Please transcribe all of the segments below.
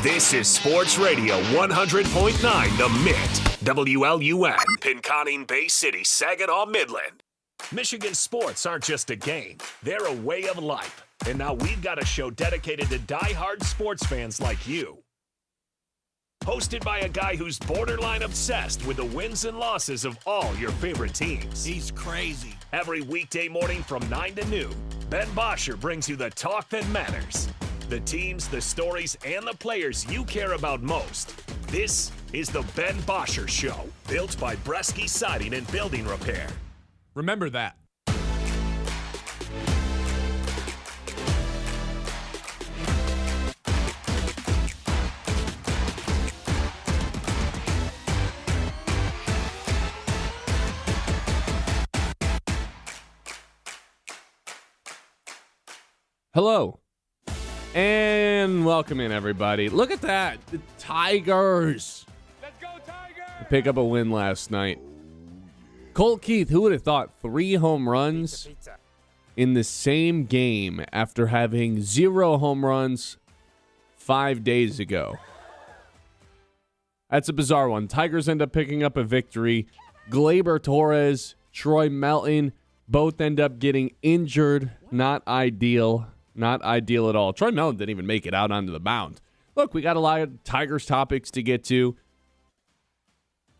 This is Sports Radio 100.9 The Mitt, WLUN, Pinconning Bay City, Saginaw, Midland. Michigan sports aren't just a game, they're a way of life. And now we've got a show dedicated to die-hard sports fans like you. Hosted by a guy who's borderline obsessed with the wins and losses of all your favorite teams. He's crazy. Every weekday morning from 9 to noon, Ben Bosscher brings you the talk that matters. The teams, the stories, and the players you care about most. This is the Ben Bosscher Show, built by Bresky Siding and Building Repair. Remember that. Hello, and welcome in, everybody. Look at that. The Tigers. Let's go, Tigers! Pick up a win last night. Colt Keith, who would have thought 3 home runs in the same game after having 0 home runs 5 days ago? That's a bizarre one. Tigers end up picking up a victory. Gleyber Torres, Troy Melton, both end up getting injured. Not ideal. Not ideal at all. Troy Melton didn't even make it out onto the mound. Look, we got a lot of Tigers topics to get to.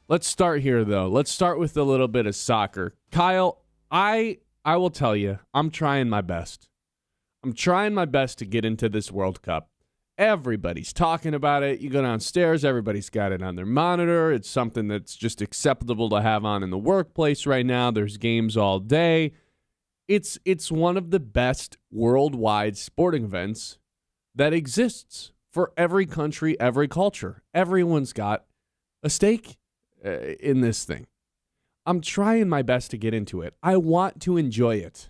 Let's start here, though. Let's start with a little bit of soccer. Kyle, I will tell you, I'm trying my best. I'm trying my best to get into this World Cup. Everybody's talking about it. You go downstairs, everybody's got it on their monitor. It's something that's just acceptable to have on in the workplace right now. There's games all day. It's one of the best worldwide sporting events that exists for every country, every culture. Everyone's got a stake in this thing. I'm trying my best to get into it. I want to enjoy it.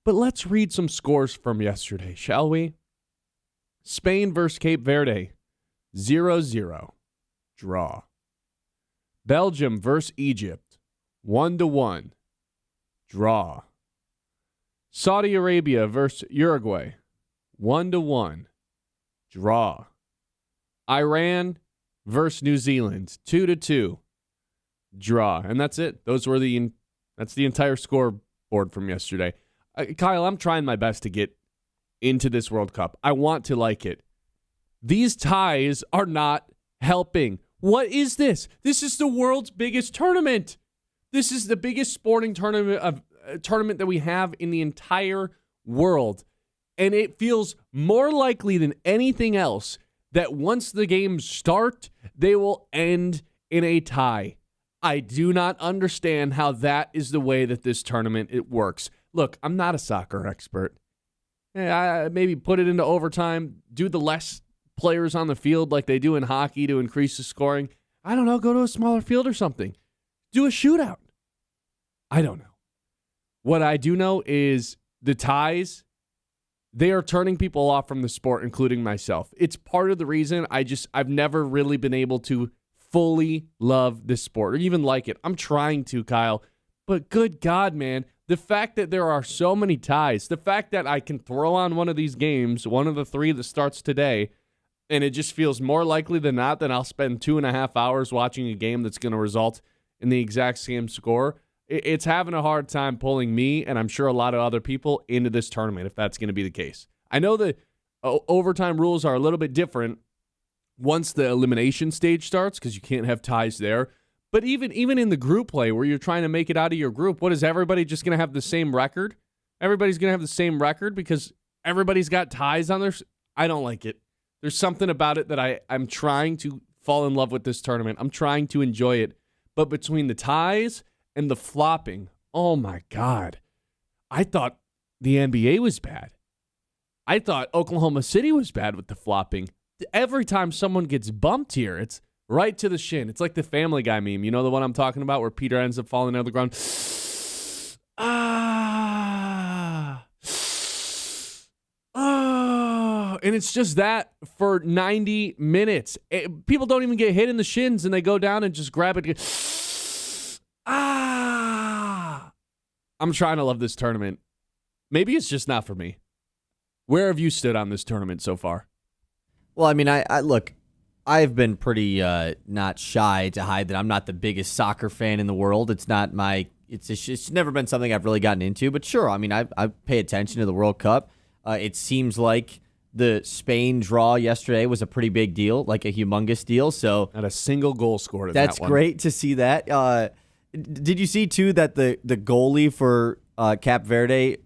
But let's read some scores from yesterday, shall we? Spain versus Cape Verde, 0-0, draw. Belgium versus Egypt, 1-1, draw. Saudi Arabia versus Uruguay, 1-1, draw. Iran versus New Zealand, 2-2, draw. And that's it. That's the entire scoreboard from yesterday. Kyle, I'm trying my best to get into this World Cup. I want to like it. These ties are not helping. What is this? This is the world's biggest tournament. This is the biggest sporting tournament that we have in the entire world. And it feels more likely than anything else that once the games start, they will end in a tie. I do not understand how that is the way that this tournament it works. Look, I'm not a soccer expert. I maybe put it into overtime, do the less players on the field like they do in hockey to increase the scoring. I don't know, go to a smaller field or something. Do a shootout. I don't know. What I do know is the ties, they are turning people off from the sport, including myself. It's part of the reason I've never really been able to fully love this sport or even like it. I'm trying to, Kyle, but good God, man, the fact that there are so many ties, the fact that I can throw on one of these games, one of the 3 that starts today, and it just feels more likely than not that I'll spend 2.5 hours watching a game that's going to result in the exact same score. It's having a hard time pulling me, and I'm sure a lot of other people, into this tournament, if that's going to be the case. I know the overtime rules are a little bit different once the elimination stage starts, because you can't have ties there. But even in the group play, where you're trying to make it out of your group, what is everybody just going to have the same record? Everybody's going to have the same record because everybody's got ties on their... I don't like it. There's something about it that I'm trying to fall in love with this tournament. I'm trying to enjoy it. But between the ties and the flopping, oh my God. I thought the NBA was bad. I thought Oklahoma City was bad with the flopping. Every time someone gets bumped here, it's right to the shin. It's like the Family Guy meme. You know the one I'm talking about where Peter ends up falling on the ground? And it's just that for 90 minutes. People don't even get hit in the shins, and they go down and just grab it. I'm trying to love this tournament. Maybe it's just not for me. Where have you stood on this tournament so far? Well, I mean, I look, I've been pretty not shy to hide that I'm not the biggest soccer fan in the world. It's not my. It's never been something I've really gotten into. But sure, I mean, I pay attention to the World Cup. It seems like the Spain draw yesterday was a pretty big deal, like a humongous deal. So Not a single goal scored in that one. that's great to see that. Did you see too that the goalie for Cap Verde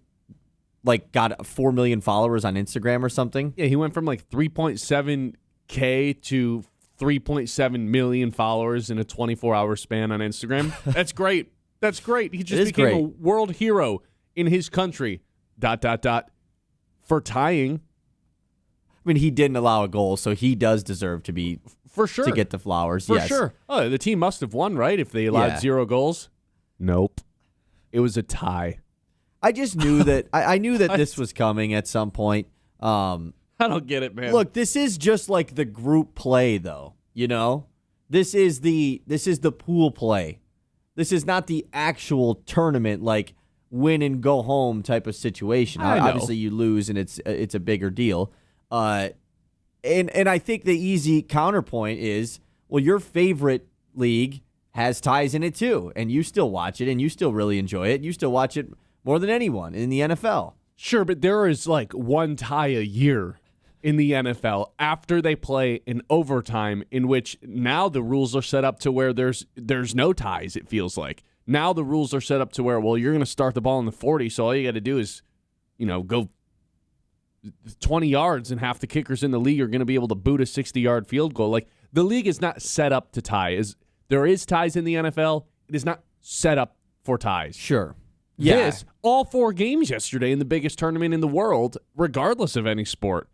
got 4 million followers on Instagram or something? Yeah, he went from 3.7K to 3.7 million followers in a 24-hour span on Instagram. That's great. That's great. He just became a world hero in his country. ... For tying. I mean, he didn't allow a goal, so he does deserve to be For sure. to get the flowers. For yes. sure. Oh, the team must have won, right? If they allowed 0 goals. Nope. It was a tie. I just knew that I knew that this was coming at some point. I don't get it, man. Look, this is just like the group play, though. You know, this is the pool play. This is not the actual tournament, like win and go home type of situation. I know. Obviously, you lose, and it's a bigger deal. And I think the easy counterpoint is, well, your favorite league has ties in it too, and you still watch it, and you still really enjoy it. You still watch it more than anyone in the NFL. Sure, but there is one tie a year in the NFL after they play in overtime, in which now the rules are set up to where there's no ties, it feels like. Now the rules are set up to where, well, you're going to start the ball in the 40, so all you got to do is, go 20 yards, and half the kickers in the league are going to be able to boot a 60-yard field goal. The league is not set up to tie. There is ties in the NFL. It is not set up for ties. Sure. Yeah. All 4 games yesterday in the biggest tournament in the world, regardless of any sport,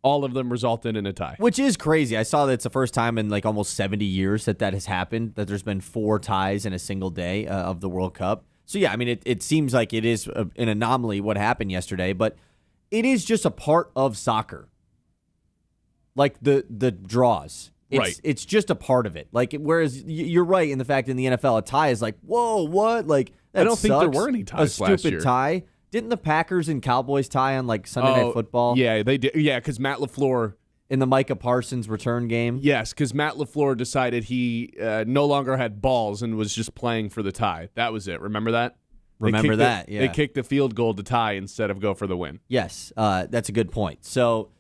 all of them resulted in a tie. Which is crazy. I saw that it's the first time in almost 70 years that has happened, that there's been 4 ties in a single day of the World Cup. So, yeah, I mean, it seems like it is an anomaly what happened yesterday, but it is just a part of soccer. The draws. Right. It's just a part of it. Whereas you're right in the fact in the NFL, a tie is whoa, what? That I don't think there sucks. were any ties last A stupid year. tie. Didn't the Packers and Cowboys tie on Sunday Night Football? Yeah, they did. Yeah, because Matt LaFleur. In the Micah Parsons return game? Yes, because Matt LaFleur decided he no longer had balls and was just playing for the tie. That was it. Remember that? Yeah. They kicked the field goal to tie instead of go for the win. Yes, that's a good point. So,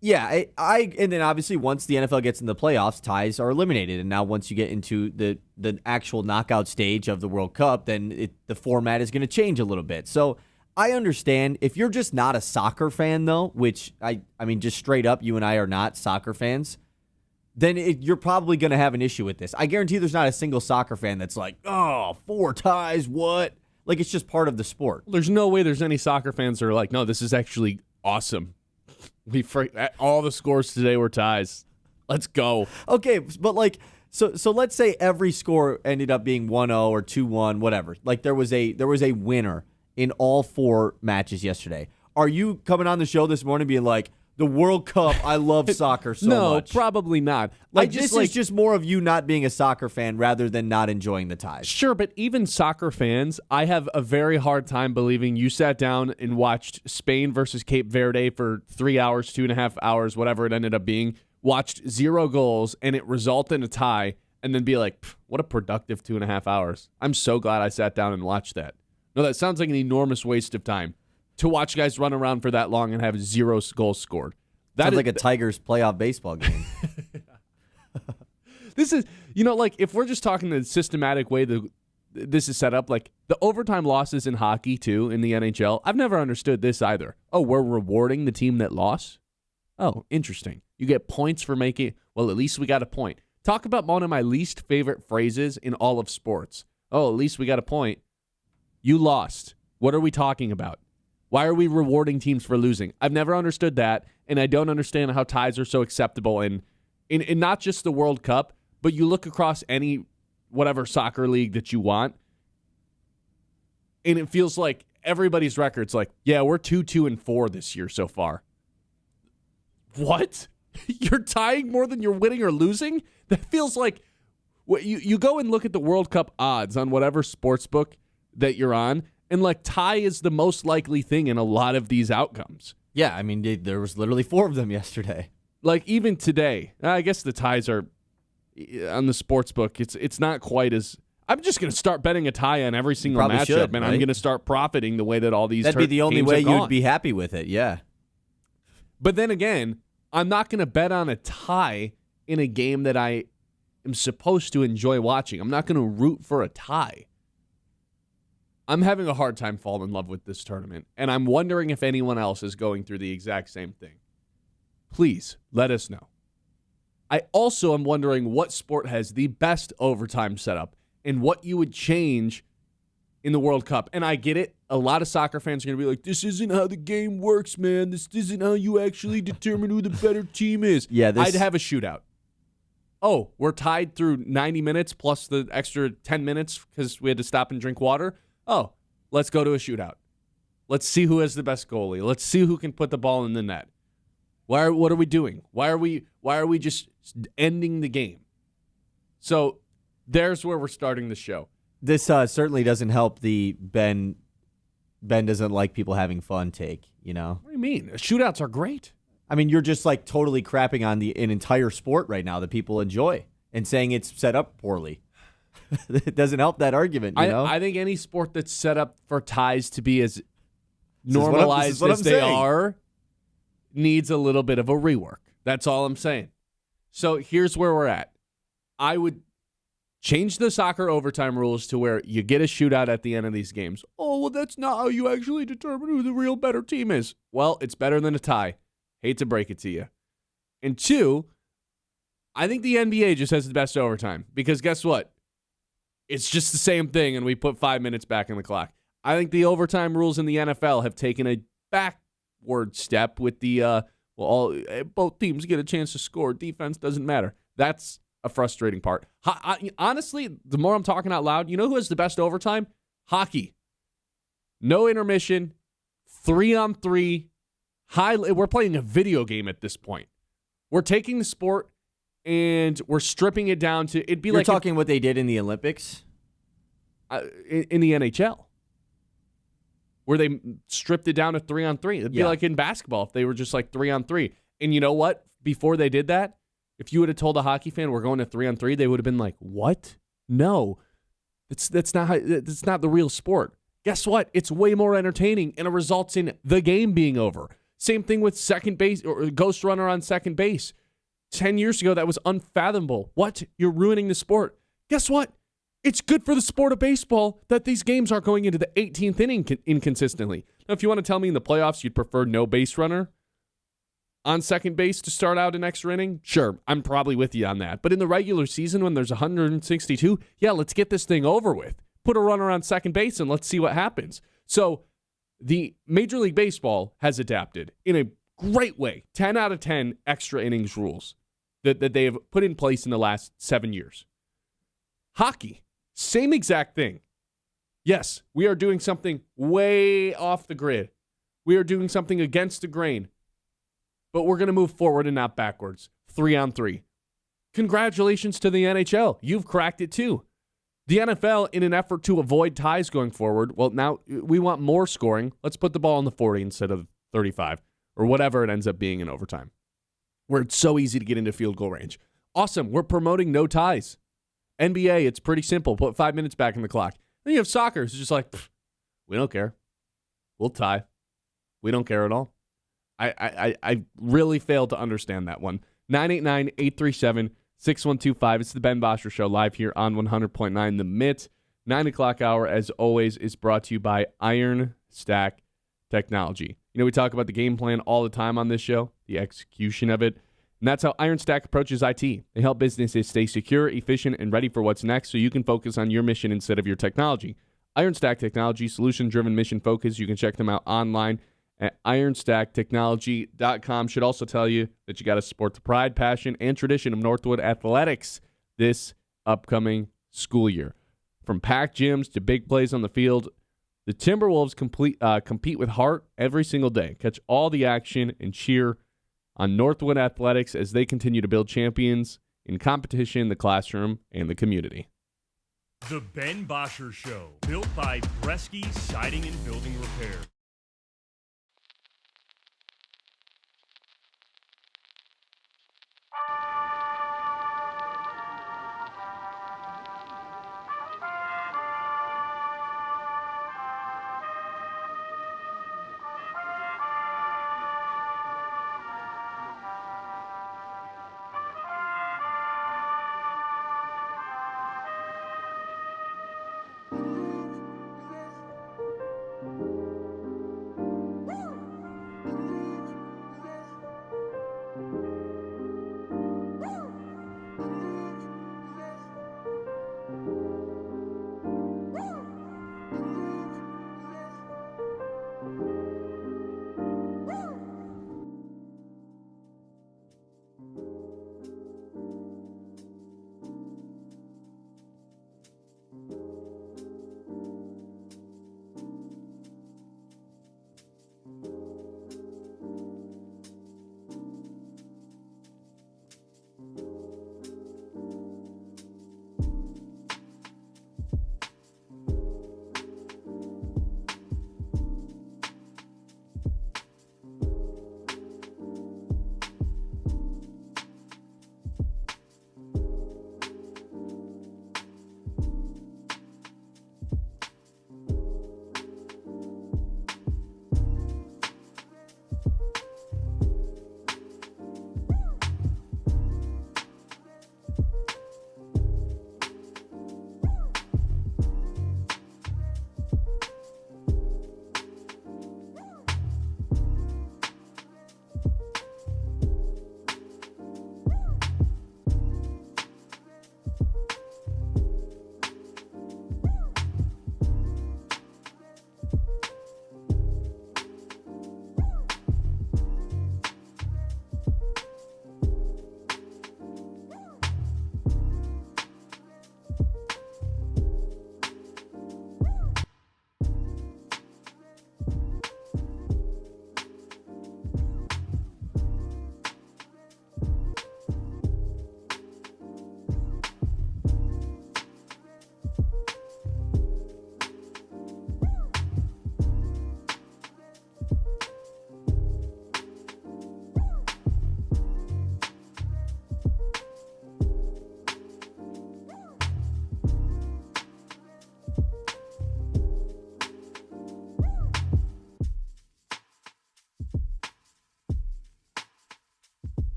yeah, and then obviously once the NFL gets into the playoffs, ties are eliminated. And now once you get into the actual knockout stage of the World Cup, then the format is going to change a little bit. So I understand if you're just not a soccer fan, though, which I mean, just straight up, you and I are not soccer fans, then you're probably going to have an issue with this. I guarantee there's not a single soccer fan that's 4 ties, what? It's just part of the sport. There's no way there's any soccer fans that are no, this is actually awesome. All the scores today were ties. Let's go. Okay, but so let's say every score ended up being 1-0 or 2-1, whatever. There was a winner in all 4 matches yesterday. Are you coming on the show this morning being the World Cup, I love soccer so much? No, probably not. This is just more of you not being a soccer fan rather than not enjoying the ties. Sure, but even soccer fans, I have a very hard time believing you sat down and watched Spain versus Cape Verde for 3 hours, 2.5 hours, whatever it ended up being, watched 0 goals, and it resulted in a tie, and then be what a productive 2.5 hours. I'm so glad I sat down and watched that. No, that sounds like an enormous waste of time to watch guys run around for that long and have 0 goals scored. Sounds like a Tigers playoff baseball game. This is, if we're just talking the systematic way this is set up, the overtime losses in hockey, too, in the NHL, I've never understood this either. Oh, we're rewarding the team that lost? Oh, interesting. You get points for making, well, at least we got a point. Talk about one of my least favorite phrases in all of sports. Oh, at least we got a point. You lost. What are we talking about? Why are we rewarding teams for losing? I've never understood that, and I don't understand how ties are so acceptable in not just the World Cup, but you look across any whatever soccer league that you want, and it feels like everybody's record's yeah, we're 2-2-4 this year so far. What? You're tying more than you're winning or losing? That feels like you go and look at the World Cup odds on whatever sports book that you're on, and tie is the most likely thing in a lot of these outcomes. Yeah, I mean, there was literally 4 of them yesterday. like even today, I guess the ties are on the sports book. It's not quite as. I'm just going to start betting a tie on every single matchup, should, and right? I'm going to start profiting the way that all these. That'd be the only games way have gone. you'd be happy with it. Yeah. But then again, I'm not going to bet on a tie in a game that I am supposed to enjoy watching. I'm not going to root for a tie. I'm having a hard time falling in love with this tournament, and I'm wondering if anyone else is going through the exact same thing. Please let us know. I also am wondering what sport has the best overtime setup and what you would change in the World Cup. And I get it. A lot of soccer fans are going to be like, this isn't how the game works, man. This isn't how you actually determine who the better team is. Yeah, I'd have a shootout. Oh, we're tied through 90 minutes plus the extra 10 minutes because we had to stop and drink water. Oh, let's go to a shootout. Let's see who has the best goalie. Let's see who can put the ball in the net. What are we doing? Why are we just ending the game? So there's where we're starting the show. This certainly doesn't help the Ben doesn't like people having fun take, you know? What do you mean? Shootouts are great. I mean, you're just like totally crapping on an entire sport right now that people enjoy and saying it's set up poorly. It doesn't help that argument, you know? I think any sport that's set up for ties to be as normalized as they are needs a little bit of a rework. That's all I'm saying. So here's where we're at. I would change the soccer overtime rules to where you get a shootout at the end of these games. Oh, well, that's not how you actually determine who the real better team is. Well, it's better than a tie. Hate to break it to you. And two, I think the NBA just has the best overtime because guess what? It's just the same thing, and we put 5 minutes back in the clock. I think the overtime rules in the NFL have taken a backward step with the, both teams get a chance to score. Defense doesn't matter. That's a frustrating part. Honestly, the more I'm talking out loud, you know who has the best overtime? Hockey. No intermission, 3-on-3, we're playing a video game at this point. We're taking the sport and we're stripping it down to it'd be You're like talking what they did in the Olympics? In the NHL. Where they stripped it down to 3-on-3. It'd be like in basketball if they were just like 3-on-3. And you know what? Before they did that, if you would have told a hockey fan we're going to 3-on-3, they would have been like, "What? No, that's not the real sport." Guess what? It's way more entertaining, and it results in the game being over. Same thing with second base or ghost runner on second base. 10 years ago, that was unfathomable. What? You're ruining the sport. Guess what? It's good for the sport of baseball that these games aren't going into the 18th inning inconsistently. Now, if you want to tell me in the playoffs you'd prefer no base runner on second base to start out an extra inning, sure, I'm probably with you on that. But in the regular season when there's 162, yeah, let's get this thing over with. Put a runner on second base and let's see what happens. So the Major League Baseball has adapted in a great way. 10 out of 10 extra innings rules that they have put in place in the last 7 years. Hockey, same exact thing. Yes, we are doing something way off the grid. We are doing something against the grain. But we're going to move forward and not backwards. 3-on-3. Congratulations to the NHL. You've cracked it too. The NFL, in an effort to avoid ties going forward, well, now we want more scoring. Let's put the ball in the 40 instead of 35 or whatever it ends up being in overtime, where it's so easy to get into field goal range. Awesome. We're promoting no ties. NBA, it's pretty simple. Put 5 minutes back in the clock. Then you have soccer. It's just like, we don't care. We'll tie. We don't care at all. I really failed to understand that one. 989-837-6125. It's the Ben Bosscher Show live here on 100.9 The Mitt. 9 o'clock hour, as always, is brought to you by Iron Stack Technology. You know, we talk about the game plan all the time on this show, the execution of it. And that's how Iron Stack approaches IT. They help businesses stay secure, efficient, and ready for what's next so you can focus on your mission instead of your technology. Iron Stack Technology, solution-driven mission focus. You can check them out online at ironstacktechnology.com. Should also tell you that you got to support the pride, passion, and tradition of Northwood Athletics this upcoming school year. From packed gyms to big plays on the field, the Timberwolves compete with heart every single day. Catch all the action and cheer on Northwood Athletics as they continue to build champions in competition, the classroom, and the community. The Ben Bosscher Show, built by Bresky Siding and Building Repair.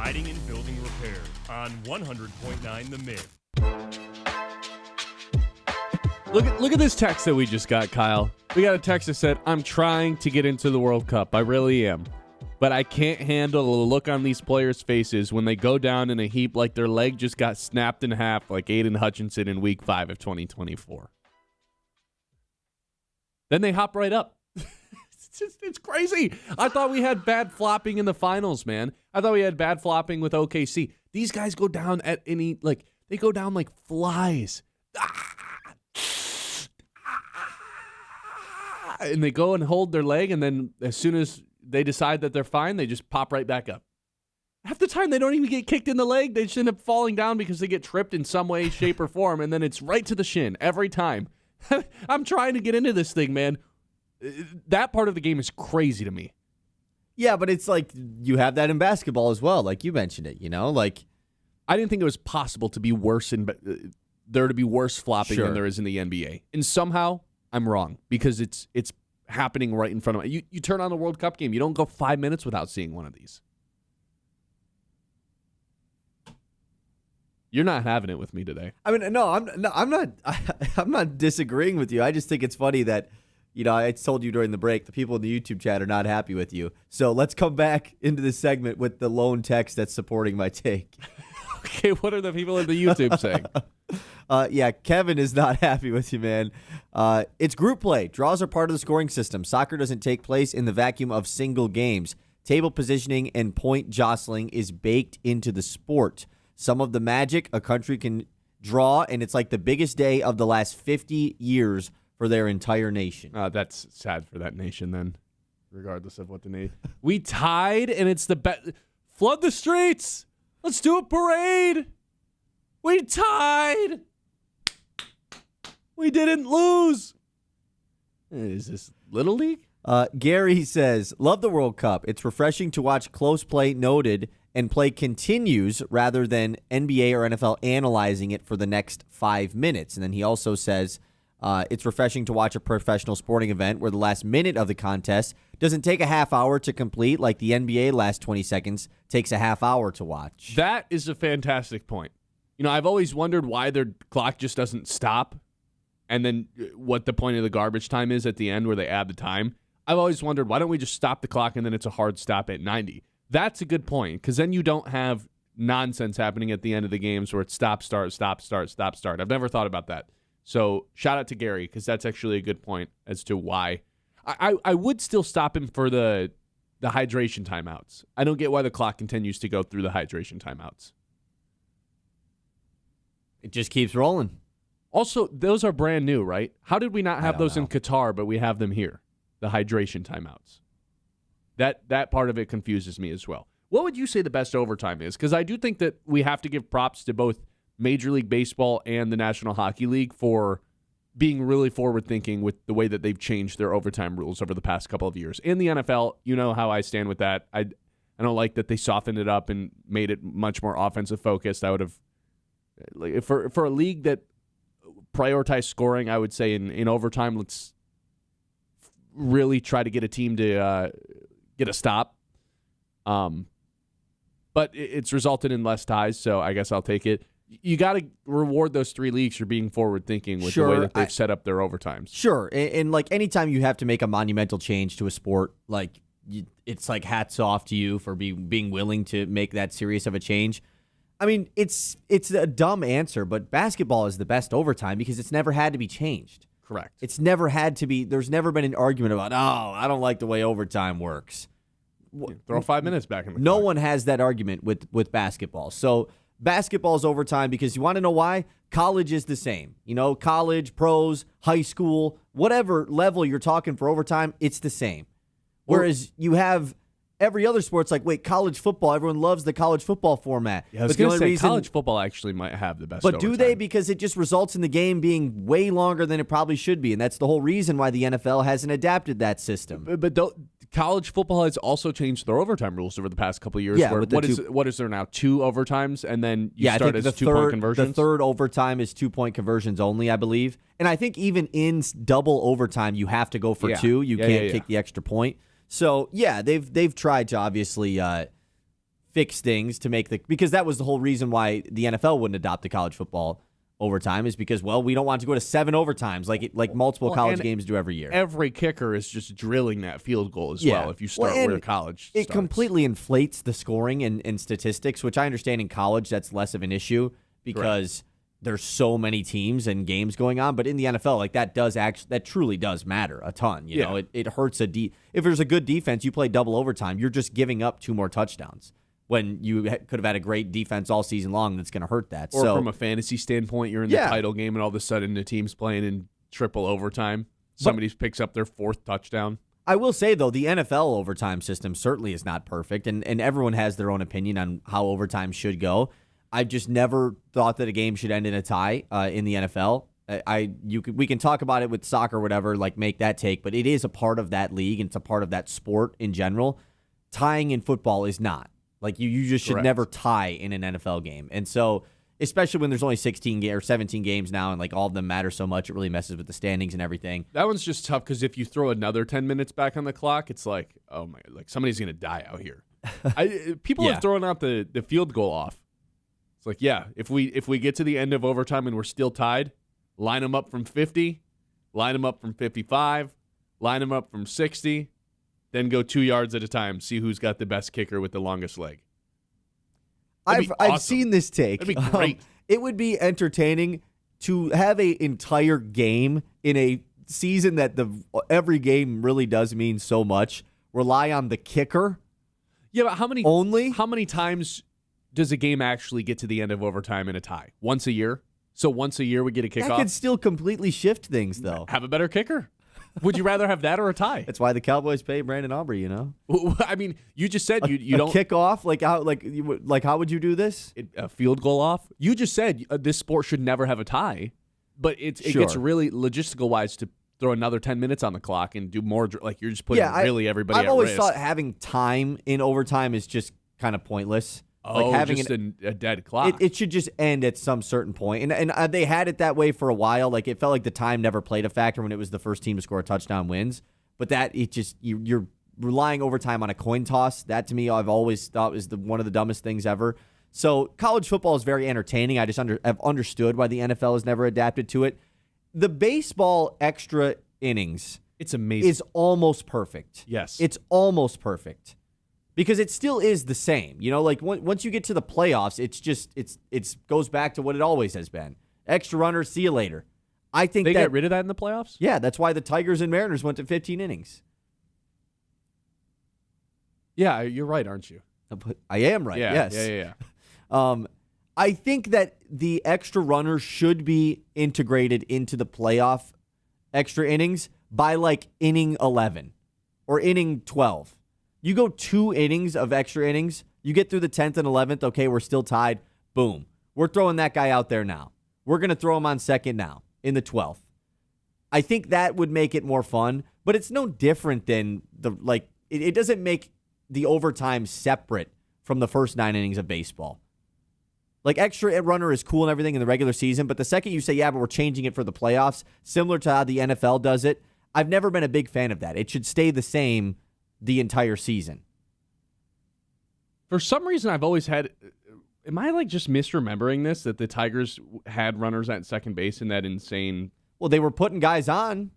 Siding and Building Repair on 100.9 The Myth. Look at this text that we just got, Kyle. We got a text that said, I'm trying to get into the World Cup. I really am. But I can't handle the look on these players' faces when they go down in a heap like their leg just got snapped in half like Aiden Hutchinson in Week 5 of 2024. Then they hop right up. It's crazy. I thought we had bad flopping in the finals, man. I thought we had bad flopping with OKC. These guys go down at any, like, they go down like flies. And they go and hold their leg, and then as soon as they decide that they're fine, they just pop right back up. Half the time, they don't even get kicked in the leg. They just end up falling down because they get tripped in some way, shape, or form, and then it's right to the shin every time. I'm trying to get into this thing, man. That part of the game is crazy to me. Yeah, but it's like you have that in basketball as well, like you mentioned it, you know? Like, I didn't think it was possible to be worse there to be worse flopping than there is in the NBA. And somehow I'm wrong because it's happening right in front of me. You turn on the World Cup game, you don't go 5 minutes without seeing one of these. You're not having it with me today. I mean, I'm not disagreeing with you. I just think it's funny that, you know, I told you during the break, the people in the YouTube chat are not happy with you. So let's come back into this segment with the lone text that's supporting my take. Okay, what are the people in the YouTube saying? Yeah, Kevin is not happy with you, man. It's group play. Draws are part of the scoring system. Soccer doesn't take place in the vacuum of single games. Table positioning and point jostling is baked into the sport. Some of the magic a country can draw, and it's like the biggest day of the last 50 years for their entire nation. That's sad for that nation then, regardless of what the nation. We tied, and it's the best. Flood the streets. Let's do a parade. We tied. We didn't lose. Is this Little League? Gary says, love the World Cup. It's refreshing to watch close play noted and play continues rather than NBA or NFL analyzing it for the next 5 minutes. And then he also says, it's refreshing to watch a professional sporting event where the last minute of the contest doesn't take a half hour to complete like the NBA last 20 seconds takes a half hour to watch. That is a fantastic point. You know, I've always wondered why their clock just doesn't stop and then what the point of the garbage time is at the end where they add the time. I've always wondered, why don't we just stop the clock and then it's a hard stop at 90? That's a good point because then you don't have nonsense happening at the end of the games where it's stop, start, stop, start, stop, start. I've never thought about that. So shout out to Gary because that's actually a good point as to why. I would still stop him for the hydration timeouts. I don't get why the clock continues to go through the hydration timeouts. It just keeps rolling. Also, those are brand new, right? How did we not have those know. in Qatar, but we have them here? The hydration timeouts. That part of it confuses me as well. What would you say the best overtime is? Because I do think that we have to give props to both Major League Baseball and the National Hockey League for being really forward-thinking with the way that they've changed their overtime rules over the past couple of years. In the NFL, you know how I stand with that. I don't like that they softened it up and made it much more offensive-focused. I would have, like, for a league that prioritized scoring, I would say in overtime, let's really try to get a team to get a stop. But it's resulted in less ties, so I guess I'll take it. You got to reward those three leagues for being forward-thinking with the way that they've set up their overtimes. Sure, and like anytime you have to make a monumental change to a sport, like it's like hats off to you for being willing to make that serious of a change. I mean, it's a dumb answer, but basketball is the best overtime because it's never had to be changed. Correct. It's never had to be. There's never been an argument about, oh, I don't like the way overtime works. Throw 5 minutes back in the No clock. one has that argument with basketball. So basketball's overtime because you want to know why? College is the same. You know, college, pros, high school, whatever level you're talking for overtime, it's the same. Whereas you have every other sport's like, wait, college football, everyone loves the college football format. Yeah, I was going to say college football actually might have the best But overtime. do they? Because it just results in the game being way longer than it probably should be. And that's the whole reason why the NFL hasn't adapted that system. But college football has also changed their overtime rules over the past couple of years. Yeah, where with what is there now? 2 overtimes, and then you I start think as the 2-point conversions? The third overtime is 2-point conversions only, I believe. And I think even in double overtime, you have to go for 2. You can't kick the extra point. So, yeah, they've tried to obviously fix things to make because that was the whole reason why the NFL wouldn't adopt the college football overtime is because, well, we don't want to go to 7 overtimes like multiple college games do every year. Every kicker is just drilling that field goal as well if you start where college starts. It completely inflates the scoring and statistics, which I understand in college that's less of an issue because there's so many teams and games going on. But in the NFL, like that truly does matter a ton. You know, it hurts if there's a good defense, you play double overtime, you're just giving up 2 more touchdowns. When you could have had a great defense all season long, that's going to hurt that. Or from a fantasy standpoint, you're in the title game, and all of a sudden the team's playing in triple overtime. Somebody picks up their 4th touchdown. I will say, though, the NFL overtime system certainly is not perfect, and everyone has their own opinion on how overtime should go. I've just never thought that a game should end in a tie in the NFL. We can talk about it with soccer or whatever, like make that take, but it is a part of that league, and it's a part of that sport in general. Tying in football is not. Like, you just should never tie in an NFL game. And so, especially when there's only 16 or 17 games now and, like, all of them matter so much, it really messes with the standings and everything. That one's just tough because if you throw another 10 minutes back on the clock, it's like, oh, my, like somebody's going to die out here. People are throwing out the field goal off. It's like, if we get to the end of overtime and we're still tied, line them up from 50, line them up from 55, line them up from 60, then go 2 yards at a time, see who's got the best kicker with the longest leg. I've seen this take. That'd be great. It would be entertaining to have an entire game in a season that every game really does mean so much. Rely on the kicker. Yeah, but how many times does a game actually get to the end of overtime in a tie? Once a year? So once a year we get a kickoff? That could still completely shift things, though. Have a better kicker. Would you rather have that or a tie? That's why the Cowboys pay Brandon Aubrey, you know? I mean, you just said you don't kick off? How would you do this? A field goal off? You just said this sport should never have a tie, but it gets really logistical-wise to throw another 10 minutes on the clock and do more. Like, you're just putting everybody at risk. I've always thought having time in overtime is just kind of pointless. Like having just a dead clock. It should just end at some certain point. And they had it that way for a while. Like, it felt like the time never played a factor when it was the first team to score a touchdown wins. But you're relying overtime on a coin toss. That, to me, I've always thought was one of the dumbest things ever. So college football is very entertaining. I just have understood why the NFL has never adapted to it. The baseball extra innings, it's amazing. Is almost perfect. Yes. It's almost perfect. Because it still is the same. You know, like once you get to the playoffs, it goes back to what it always has been. Extra runners, see you later. I think they get rid of that in the playoffs? Yeah, that's why the Tigers and Mariners went to 15 innings. Yeah, you're right, aren't you? I am right, yes. Yeah. I think that the extra runners should be integrated into the playoff extra innings by like inning 11 or inning 12. You go 2 innings of extra innings, you get through the 10th and 11th, okay, we're still tied, boom. We're throwing that guy out there now. We're going to throw him on second now in the 12th. I think that would make it more fun, but it's no different than it doesn't make the overtime separate from the first 9 innings of baseball. Like, extra runner is cool and everything in the regular season, but the second you say, yeah, but we're changing it for the playoffs, similar to how the NFL does it, I've never been a big fan of that. It should stay the same the entire season. For some reason, I've always had... Am I like just misremembering this, that the Tigers had runners at second base in that insane... Well, they were putting guys on.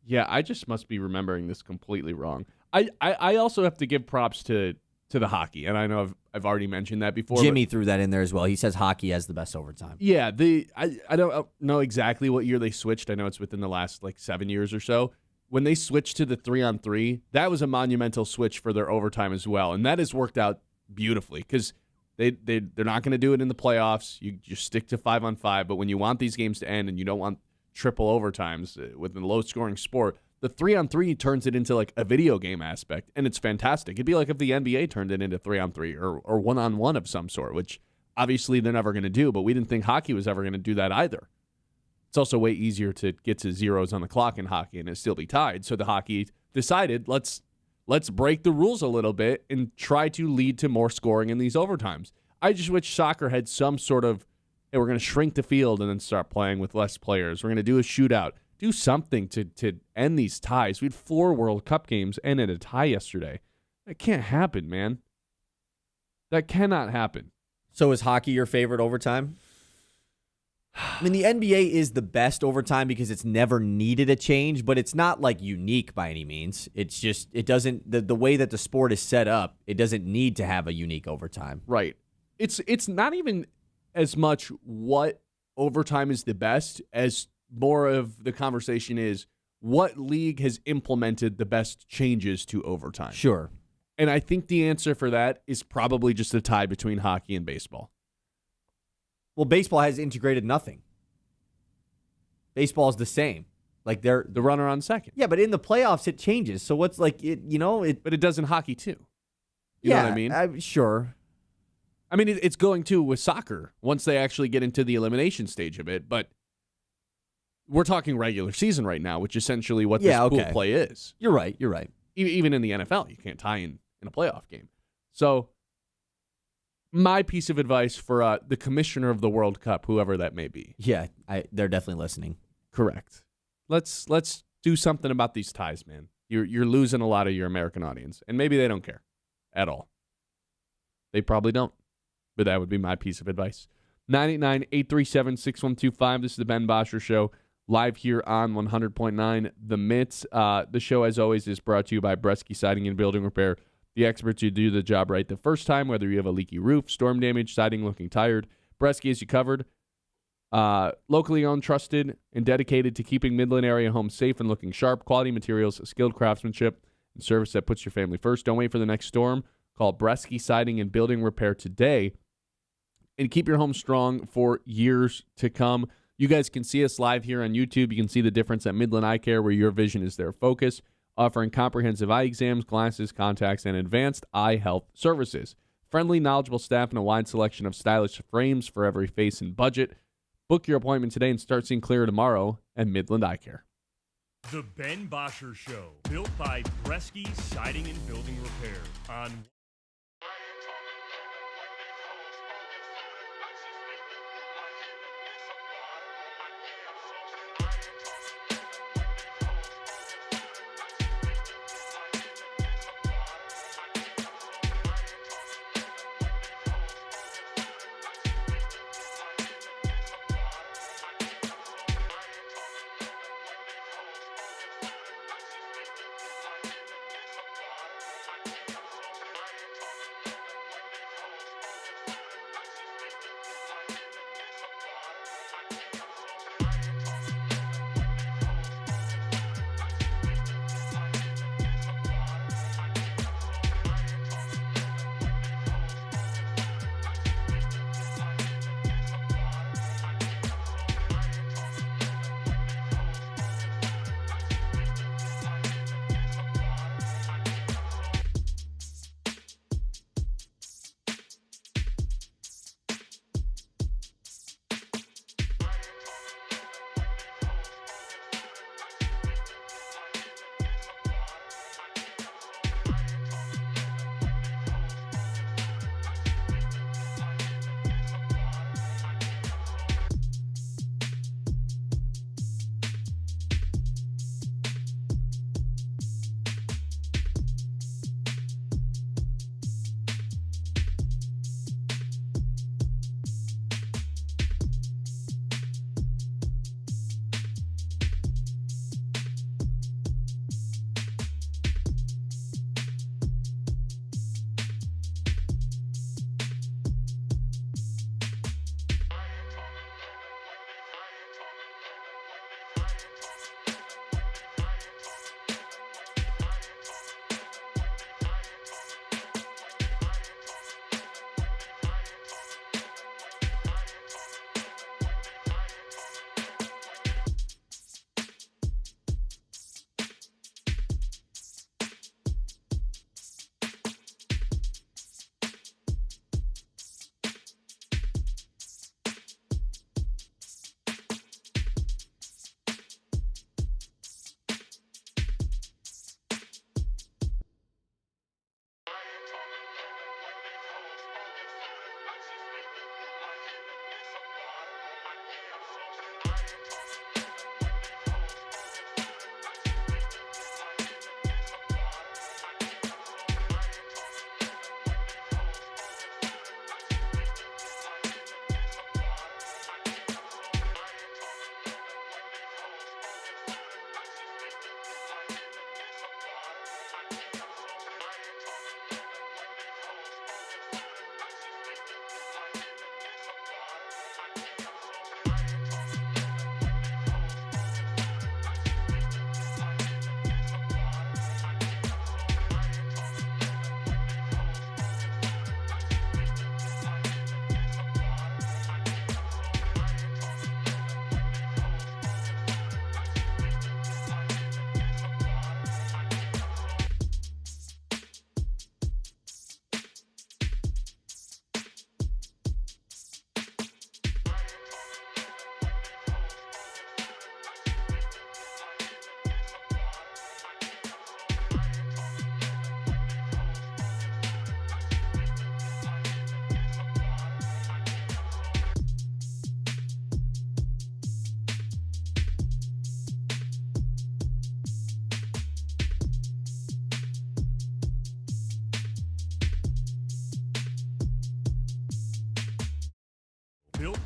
Yeah, I just must be remembering this completely wrong. I also have to give props to the hockey, and I know I've already mentioned that before. Jimmy threw that in there as well. He says hockey has the best overtime. Yeah, I don't know exactly what year they switched. I know it's within the last 7 years or so. When they switched to the 3-on-3, that was a monumental switch for their overtime as well, and that has worked out beautifully because they're not going to do it in the playoffs. You just stick to 5-on-5, but when you want these games to end and you don't want triple overtimes with a low-scoring sport, the 3-on-3 turns it into a video game aspect, and it's fantastic. It'd be like if the NBA turned it into 3-on-3 or 1-on-1 of some sort, which obviously they're never going to do, but we didn't think hockey was ever going to do that either. It's also way easier to get to zeros on the clock in hockey and it still be tied. So the hockey decided, let's break the rules a little bit and try to lead to more scoring in these overtimes. I just wish soccer had some sort of, hey, we're going to shrink the field and then start playing with less players. We're going to do a shootout. Do something to end these ties. We had 4 World Cup games end in a tie yesterday. That can't happen, man. That cannot happen. So is hockey your favorite overtime? I mean, the NBA is the best overtime because it's never needed a change, but it's not like unique by any means. It's just, it doesn't, the way that the sport is set up, it doesn't need to have a unique overtime. Right. It's not even as much what overtime is the best as more of the conversation is what league has implemented the best changes to overtime. Sure. And I think the answer for that is probably just a tie between hockey and baseball. Well, baseball has integrated nothing. Baseball is the same. Like they're The runner on second. yeah, but in the playoffs it changes. So what's like it? You know it. But it does in hockey too. You know what I mean? Sure. I mean, it's going to with soccer once they actually get into the elimination stage of it. But we're talking regular season right now, which is essentially what this pool play is. You're right. You're right. Even in the NFL, you can't tie in a playoff game. So my piece of advice for the commissioner of the World Cup, whoever that may be. Yeah, they're definitely listening. Correct. Let's do something about these ties, man. You're losing a lot of your American audience, and maybe they don't care at all. They probably don't, but that would be my piece of advice. 989-837-6125. This is the Ben Bosscher Show, live here on 100.9 The Mitts. The show, as always, is brought to you by Bresky Siding and Building Repair, the experts who do the job right the first time, whether you have a leaky roof, storm damage, siding looking tired. Bresky has you covered. Locally owned, trusted, and dedicated to keeping Midland area homes safe and looking sharp. Quality materials, skilled craftsmanship, and service that puts your family first. Don't wait for the next storm. Call Bresky Siding and Building Repair today and keep your home strong for years to come. You guys can see us live here on YouTube. You can see the difference at Midland Eye Care, where your vision is their focus, offering comprehensive eye exams, glasses, contacts, and advanced eye health services. Friendly, knowledgeable staff and a wide selection of stylish frames for every face and budget. Book your appointment today and start seeing clearer tomorrow at Midland Eye Care. The Ben Bosscher Show, built by Bresky Siding and Building Repair on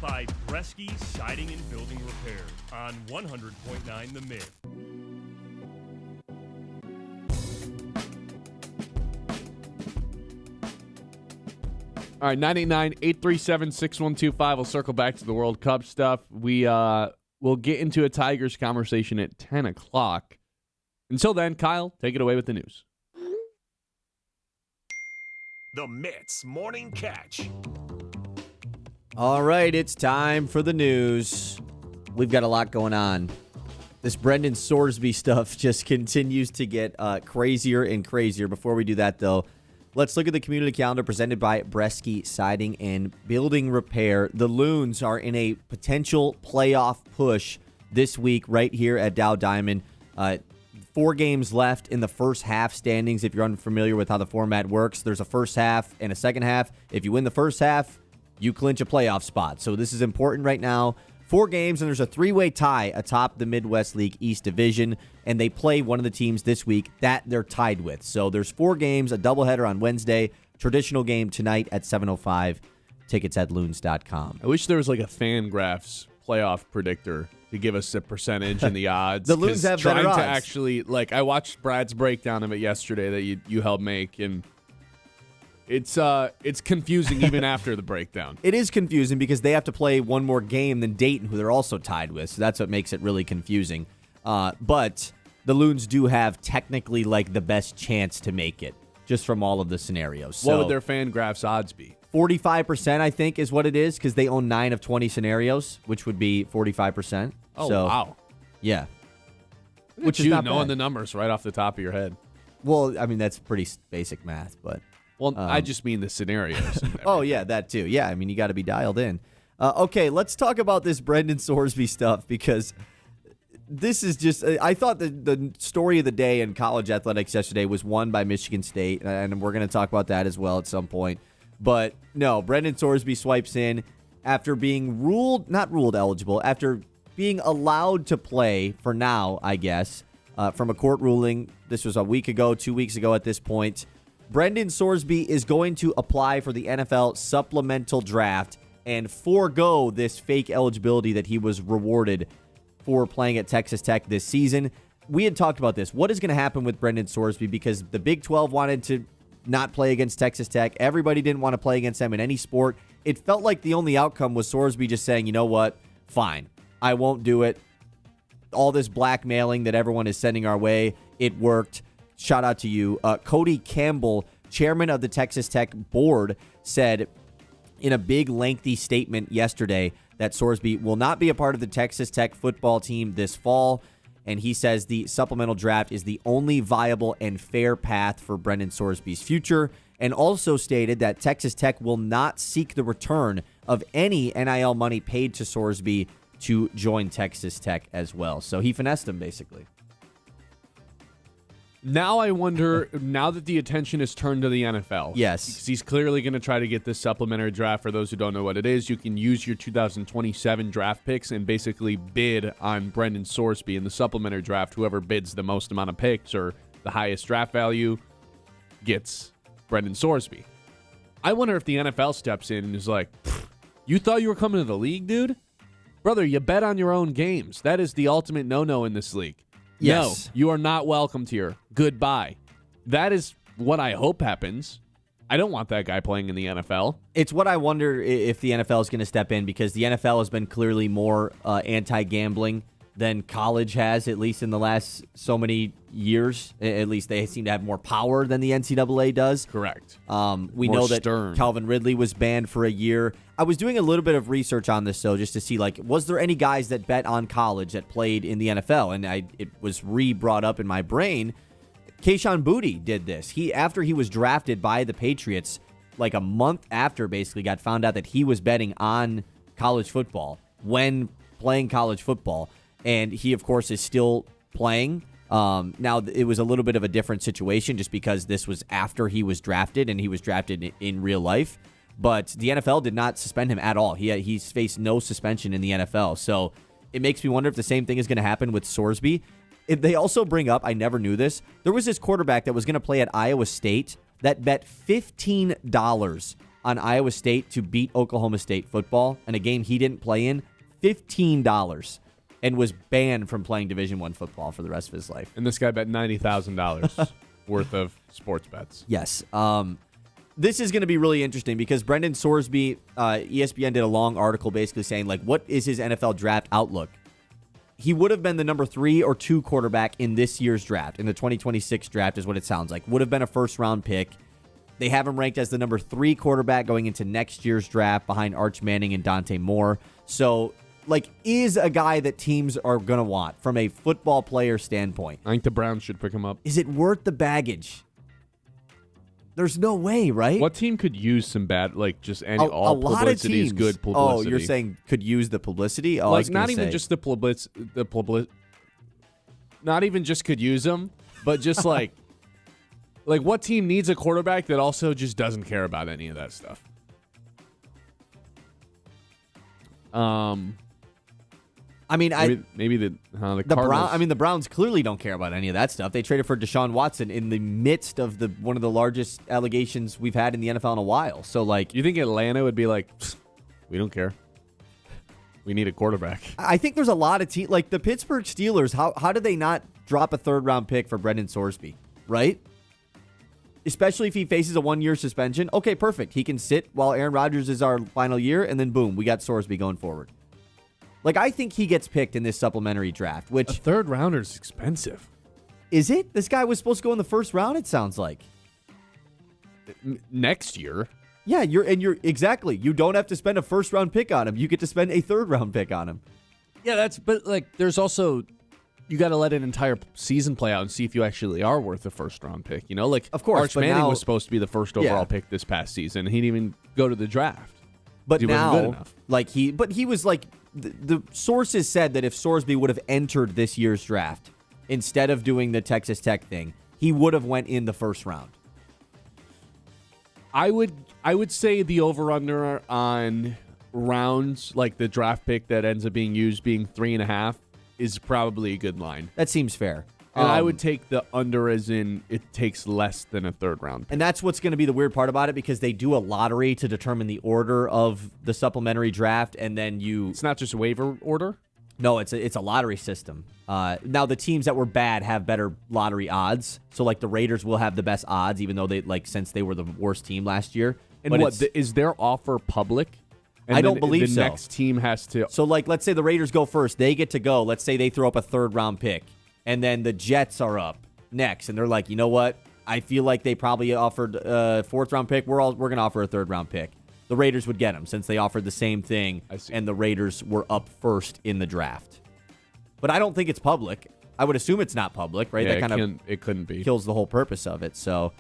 by Bresky Siding and Building Repair on 100.9 The Mid. All right, 989-837-6125. We'll circle back to the World Cup stuff. We'll get into a Tigers conversation at 10 o'clock. Until then, Kyle, take it away with the news. The Mitts Morning Catch. All right, it's time for the news. We've got a lot going on. This Brendan Sorsby stuff just continues to get crazier and crazier. Before we do that, though, let's look at the community calendar presented by Bresky Siding and Building Repair. The Loons are in a potential playoff push this week right here at Dow Diamond. 4 games left in the first half standings. If you're unfamiliar with how the format works, there's a first half and a second half. If you win the first half, you clinch a playoff spot. So this is important right now. 4 games, and there's a 3-way tie atop the Midwest League East Division, and they play one of the teams this week that they're tied with. So there's 4 games, a doubleheader on Wednesday, traditional game tonight at 7:05. Tickets at loons.com. I wish there was like a Fangraphs playoff predictor to give us the percentage and the odds. The Loons have better odds. Trying to actually, I watched Brad's breakdown of it yesterday that you helped make, and it's confusing even after the breakdown. It is confusing because they have to play one more game than Dayton, who they're also tied with. So that's what makes it really confusing. But the Loons do have technically the best chance to make it, just from all of the scenarios. So what would their Fangraphs odds be? 45%, I think, is what it is, because they own 9 of 20 scenarios, which would be 45%. Oh, so, wow. Yeah. Which is not knowing the numbers right off the top of your head. Well, I mean, that's pretty basic math, but... Well, I just mean the scenarios. Oh, yeah, that too. Yeah, I mean, you got to be dialed in. Okay, let's talk about this Brendan Sorsby stuff, because this is just... I thought the story of the day in college athletics yesterday was won by Michigan State, and we're going to talk about that as well at some point. But no, Brendan Sorsby swipes in after being not ruled eligible, after being allowed to play for now, I guess, from a court ruling. This was a week ago, 2 weeks ago at this point. Brendan Sorsby is going to apply for the NFL supplemental draft and forego this fake eligibility that he was rewarded for playing at Texas Tech this season. We had talked about this. What is going to happen with Brendan Sorsby? Because the Big 12 wanted to not play against Texas Tech. Everybody didn't want to play against them in any sport. It felt like the only outcome was Sorsby just saying, you know what, fine, I won't do it. All this blackmailing that everyone is sending our way, it worked. Shout out to you. Cody Campbell, chairman of the Texas Tech board, said in a big, lengthy statement yesterday that Sorsby will not be a part of the Texas Tech football team this fall. And he says the supplemental draft is the only viable and fair path for Brendan Sorsby's future, and also stated that Texas Tech will not seek the return of any NIL money paid to Sorsby to join Texas Tech as well. So he finessed him, basically. Now I wonder, now that the attention is turned to the NFL. Yes. Because he's clearly going to try to get this supplementary draft. For those who don't know what it is, you can use your 2027 draft picks and basically bid on Brendan Sorsby in the supplementary draft. Whoever bids the most amount of picks or the highest draft value gets Brendan Sorsby. I wonder if the NFL steps in and is like, you thought you were coming to the league, dude? Brother, you bet on your own games. That is the ultimate no-no in this league. Yes. No, you are not welcomed here. Goodbye. That is what I hope happens. I don't want that guy playing in the NFL. It's what I wonder if the NFL is going to step in, because the NFL has been clearly more anti-gambling than college has, at least in the last so many years. At least they seem to have more power than the NCAA does. Correct. We know that Calvin Ridley was banned for a year. I was doing a little bit of research on this, though, just to see, was there any guys that bet on college that played in the NFL? And it was brought up in my brain. Kayshon Boutte did this. After he was drafted by the Patriots, a month after, basically got found out that he was betting on college football when playing college football. And he, of course, is still playing. Now, it was a little bit of a different situation just because this was after he was drafted, and he was drafted in real life. But the NFL did not suspend him at all. He's faced no suspension in the NFL. So it makes me wonder if the same thing is going to happen with Sorsby. If they also bring up, I never knew this, there was this quarterback that was going to play at Iowa State that bet $15 on Iowa State to beat Oklahoma State football in a game he didn't play in, $15, and was banned from playing Division I football for the rest of his life. And this guy bet $90,000 worth of sports bets. Yes. This is going to be really interesting because Brendan Sorsby, ESPN did a long article basically saying, like, what is his NFL draft outlook? He would have been the number 3 or 2 quarterback in this year's draft, in the 2026 draft is what it sounds like. Would have been a first-round pick. They have him ranked as the number 3 quarterback going into next year's draft behind Arch Manning and Dante Moore. So, like, is a guy that teams are going to want from a football player standpoint. I think the Browns should pick him up. Is it worth the baggage? There's no way, right? What team could use some bad, like, just any a all lot publicity of teams. is good publicity? Oh, you're saying could use the publicity? Oh, like, not even just not even just could use them, but just like what team needs a quarterback that also just doesn't care about any of that stuff? I mean, maybe the Cardinals. The Browns clearly don't care about any of that stuff. They traded for Deshaun Watson in the midst of one of the largest allegations we've had in the NFL in a while. So, like, you think Atlanta would be like, we don't care. We need a quarterback. I think there's a lot of teams, like the Pittsburgh Steelers. How did they not drop a 3rd-round pick for Brendan Sorsby, right? Especially if he faces a 1-year suspension. Okay, perfect. He can sit while Aaron Rodgers is our final year, and then boom, we got Sorsby going forward. Like, I think he gets picked in this supplementary draft, which... A 3rd rounder is expensive. Is it? This guy was supposed to go in the 1st round, it sounds like. Next year. Yeah, you're exactly. You don't have to spend a 1st-round pick on him. You get to spend a 3rd-round pick on him. Yeah, but, like, there's also... You got to let an entire season play out and see if you actually are worth a 1st-round pick. You know, like, of course, Arch Manning was supposed to be the 1st overall pick this past season. He didn't even go to the draft. But he wasn't good now, enough. like, he was like... The sources said that if Sorsby would have entered this year's draft instead of doing the Texas Tech thing, he would have went in the 1st round. I would say the over-under on rounds, like the draft pick that ends up being used being 3.5, is probably a good line. That seems fair. And I would take the under as in it takes less than a 3rd round pick. And that's what's going to be the weird part about it because they do a lottery to determine the order of the supplementary draft, and then It's not just a waiver order? No, it's a lottery system. Now, the teams that were bad have better lottery odds. So, like, the Raiders will have the best odds, even though since they were the worst team last year. And is their offer public? And I don't believe so. The next team has to... So, like, let's say the Raiders go first. They get to go. Let's say they throw up a 3rd-round pick. And then the Jets are up next, and they're like, you know what? I feel like they probably offered a 4th-round pick. We're going to offer a 3rd-round pick. The Raiders would get him since they offered the same thing, and the Raiders were up first in the draft. But I don't think it's public. I would assume it's not public, right? Yeah, it couldn't be. Kills the whole purpose of it. So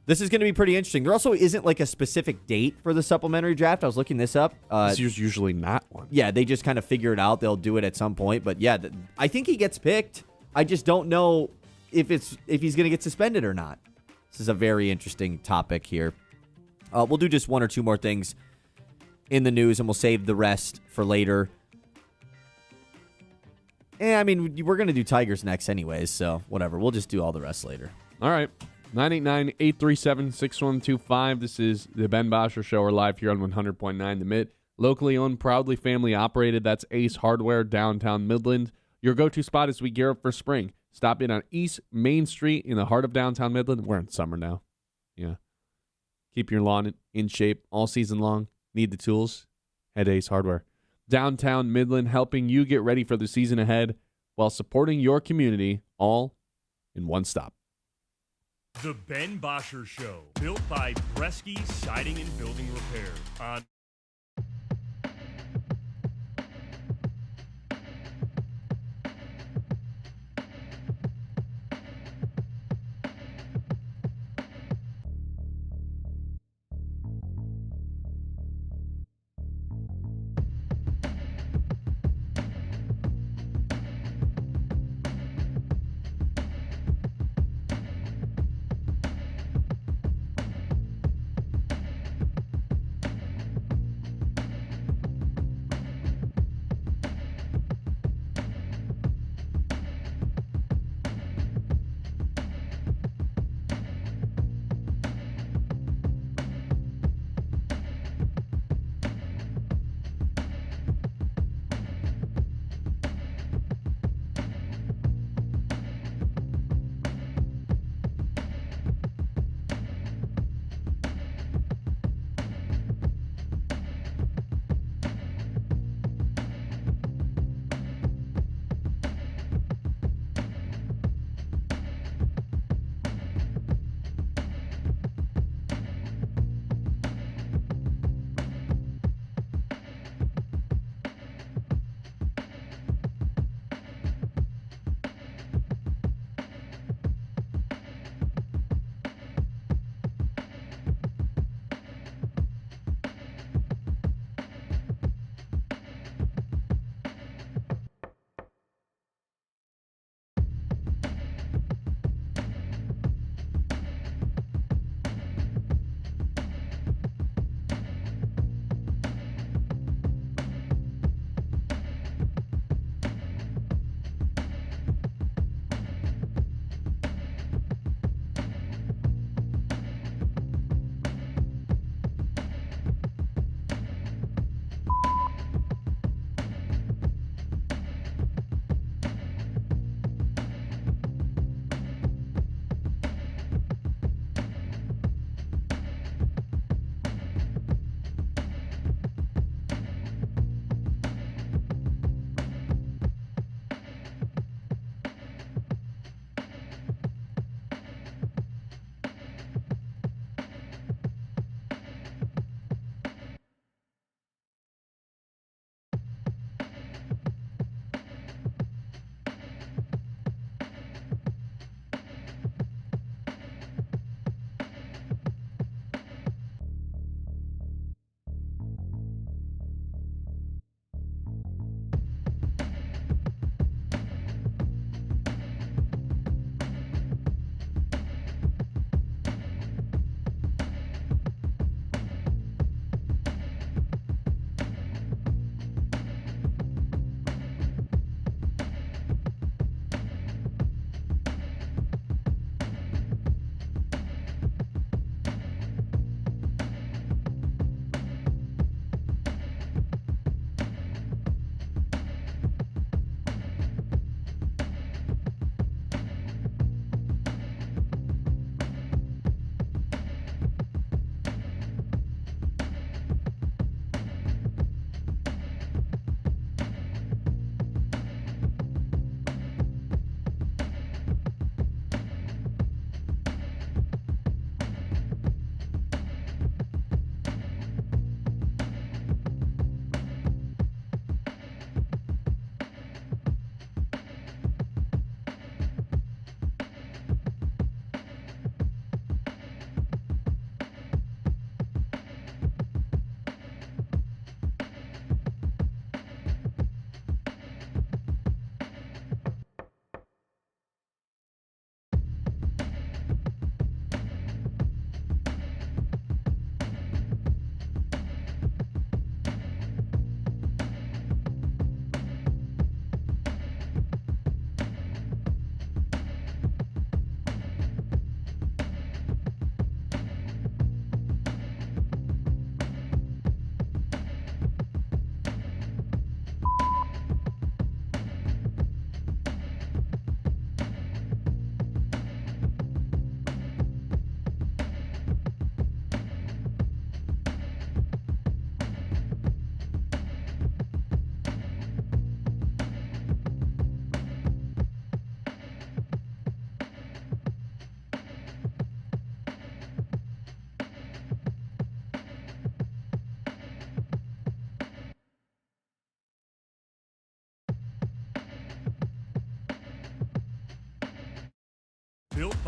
this is going to be pretty interesting. There also isn't like a specific date for the supplementary draft. I was looking this up. There's usually not one. Yeah, they just kind of figure it out. They'll do it at some point. But yeah, I think he gets picked. I just don't know if he's going to get suspended or not. This is a very interesting topic here. We'll do just 1 or 2 more things in the news, and we'll save the rest for later. I mean, we're going to do Tigers next anyways, so whatever. We'll just do all the rest later. All right. 989-837-6125. This is the Ben Bosscher Show. We're live here on 100.9 The Mid. Locally owned, proudly family operated. That's Ace Hardware, downtown Midland. Your go-to spot as we gear up for spring. Stop in on East Main Street in the heart of downtown Midland. We're in summer now. Yeah. Keep your lawn in shape all season long. Need the tools? Head to Ace Hardware. Downtown Midland, helping you get ready for the season ahead while supporting your community, all in one stop. The Ben Bosscher Show, built by Bresky Siding and Building Repair on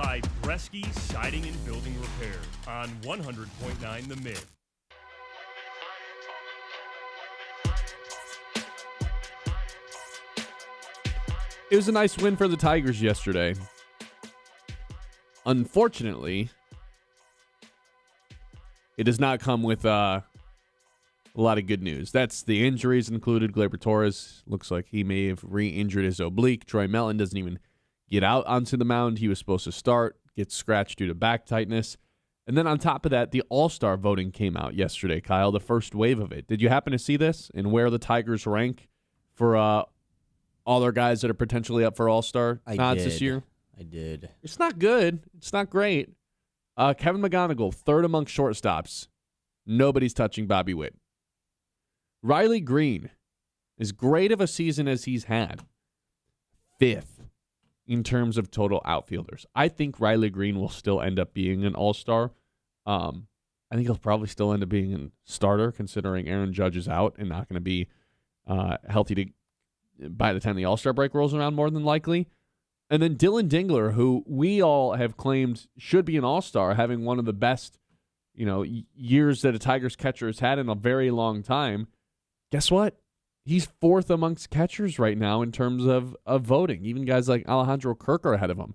by Bresky Siding and Building Repair on 100.9 The Myth. It was a nice win for the Tigers yesterday. Unfortunately, it does not come with a lot of good news. That's the injuries included. Gleyber Torres looks like he may have re-injured his oblique. Troy Melton doesn't even get out onto the mound. He was supposed to start, gets scratched due to back tightness. And then on top of that, the All-Star voting came out yesterday, Kyle, the first wave of it. Did you happen to see this and where the Tigers rank for all their guys that are potentially up for All-Star nods this year? I did. It's not good. It's not great. Kevin McGonigal, third among shortstops. Nobody's touching Bobby Witt. Riley Green, as great of a season as he's had, fifth in terms of total outfielders. I think Riley Green will still end up being an all-star. I think he'll probably still end up being a starter, considering Aaron Judge is out and not going to be healthy by the time the all-star break rolls around, more than likely. And then Dylan Dingler, who we all have claimed should be an all-star, having one of the best, years that a Tigers catcher has had in a very long time. Guess what? He's fourth amongst catchers right now in terms of voting. Even guys like Alejandro Kirk are ahead of him.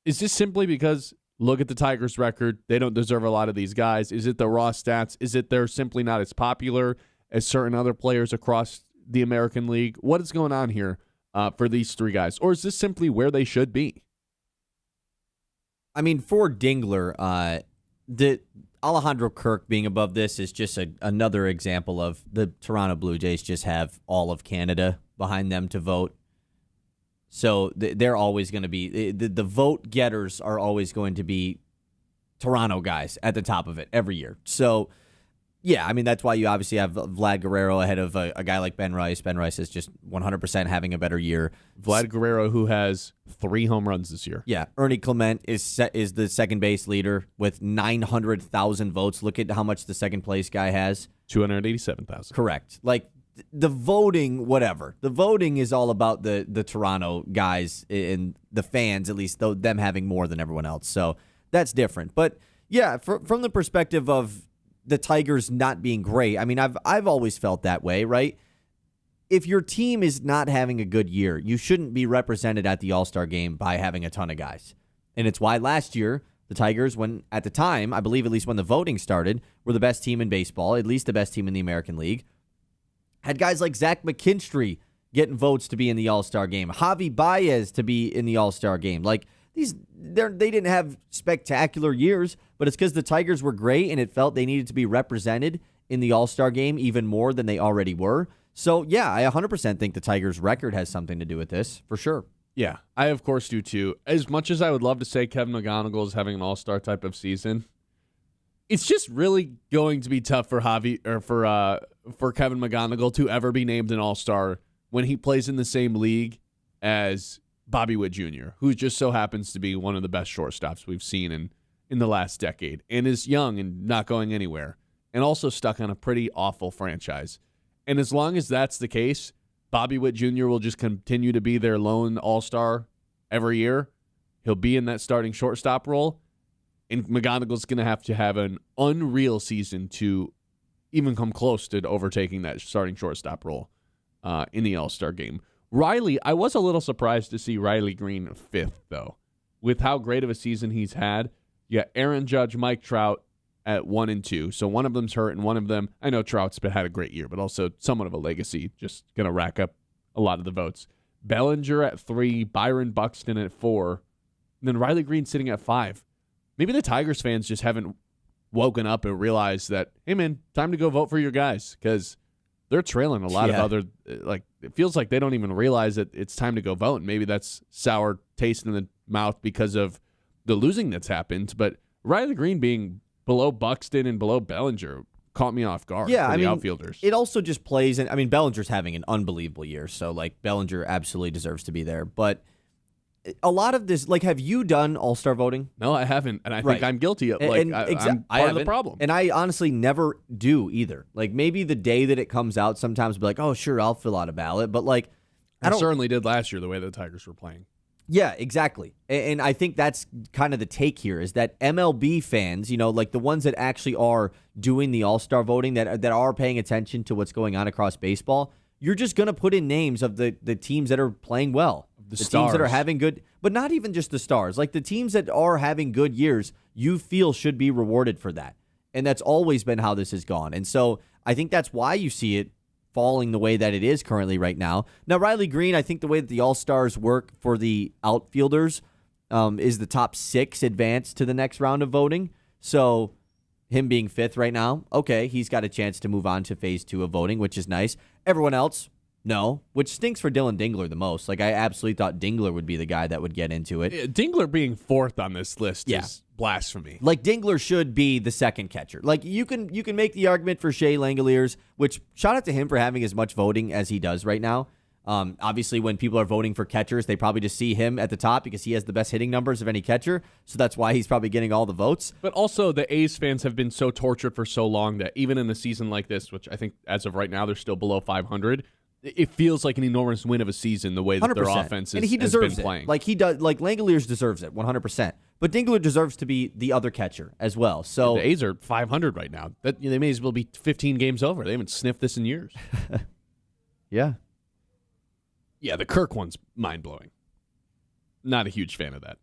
Is this simply because, look at the Tigers' record, they don't deserve a lot of these guys? Is it the raw stats? Is it they're simply not as popular as certain other players across the American League? What is going on here for these three guys? Or is this simply where they should be? I mean, for Dingler, the Alejandro Kirk being above this is just another example of the Toronto Blue Jays just have all of Canada behind them to vote. So they're always going to be, the vote getters are always going to be Toronto guys at the top of it every year. So, yeah, I mean, that's why you obviously have Vlad Guerrero ahead of a guy like Ben Rice. Ben Rice is just 100% having a better year. Vlad Guerrero, who has 3 home runs this year. Yeah, Ernie Clement is the second base leader with 900,000 votes. Look at how much the second place guy has. 287,000. Correct. Like, the voting, whatever. The voting is all about the Toronto guys and the fans, at least, though them having more than everyone else. So that's different. But, yeah, from the perspective of the Tigers not being great. I mean, I've always felt that way, right? If your team is not having a good year, you shouldn't be represented at the All-Star game by having a ton of guys. And it's why last year, the Tigers, when at the time, I believe at least when the voting started, were the best team in baseball, at least the best team in the American League. Had guys like Zach McKinstry getting votes to be in the All-Star game. Javi Baez to be in the All-Star game. Like, they didn't have spectacular years, but it's because the Tigers were great and it felt they needed to be represented in the All-Star game even more than they already were. So, yeah, I 100% think the Tigers' record has something to do with this, for sure. Yeah, I of course do too. As much as I would love to say Kevin McGonigal is having an all-star type of season, it's just really going to be tough for for Kevin McGonigal to ever be named an all-star when he plays in the same league as Bobby Witt Jr., who just so happens to be one of the best shortstops we've seen in the last decade and is young and not going anywhere and also stuck on a pretty awful franchise. And as long as that's the case, Bobby Witt Jr. will just continue to be their lone all-star every year. He'll be in that starting shortstop role, and McGonigal's going to have an unreal season to even come close to overtaking that starting shortstop role in the All-Star game. Riley, I was a little surprised to see Riley Green 5th, though. With how great of a season he's had, you got Aaron Judge, Mike Trout at 1 and 2. So one of them's hurt, and one of them, I know Trout's had a great year, but also somewhat of a legacy, just going to rack up a lot of the votes. Bellinger at 3, Byron Buxton at 4, and then Riley Green sitting at 5. Maybe the Tigers fans just haven't woken up and realized that, hey, man, time to go vote for your guys, because they're trailing a lot of other, like, it feels like they don't even realize that it's time to go vote. And maybe that's sour taste in the mouth because of the losing that's happened. But Riley Green being below Buxton and below Bellinger caught me off guard for the outfielders. It also just plays, and I mean, Bellinger's having an unbelievable year, so, like, Bellinger absolutely deserves to be there. But a lot of this, like, have you done all-star voting? No, I haven't, and I think I'm guilty of, like, I'm part of the problem. And I honestly never do either. Like, maybe the day that it comes out, sometimes I'll be like, oh, sure, I'll fill out a ballot, but, like, I certainly did last year the way the Tigers were playing. Yeah, exactly. And I think that's kind of the take here is that MLB fans, like the ones that actually are doing the All-Star voting, that are paying attention to what's going on across baseball, you're just going to put in names of the teams that are playing well. The teams that are having good, but not even just the stars. Like the teams that are having good years, you feel should be rewarded for that. And that's always been how this has gone. And so I think that's why you see it falling the way that it is currently right now. Now, Riley Green, I think the way that the All-Stars work for the outfielders is the top 6 advance to the next round of voting. So him being 5th right now, okay, he's got a chance to move on to phase 2 of voting, which is nice. Everyone else, no, which stinks for Dylan Dingler the most. Like, I absolutely thought Dingler would be the guy that would get into it. Yeah, Dingler being 4th on this list is blasphemy. Like, Dingler should be the second catcher. Like, you can make the argument for Shea Langoliers, which shout out to him for having as much voting as he does right now. Obviously, when people are voting for catchers, they probably just see him at the top because he has the best hitting numbers of any catcher. So that's why he's probably getting all the votes. But also, the A's fans have been so tortured for so long that even in a season like this, which I think as of right now, they're still below 500, it feels like an enormous win of a season the way that 100%. Their offense and he has deserves been playing. Like he does, like Langoliers deserves it 100%. But Dingler deserves to be the other catcher as well. So the A's are 500 right now. They may as well be 15 games over. They haven't sniffed this in years. Yeah. Yeah, the Kirk one's mind-blowing. Not a huge fan of that.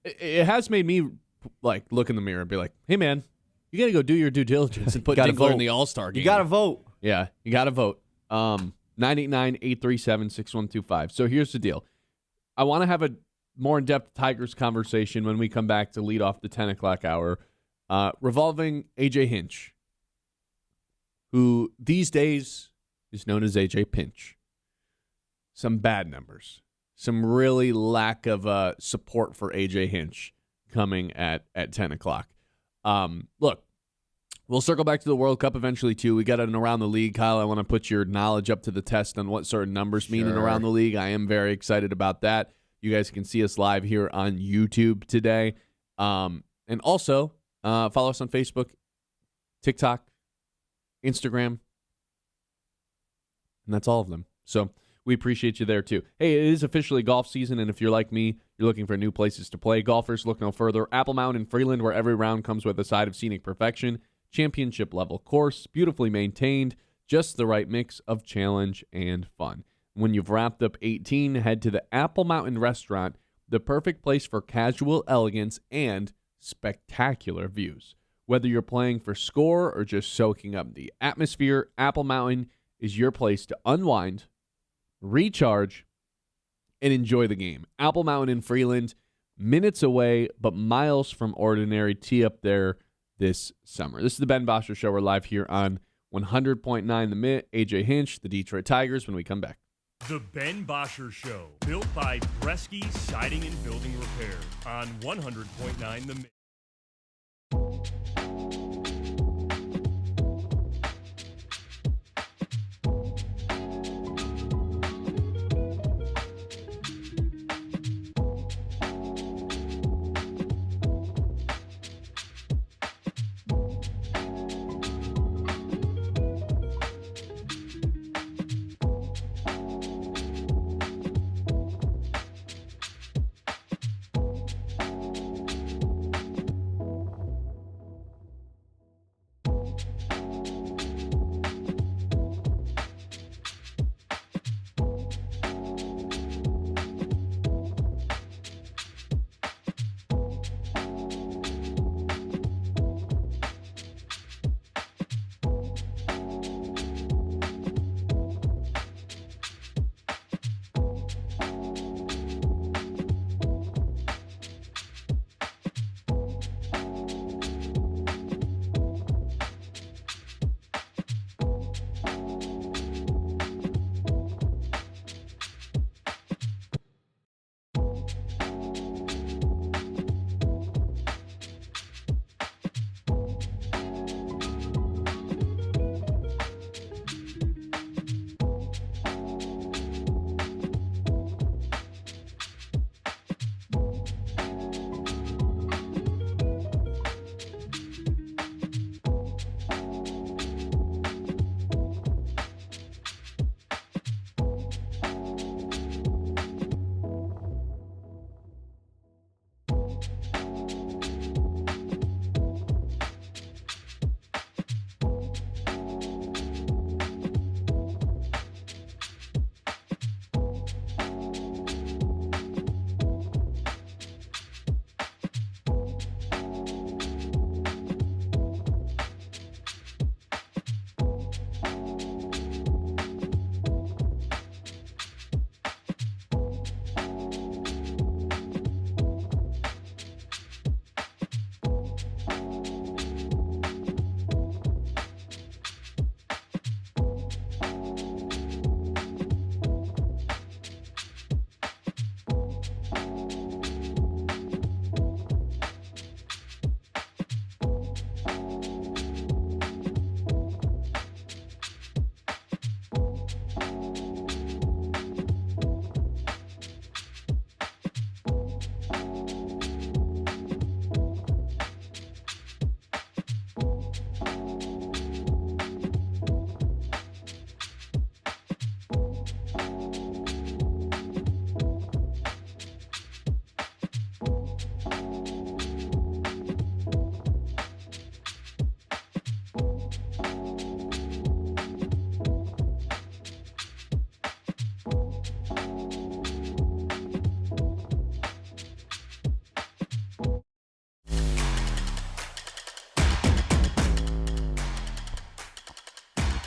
It has made me like look in the mirror and be like, hey, man, you got to go do your due diligence and put Dingler in the All-Star game. You got to vote. Yeah, you got to vote. 989-837-6125. So here's the deal. I want to have a more in-depth Tigers conversation when we come back to lead off the 10 o'clock hour, revolving A.J. Hinch, who these days is known as A.J. Pinch. Some bad numbers. Some really lack of support for A.J. Hinch coming at 10 o'clock. Look, we'll circle back to the World Cup eventually, too. We got an Around the League. Kyle, I want to put your knowledge up to the test on what sort of numbers mean in Around the League. I am very excited about that. You guys can see us live here on YouTube today. And also, follow us on Facebook, TikTok, Instagram. And that's all of them. So we appreciate you there, too. Hey, it is officially golf season, and if you're like me, you're looking for new places to play. Golfers, look no further. Apple Mountain in Freeland, where every round comes with a side of scenic perfection. Championship-level course, beautifully maintained, just the right mix of challenge and fun. When you've wrapped up 18, head to the Apple Mountain Restaurant, the perfect place for casual elegance and spectacular views. Whether you're playing for score or just soaking up the atmosphere, Apple Mountain is your place to unwind, recharge, and enjoy the game. Apple Mountain in Freeland, minutes away, but miles from ordinary. Tee up there this summer. This is the Ben Bosscher Show. We're live here on 100.9 The Mitt. AJ Hinch, the Detroit Tigers, when we come back. The Ben Bosscher Show, built by Bresky Siding and Building Repair on 100.9 The Mitt.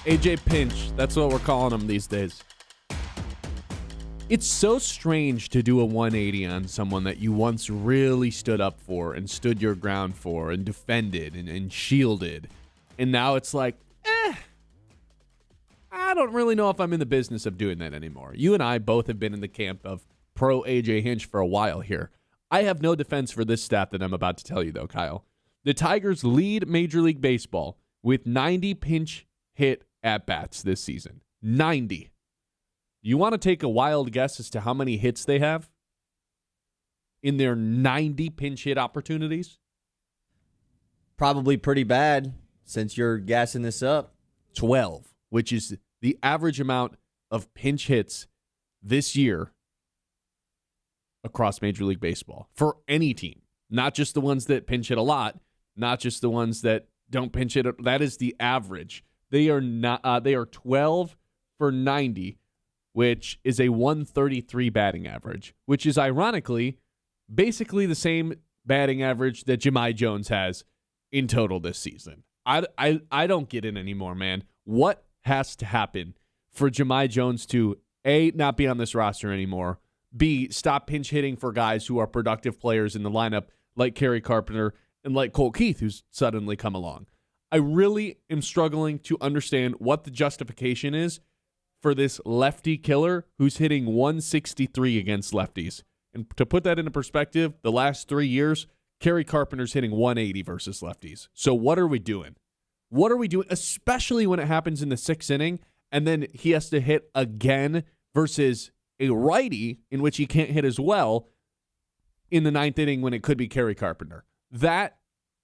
AJ Pinch. That's what we're calling him these days. It's so strange to do a 180 on someone that you once really stood up for and stood your ground for and defended and shielded. And now it's like, I don't really know if I'm in the business of doing that anymore. You and I both have been in the camp of pro AJ Hinch for a while here. I have no defense for this stat that I'm about to tell you, though, Kyle. The Tigers lead Major League Baseball with 90 pinch hit at-bats this season. 90. You want to take a wild guess as to how many hits they have in their 90 pinch hit opportunities? Probably pretty bad since you're gassing this up. 12, which is the average amount of pinch hits this year across Major League Baseball for any team. Not just the ones that pinch hit a lot, not just the ones that don't pinch hit. That is the average. They are not. They are 12 for 90, which is a 133 batting average, which is ironically basically the same batting average that Jahmai Jones has in total this season. I don't get it anymore, man. What has to happen for Jahmai Jones to A, not be on this roster anymore, B, stop pinch hitting for guys who are productive players in the lineup like Kerry Carpenter and like Colt Keith, who's suddenly come along? I really am struggling to understand what the justification is for this lefty killer who's hitting 163 against lefties. And to put that into perspective, the last 3 years, Kerry Carpenter's hitting 180 versus lefties. So what are we doing? What are we doing, especially when it happens in the 6th inning, and then he has to hit again versus a righty in which he can't hit as well in the 9th inning when it could be Kerry Carpenter? That,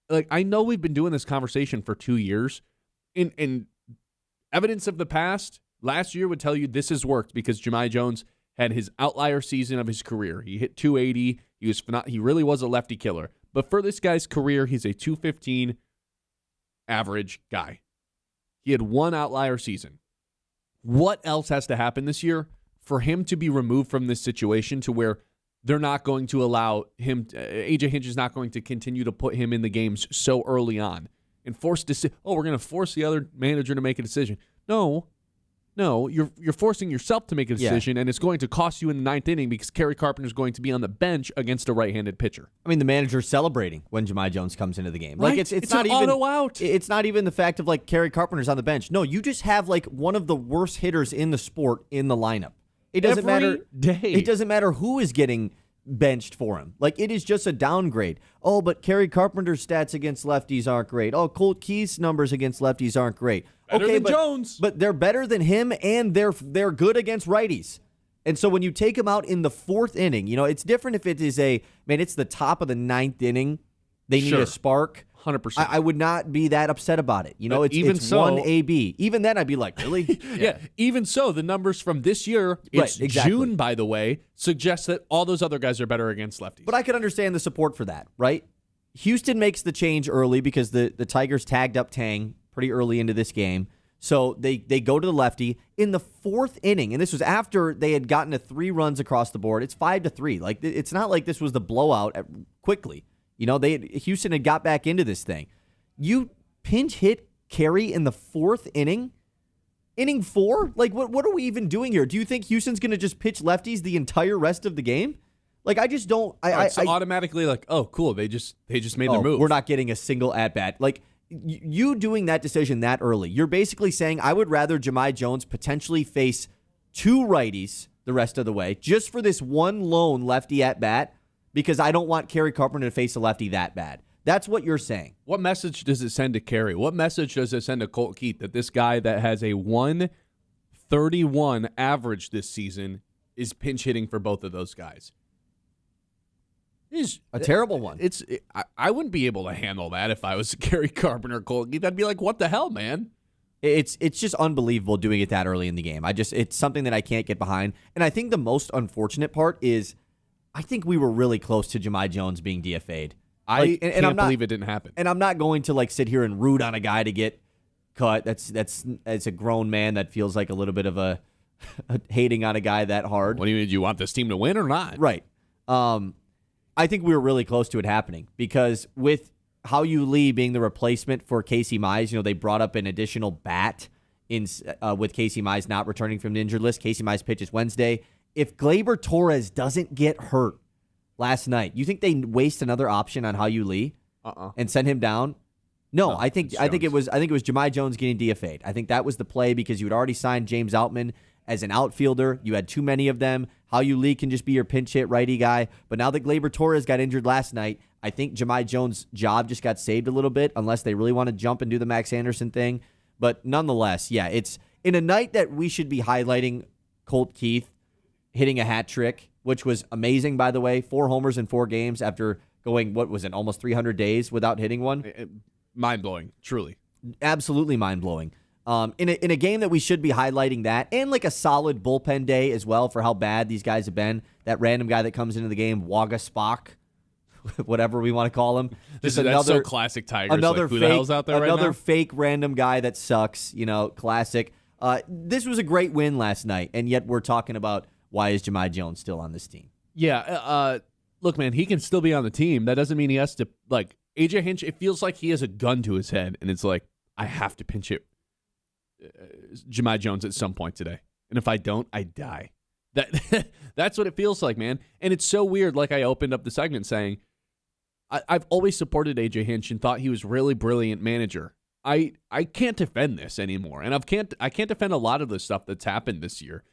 like, I know we've been doing this conversation for 2 years. In evidence of the past, last year would tell you this has worked because Jahmai Jones had his outlier season of his career. He hit 280. He really was a lefty killer. But for this guy's career, he's a 215 average guy. He had one outlier season. What else has to happen this year for him to be removed from this situation to where they're not going to allow him, AJ Hinch is not going to continue to put him in the games so early on and force we're going to force the other manager to make a decision. No, you're forcing yourself to make a decision, and it's going to cost you in the 9th inning because Kerry Carpenter is going to be on the bench against a right-handed pitcher. I mean, the manager's celebrating when Jahmai Jones comes into the game. Right? Like it's an not even auto out. It's not even the fact of like Kerry Carpenter's on the bench. No, you just have like one of the worst hitters in the sport in the lineup. It doesn't matter. Day. It doesn't matter who is getting benched for him. Like, it is just a downgrade. Oh, but Kerry Carpenter's stats against lefties aren't great. Oh, Colt Keith's numbers against lefties aren't great. Better than Jones. But they're better than him, and they're good against righties. And so when you take him out in the 4th inning, it's different if it is it's the top of the 9th inning. They need a spark. 100%. I would not be that upset about it. It's so, 1 AB. Even then, I'd be like, really? Yeah. Even so, the numbers from this year, it's exactly. June, by the way, suggest that all those other guys are better against lefties. But I could understand the support for that, right? Houston makes the change early because the Tigers tagged up Tang pretty early into this game. So they go to the lefty in the 4th inning, and this was after they had gotten to 3 runs across the board. It's 5-3. Like, it's not like this was the blowout quickly. Houston had got back into this thing. You pinch hit Kerry in the 4th inning? Inning 4? Like, what are we even doing here? Do you think Houston's going to just pitch lefties the entire rest of the game? Like, I just don't. It's automatically like, oh, cool. They just made their move. We're not getting a single at bat. Like, you doing that decision that early, you're basically saying I would rather Jahmai Jones potentially face 2 righties the rest of the way just for this one lone lefty at bat because I don't want Kerry Carpenter to face a lefty that bad. That's what you're saying. What message does it send to Kerry? What message does it send to Colt Keith that this guy that has a 131 average this season is pinch hitting for both of those guys? It's a terrible one. I wouldn't be able to handle that if I was Kerry Carpenter, Colt Keith. I'd be like, what the hell, man? It's just unbelievable doing it that early in the game. It's something that I can't get behind. And I think the most unfortunate part is I think we were really close to Jahmai Jones being DFA'd. I can't believe it didn't happen. And I'm not going to sit here and root on a guy to get cut. That's a grown man that feels like a little bit of a hating on a guy that hard. What do you mean? Do you want this team to win or not? Right. I think we were really close to it happening because with Hao Yu Lee being the replacement for Casey Mize, they brought up an additional bat with Casey Mize not returning from the injured list. Casey Mize pitches Wednesday. If Gleyber Torres doesn't get hurt last night, you think they waste another option on Hao-Yu Lee and send him down? No, I think it was Jahmai Jones getting DFA'd. I think that was the play because you had already signed James Outman as an outfielder. You had too many of them. Hao-Yu Lee can just be your pinch hit righty guy. But now that Gleyber Torres got injured last night, I think Jahmai Jones' job just got saved a little bit, unless they really want to jump and do the Max Anderson thing. But nonetheless, yeah, it's in a night that we should be highlighting Colt Keith hitting a hat trick, which was amazing, by the way. 4 homers in 4 games after going, what was it, almost 300 days without hitting one? Mind-blowing, truly. Absolutely mind-blowing. In a game that we should be highlighting that, and like a solid bullpen day as well for how bad these guys have been. That random guy that comes into the game, Waga Spock, whatever we want to call him. That's so classic Tigers. Another like, who fake, the hell's out there right now? Another fake random guy that sucks, classic. This was a great win last night, and yet we're talking about why is Jahmai Jones still on this team? Yeah, look, man, he can still be on the team. That doesn't mean he has to, like, AJ Hinch, it feels like he has a gun to his head, and it's like, I have to pinch it Jahmai Jones at some point today. And if I don't, I die. That's what it feels like, man. And it's so weird, like I opened up the segment saying, I've always supported AJ Hinch and thought he was really brilliant manager. I can't defend this anymore, and I can't defend a lot of the stuff that's happened this year.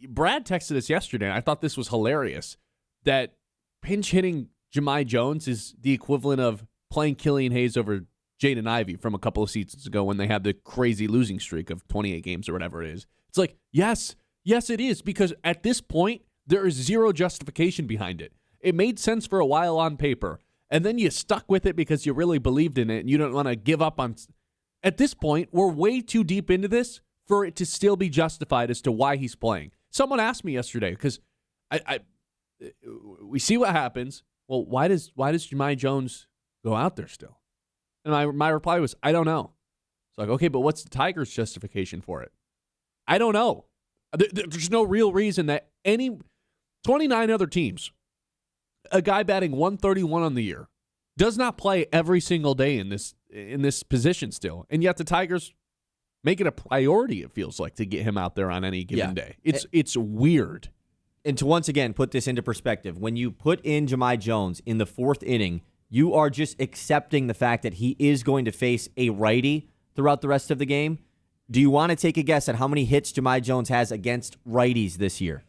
Brad texted us yesterday, and I thought this was hilarious, that pinch hitting Jahmai Jones is the equivalent of playing Killian Hayes over Jaden Ivey from a couple of seasons ago when they had the crazy losing streak of 28 games or whatever it is. It's like, yes, it is, because at this point, there is zero justification behind it. It made sense for a while on paper, and then you stuck with it because you really believed in it, and you don't want to give up on. At this point, we're way too deep into this for it to still be justified as to why he's playing. Someone asked me yesterday, because we see what happens. Well, why does Jahmai Jones go out there still? And my reply was, I don't know. It's like, okay, but what's the Tigers' justification for it? I don't know. There's no real reason that any 29 other teams, a guy batting 131 on the year, does not play every single day in this position still. And yet the Tigers make it a priority, it feels like, to get him out there on any given day. It's weird. And to once again put this into perspective, when you put in Jahmai Jones in the 4th inning, you are just accepting the fact that he is going to face a righty throughout the rest of the game. Do you want to take a guess at how many hits Jahmai Jones has against righties this year?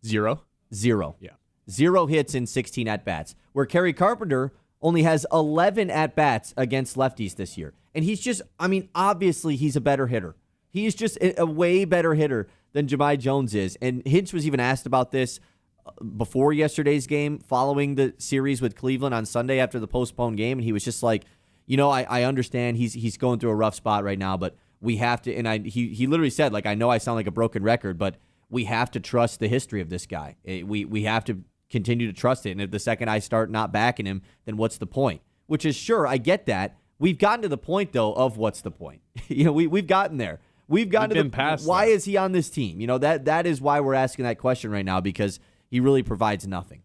0. Yeah. 0 hits in 16 at-bats, where Kerry Carpenter only has 11 at-bats against lefties this year. And he's just, obviously he's a better hitter. He is just a way better hitter than Jahmai Jones is. And Hinch was even asked about this before yesterday's game, following the series with Cleveland on Sunday after the postponed game, and he was just like, I understand he's going through a rough spot right now, but we have to, and he literally said, like, I know I sound like a broken record, but we have to trust the history of this guy. We have to continue to trust it, and if the second I start not backing him, then what's the point? Which is, sure, I get that. We've gotten to the point, though, of what's the point? We've gotten there. We've gotten to the past. Why is he on this team? That is why we're asking that question right now, because he really provides nothing.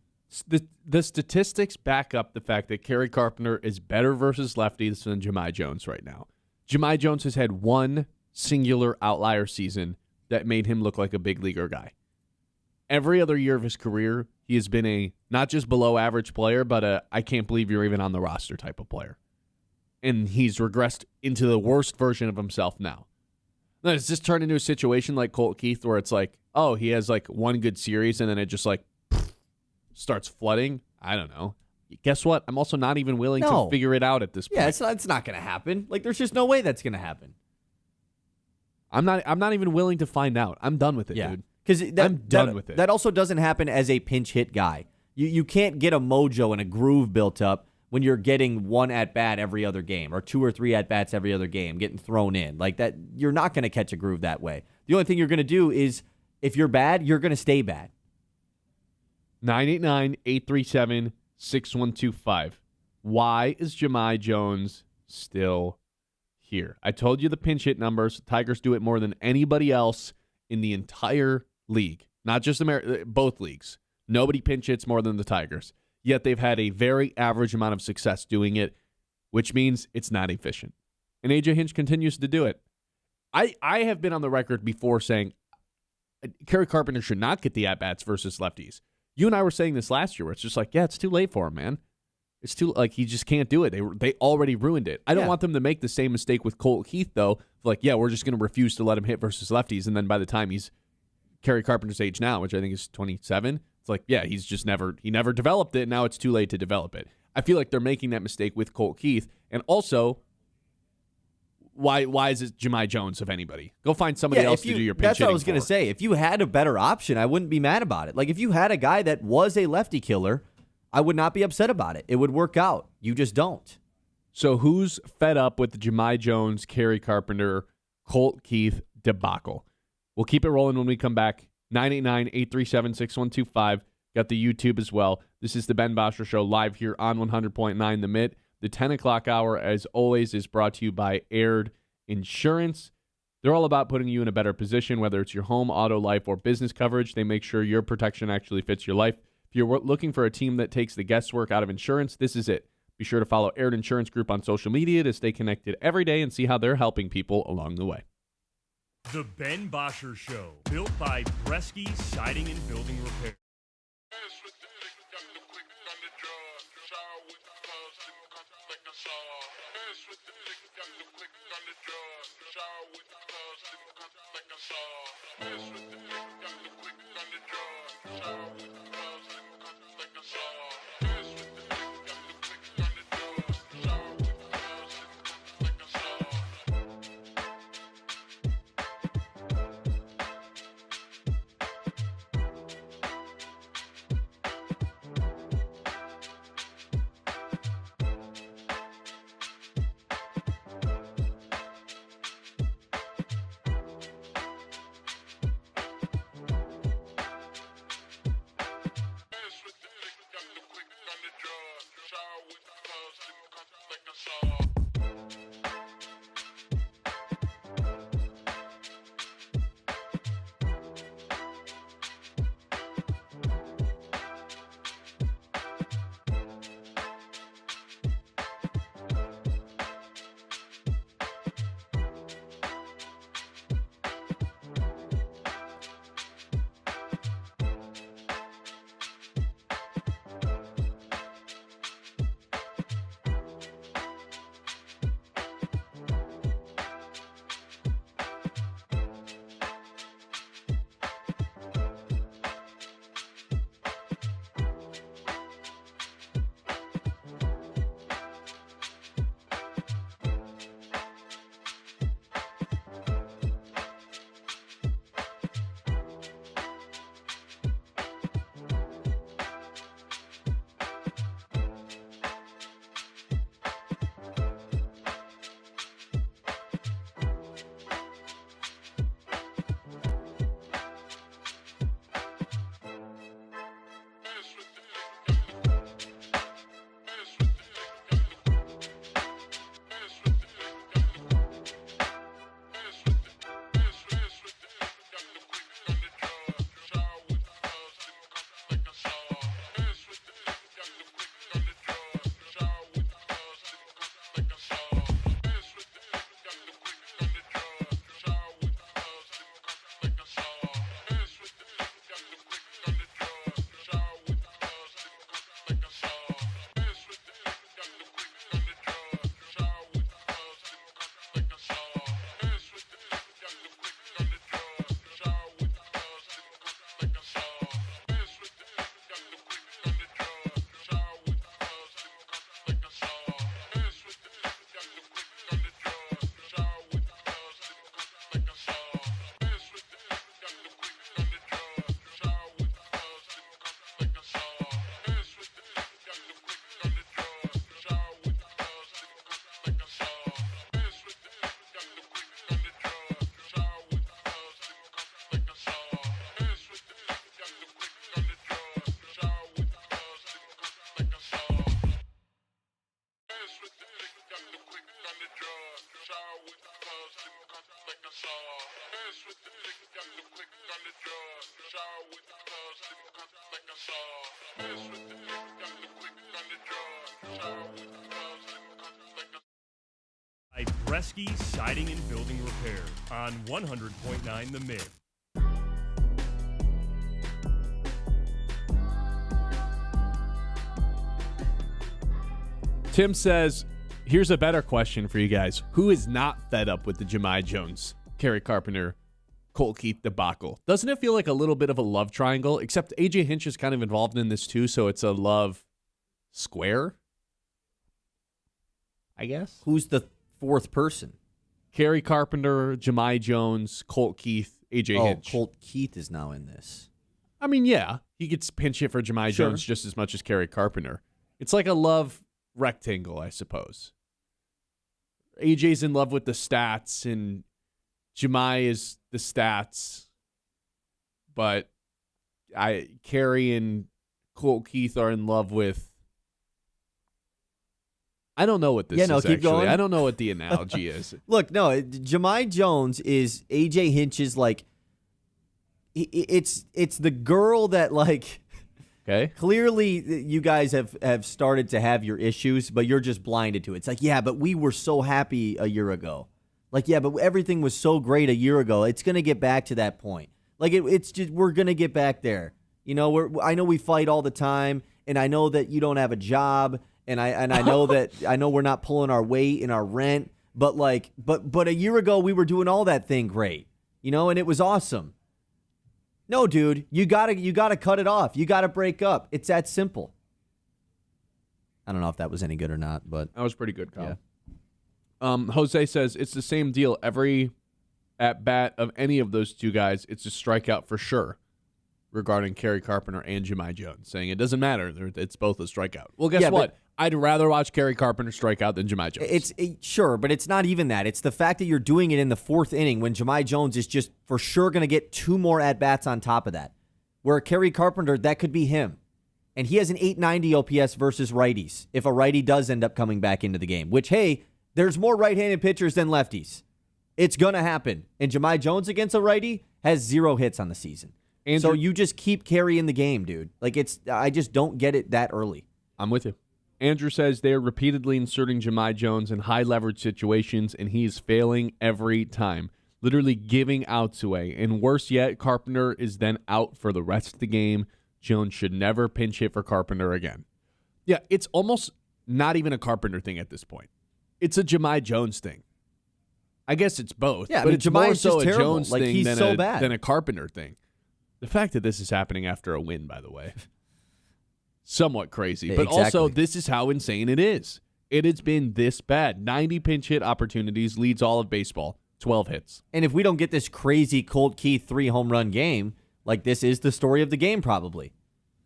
The statistics back up the fact that Kerry Carpenter is better versus lefties than Jahmai Jones right now. Jahmai Jones has had one singular outlier season that made him look like a big leaguer guy. Every other year of his career, he has been a not just below average player, but a I can't believe you're even on the roster type of player. And he's regressed into the worst version of himself now. Now, does this turn into a situation like Colt Keith where it's like, oh, he has like one good series and then it just like starts flooding? I don't know. Guess what? I'm also not even willing to figure it out at this point. Yeah, it's not going to happen. Like, there's just no way that's going to happen. I'm not even willing to find out. I'm done with it, dude. Because I'm done with it. That also doesn't happen as a pinch hit guy. You can't get a mojo and a groove built up when you're getting one at-bat every other game or 2 or 3 at-bats every other game getting thrown in. Like that, you're not going to catch a groove that way. The only thing you're going to do is, if you're bad, you're going to stay bad. 989-837-6125. Why is Jahmai Jones still here? I told you the pinch hit numbers. Tigers do it more than anybody else in the entire league. Not just both leagues. Nobody pinch hits more than the Tigers. Yet they've had a very average amount of success doing it, which means it's not efficient. And AJ Hinch continues to do it. I have been on the record before saying Kerry Carpenter should not get the at-bats versus lefties. You and I were saying this last year where it's just like, yeah, it's too late for him, man. It's too, like, he just can't do it. They already ruined it. I don't want them to make the same mistake with Colt Keith, though. Like, yeah, we're just going to refuse to let him hit versus lefties, and then by the time he's Kerry Carpenter's age now, which I think is 27, it's like, yeah, he never developed it, and now it's too late to develop it. I feel like they're making that mistake with Colt Keith, and also, why is it Jahmai Jones, if anybody? Go find somebody else to do your pinch That's what I was going to say. If you had a better option, I wouldn't be mad about it. Like, if you had a guy that was a lefty killer, I would not be upset about it. It would work out. You just don't. So who's fed up with the Jahmai Jones, Kerry Carpenter, Colt Keith debacle? We'll keep it rolling when we come back. 989-837-6125. Got the YouTube as well. This is the Ben Bosscher Show live here on 100.9 The Mitt. The 10 o'clock hour, as always, is brought to you by Aired Insurance. They're all about putting you in a better position, whether it's your home, auto, life, or business coverage. They make sure your protection actually fits your life. If you're looking for a team that takes the guesswork out of insurance, this is it. Be sure to follow Aired Insurance Group on social media to stay connected every day and see how they're helping people along the way. The Ben Bosscher Show, built by Bresky Siding and Building Repair. Bresky Siding and Building Repair on 100.9 The Mid. Tim says, here's a better question for you guys. Who is not fed up with the Jahmai Jones, Kerry Carpenter, Colt Keith debacle? Doesn't it feel like a little bit of a love triangle? Except AJ Hinch is kind of involved in this too, so it's a love square, I guess. Who's the fourth person? Kerry Carpenter, Jahmai Jones, Colt Keith, AJ Hinch. Colt Keith is now in this. I mean, yeah, he gets pinch hit for Jahmai Jones just as much as Kerry Carpenter. It's like a love rectangle, I suppose. AJ's in love with the stats, and Jahmai is the stats. But Kerry and Colt Keith are in love with. I don't know what this is. keep actually. going. I don't know what the analogy is. Look, no, Jahmai Jones is AJ Hinch's like. It's the girl that like. Okay. Clearly, you guys have started to have your issues, but you're just blinded to it. It's like, yeah, but we were so happy a year ago. Like, yeah, but everything was so great a year ago. It's going to get back to that point. Like, it's just, we're going to get back there. You know, I know we fight all the time, and I know that you don't have a job, and I know that I know we're not pulling our weight in our rent, but like, but a year ago we were doing all that thing great, you know, and it was awesome. No, dude, you gotta cut it off. You gotta break up. It's that simple. I don't know if that was any good or not, but That was pretty good, Kyle. Yeah. Jose says it's the same deal. Every at bat of any of those two guys, it's a strikeout for sure. Regarding Kerry Carpenter and Jahmai Jones, saying it doesn't matter. It's both a strikeout. Well, guess what? I'd rather watch Kerry Carpenter strike out than Jahmai Jones. Sure, but it's not even that. It's the fact that you're doing it in the fourth inning when Jahmai Jones is just for sure going to get two more at-bats on top of that. Where Kerry Carpenter, that could be him. And he has an 890 OPS versus righties if a righty does end up coming back into the game. Which, hey, there's more right-handed pitchers than lefties. It's going to happen. And Jahmai Jones against a righty has 0 hits on the season. So you just keep carrying the game, dude. Like, I just don't get it that early. I'm with you. Andrew says they're repeatedly inserting Jahmai Jones in high leverage situations, and he is failing every time, literally giving outs away. And worse yet, Carpenter is then out for the rest of the game. Jones should never pinch hit for Carpenter again. Yeah, it's almost not even a Carpenter thing at this point. It's a Jahmai Jones thing. I guess it's both, yeah, but it's more so a terrible. Jones like, thing he's so bad. than a Carpenter thing. The fact that this is happening after a win, by the way, somewhat crazy. But also, this is how insane it is. It has been this bad. 90 pinch hit opportunities, leads all of baseball, 12 hits. And if we don't get this crazy Colt Keith 3 home run game, like this is the story of the game probably.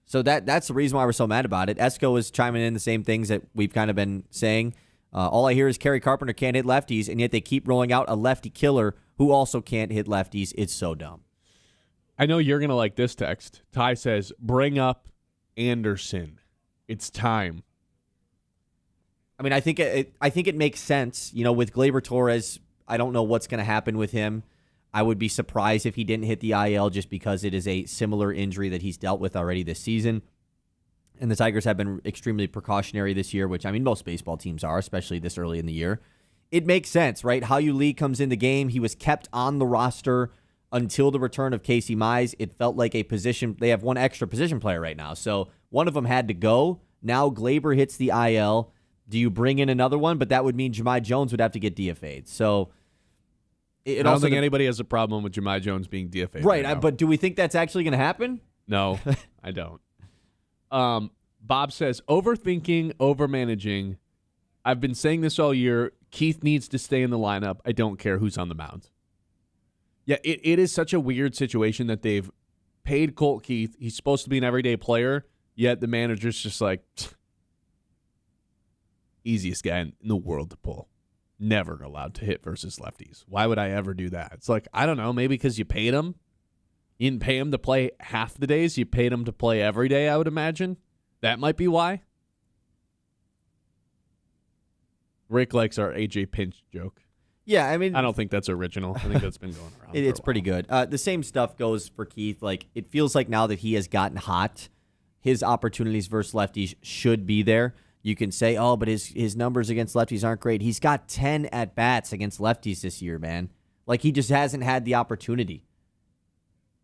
So that's the reason why we're so mad about it. Esco is chiming in the same things that we've kind of been saying. All I hear is Kerry Carpenter can't hit lefties, and yet they keep rolling out a lefty killer who also can't hit lefties. It's so dumb. I know you're going to like this text. Ty says, bring up Anderson. It's time. I mean, I think it makes sense. You know, with Gleyber Torres, I don't know what's going to happen with him. I would be surprised if he didn't hit the IL just because it is a similar injury that he's dealt with already this season. And the Tigers have been extremely precautionary this year, which, I mean, most baseball teams are, especially this early in the year. It makes sense, right? Hao-Yu Lee comes in the game. He was kept on the roster until the return of Casey Mize. It felt like a position. They have one extra position player right now. So one of them had to go. Now Gleyber hits the IL. Do you bring in another one? But that would mean Jahmai Jones would have to get DFA'd. So I don't think anybody has a problem with Jahmai Jones being DFA'd. Right, but do we think that's actually going to happen? No, I don't. Bob says, overthinking, overmanaging. I've been saying this all year. Keith needs to stay in the lineup. I don't care who's on the mound. Yeah, it is such a weird situation that they've paid Colt Keith. He's supposed to be an everyday player, yet the manager's just like, easiest guy in the world to pull. Never allowed to hit versus lefties. Why would I ever do that? It's like, I don't know, maybe because you paid him. You didn't pay him to play half the days. You paid him to play every day, I would imagine. That might be why. Rick likes our AJ Pinch joke. Yeah, I mean, I don't think that's original. I think that's been going around. It's pretty good. The same stuff goes for Keith. Like, it feels like now that he has gotten hot, his opportunities versus lefties should be there. You can say, oh, but his numbers against lefties aren't great. He's got 10 at-bats against lefties this year, man. Like, he just hasn't had the opportunity.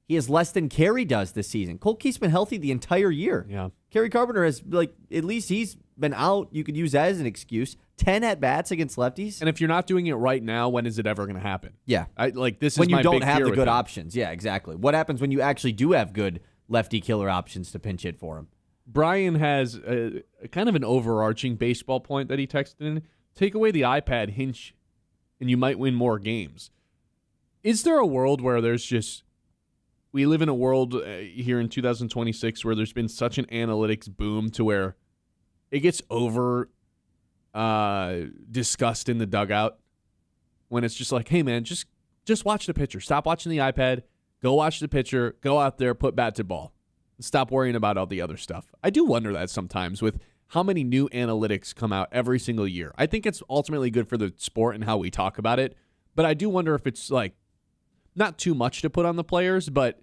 He has less than Carey does this season. Colt Keith's been healthy the entire year. Yeah. Kerry Carpenter has, like, at least he's been out. You could use that as an excuse. 10 at-bats against lefties. And if you're not doing it right now, when is it ever going to happen? Yeah. This is when you my don't big have fear the with good him. options. Yeah, exactly. What happens when you actually do have good lefty killer options to pinch hit for him? Brian has a kind of an overarching baseball point that he texted in. Take away the iPad, Hinch, and you might win more games. Is there a world where there's just... We live in a world here in 2026 where there's been such an analytics boom to where it gets discussed in the dugout when it's just like, hey, man, just watch the pitcher. Stop watching the iPad. Go watch the pitcher. Go out there, put bat to ball. Stop worrying about all the other stuff. I do wonder that sometimes with how many new analytics come out every single year. I think it's ultimately good for the sport and how we talk about it, but I do wonder if it's like not too much to put on the players, but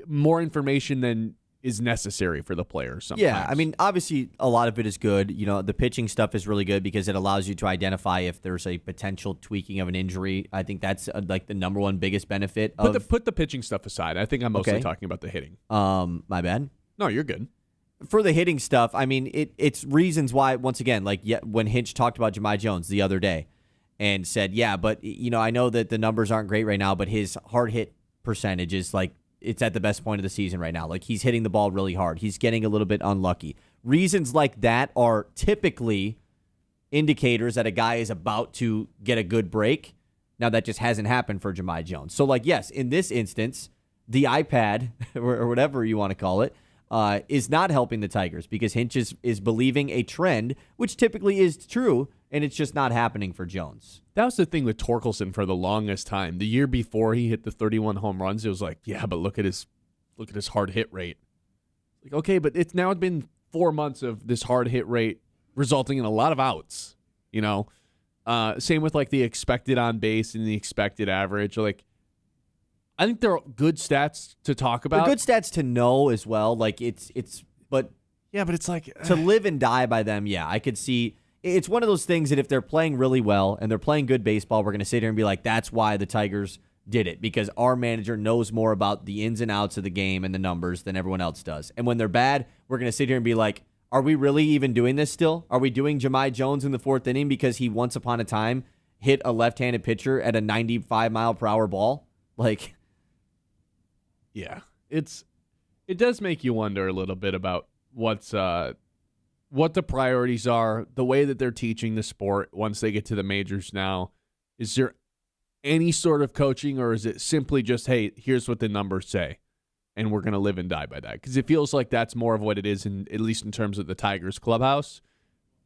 more information than is necessary for the players sometimes. Yeah, I mean, obviously a lot of it is good. You know, the pitching stuff is really good because it allows you to identify if there's a potential tweaking of an injury. I think that's like the number one biggest benefit. Put the pitching stuff aside. I think I'm mostly talking about the hitting. My bad. No, you're good. For the hitting stuff, I mean, it's reasons why, once again, like when Hinch talked about Jahmai Jones the other day and said, yeah, but, you know, I know that the numbers aren't great right now, but his hard hit percentage is like, it's at the best point of the season right now. Like, he's hitting the ball really hard. He's getting a little bit unlucky. Reasons like that are typically indicators that a guy is about to get a good break. Now, that just hasn't happened for Jahmai Jones. So, like, yes, in this instance, the iPad, or whatever you want to call it, is not helping the Tigers because Hinch is believing a trend, which typically is true, and it's just not happening for Jones. That was the thing with Torkelson for the longest time. The year before he hit the 31 home runs, it was like, yeah, but look at his hard hit rate. Like, okay, but it's been 4 months of this hard hit rate resulting in a lot of outs. You know, same with like the expected on base and the expected average. Like, I think they're good stats to talk about. They're good stats to know as well. Like but yeah, but it's like to live and die by them. Yeah, I could see. It's one of those things that if they're playing really well and they're playing good baseball, we're going to sit here and be like, that's why the Tigers did it, because our manager knows more about the ins and outs of the game and the numbers than everyone else does. And when they're bad, we're going to sit here and be like, are we really even doing this still? Are we doing Jahmai Jones in the fourth inning because he once upon a time hit a left-handed pitcher at a 95-mile-per-hour ball? Like, yeah, it does make you wonder a little bit about what the priorities are, the way that they're teaching the sport once they get to the majors now. Is there any sort of coaching, or is it simply just, hey, here's what the numbers say, and we're going to live and die by that? Because it feels like that's more of what it is, at least in terms of the Tigers clubhouse,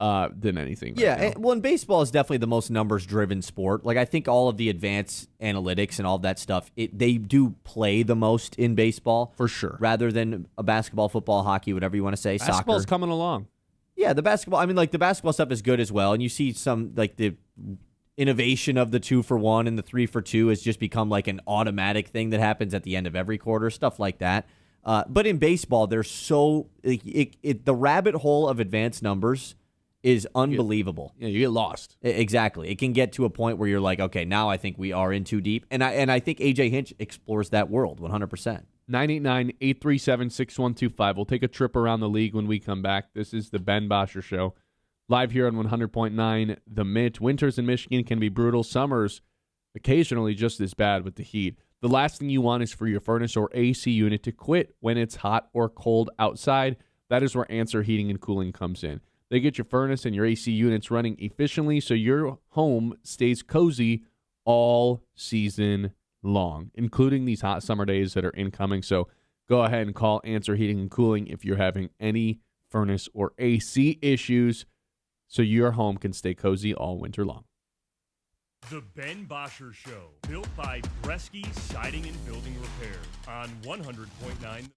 than anything. Yeah, well, and baseball is definitely the most numbers-driven sport. Like, I think all of the advanced analytics and all that stuff, they do play the most in baseball. For sure. Rather than a basketball, football, hockey, whatever you want to say, Basketball's soccer. coming along. Yeah, the basketball, I mean, like, the basketball stuff is good as well, and you see some, like, the innovation of the 2-for-1 and the 3-for-2 has just become, like, an automatic thing that happens at the end of every quarter, stuff like that. But in baseball, there's so, the rabbit hole of advanced numbers is unbelievable. You get lost. Exactly. It can get to a point where you're like, okay, now I think we are in too deep, and I think A.J. Hinch explores that world 100%. 989-837-6125. We'll take a trip around the league when we come back. This is the Ben Bosscher Show, live here on 100.9 The Mitt. Winters in Michigan can be brutal. Summers occasionally just as bad with the heat. The last thing you want is for your furnace or AC unit to quit when it's hot or cold outside. That is where Answer Heating and Cooling comes in. They get your furnace and your AC units running efficiently so your home stays cozy all season long, including these hot summer days that are incoming. So go ahead and call Answer Heating and Cooling if you're having any furnace or AC issues so your home can stay cozy all winter long. The Ben Bosscher Show, built by Bresky Siding and Building Repair on 100.9.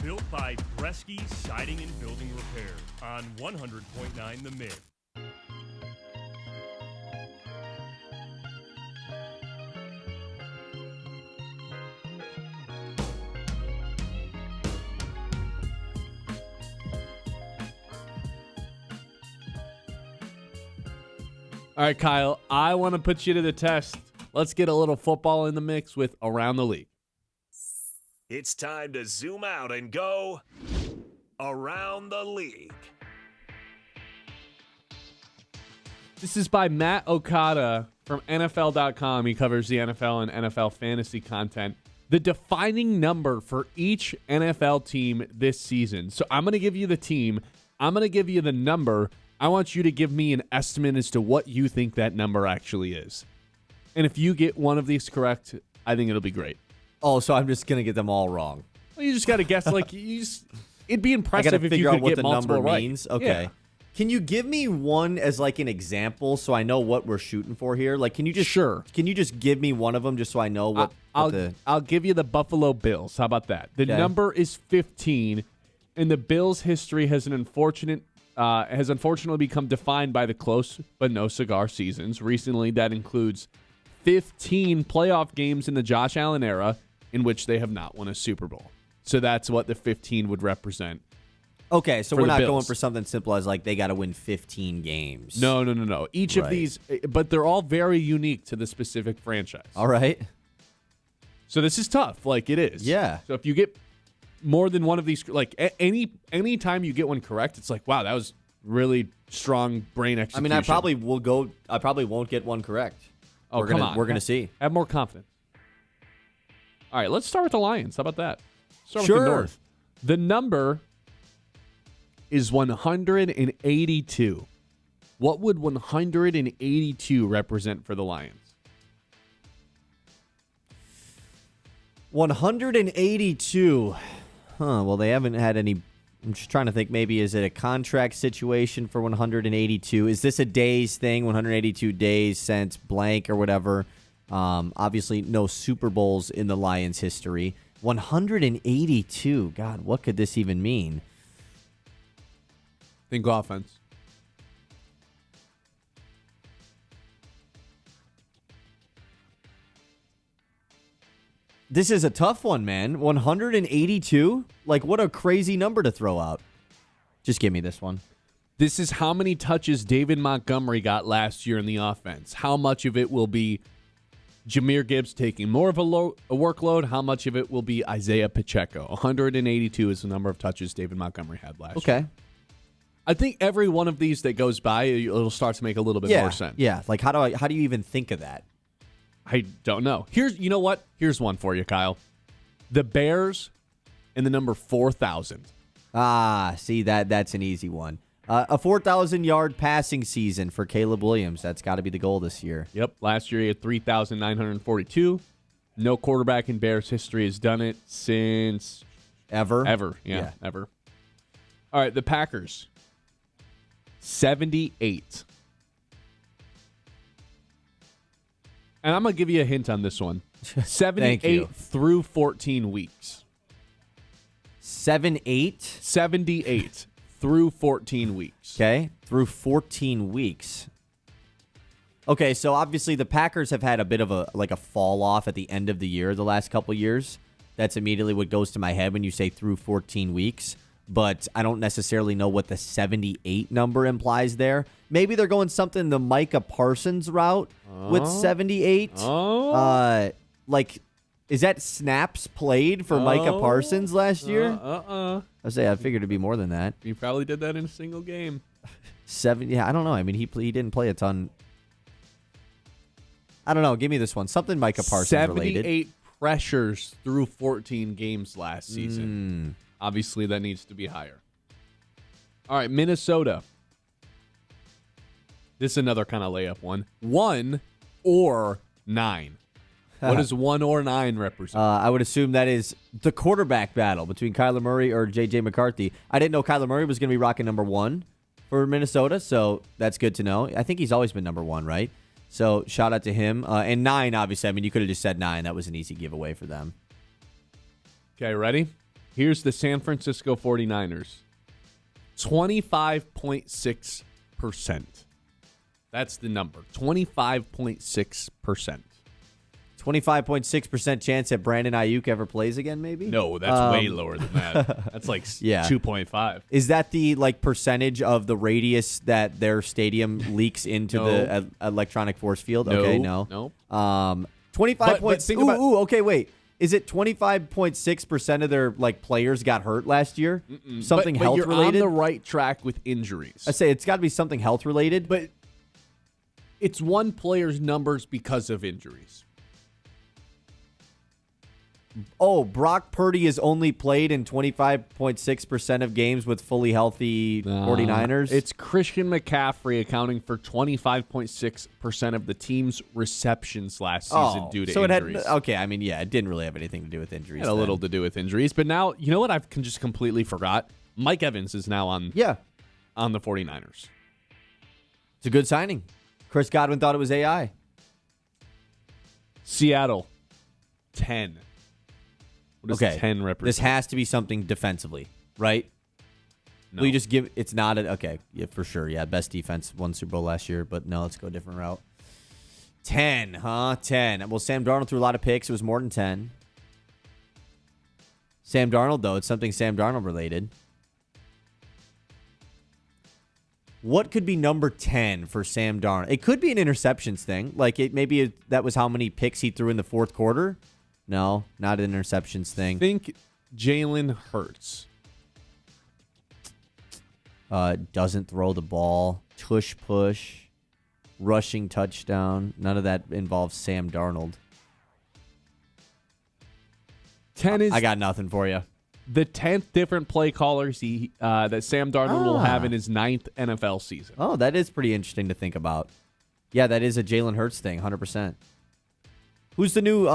Built by Bresky Siding and Building Repair on 100.9 The Mid. All right, Kyle, I want to put you to the test. Let's get a little football in the mix with Around the League. It's time to zoom out and go around the league. This is by Matt Okada from NFL.com. He covers the NFL and NFL fantasy content. The defining number for each NFL team this season. So I'm going to give you the team. I'm going to give you the number. I want you to give me an estimate as to what you think that number actually is. And if you get one of these correct, I think it'll be great. Oh, so I'm just going to get them all wrong. Well, you just got to guess. It'd be I impressive got to if you figure could out what get the multiple number right. means. Okay. Yeah. Can you give me one as like an example so I know what we're shooting for here? Like, can you just Sure. Can you just give me one of them just so I know what? I'll give you the Buffalo Bills. How about that? The Okay. number is 15, and the Bills' history has unfortunately become defined by the close but no cigar seasons. Recently, that includes 15 playoff games in the Josh Allen era in which they have not won a Super Bowl. So that's what the 15 would represent. Okay, so for we're the not Bills. going for something simple as like they got to win 15 games. No. Each of Right. these, but they're all very unique to the specific franchise. All right. So this is tough. Like, it is. Yeah. So if you get more than one of these, like any time you get one correct, it's like, wow, that was really strong brain I execution. mean, I probably won't get one correct. Oh, We're on. gonna see. Have more confidence. All right, let's start with the Lions. How about that? Start Sure. with the North. The number is 182. What would 182 represent for the Lions? 182. Well, they haven't had any. I'm just trying to think. Maybe is it a contract situation for 182? Is this a days thing? 182 days since blank or whatever. Obviously, no Super Bowls in the Lions' history. 182. God, what could this even mean? Think offense. This is a tough one, man. 182? Like, what a crazy number to throw out. Just give me this one. This is how many touches David Montgomery got last year in the offense. How much of it will be Jahmyr Gibbs taking more of a workload? How much of it will be Isaiah Pacheco? 182 is the number of touches David Montgomery had last year. Okay. I think every one of these that goes by, it'll start to make a little bit more sense. Yeah. Like, how do you even think of that? I don't know. You know what? Here's one for you, Kyle. The Bears and the number 4,000. See, that's an easy one. A 4,000-yard passing season for Caleb Williams. That's got to be the goal this year. Yep. Last year he had 3,942. No quarterback in Bears history has done it since Ever? ever. Yeah, ever. All right, the Packers. 78. And I'm going to give you a hint on this one. 78 through 14 weeks. 7-8? 78 through 14 weeks. Okay, through 14 weeks. Okay, so obviously the Packers have had a bit of a fall off at the end of the year the last couple years. That's immediately what goes to my head when you say through 14 weeks. But I don't necessarily know what the 78 number implies there. Maybe they're going something the Micah Parsons route with 78. Is that snaps played for Micah Parsons last year? I figured it'd be more than that. He probably did that in a single game. Yeah, I don't know. I mean, he didn't play a ton. I don't know. Give me this one. Something Micah Parsons 78 related. pressures through 14 games last season. Obviously, that needs to be higher. All right, Minnesota. This is another kind of layup one. 1 or 9. What does 1 or 9 represent? I would assume that is the quarterback battle between Kyler Murray or J.J. McCarthy. I didn't know Kyler Murray was going to be rocking number 1 for Minnesota, so that's good to know. I think he's always been number 1, right? So shout out to him. And 9, obviously. I mean, you could have just said 9. That was an easy giveaway for them. Okay, ready? Here's the San Francisco 49ers. 25.6%. That's the number. 25.6%. 25.6% chance that Brandon Ayuk ever plays again, maybe? No, that's way lower than that. That's like 2.5. Is that the percentage of the radius that their stadium leaks into the electronic force field? No, okay, no. 25 points. Okay, wait. Is it 25.6% of their players got hurt last year? Something but health you're related? on the right track with injuries. I say it's got to be something health related. But it's one player's numbers because of injuries. Oh, Brock Purdy has only played in 25.6% of games with fully healthy 49ers? It's Christian McCaffrey accounting for 25.6% of the team's receptions last season due to injuries. It didn't really have anything to do with injuries. It had a little to do with injuries. But now, you know what I've just completely forgot? Mike Evans is now on the 49ers. It's a good signing. Chris Godwin thought it was AI. Seattle, 10. What does 10 represent? This has to be something defensively, right? No. Will you just give? It's not okay. Yeah, for sure. Yeah, best defense, won Super Bowl last year, but no, let's go a different route. 10, huh? 10. Well, Sam Darnold threw a lot of picks. It was more than 10. Sam Darnold, though, it's something Sam Darnold related. What could be number 10 for Sam Darnold? It could be an interceptions thing. That was how many picks he threw in the fourth quarter. No, not an interceptions thing. Think Jalen Hurts. Doesn't throw the ball. Tush push. Rushing touchdown. None of that involves Sam Darnold. 10 is I got nothing for you. the 10th different play callers that Sam Darnold will have in his 9th NFL season. Oh, that is pretty interesting to think about. Yeah, that is a Jalen Hurts thing, 100%. Who's the new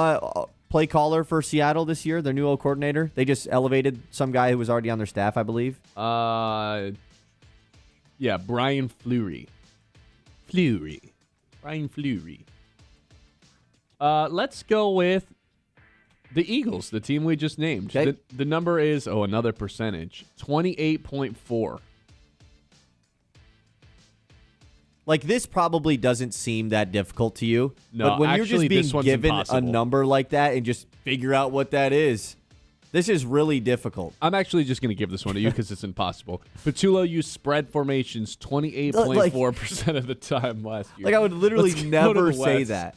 play caller for Seattle this year, their new O coordinator? They just elevated some guy who was already on their staff, I believe. Yeah, Brian Fleury. Brian Fleury. Let's go with the Eagles, the team we just named. Okay. The number is, another percentage, 28.4. This probably doesn't seem that difficult to you. No, but when actually, you're just being given impossible. a number like that and just figure out what that is, this is really difficult. I'm actually just going to give this one to you because it's impossible. Patullo used spread formations 28.4% of the time last year. I would literally Let's go never to the say West. that.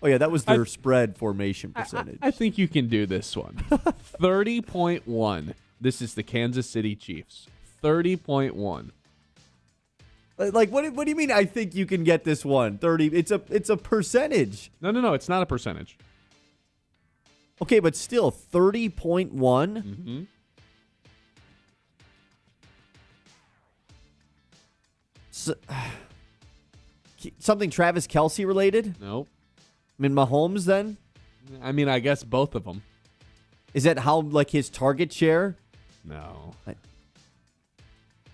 Oh, yeah, that was their spread formation percentage. I think you can do this one. 30.1. This is the Kansas City Chiefs. 30.1. What do you mean I think you can get this one? 30. It's a percentage. No, it's not a percentage. Okay, but still 30.1. Mm-hmm. So, something Travis Kelce related? Nope. I mean, Mahomes then? I mean, I guess both of them. Is that how his target share? No.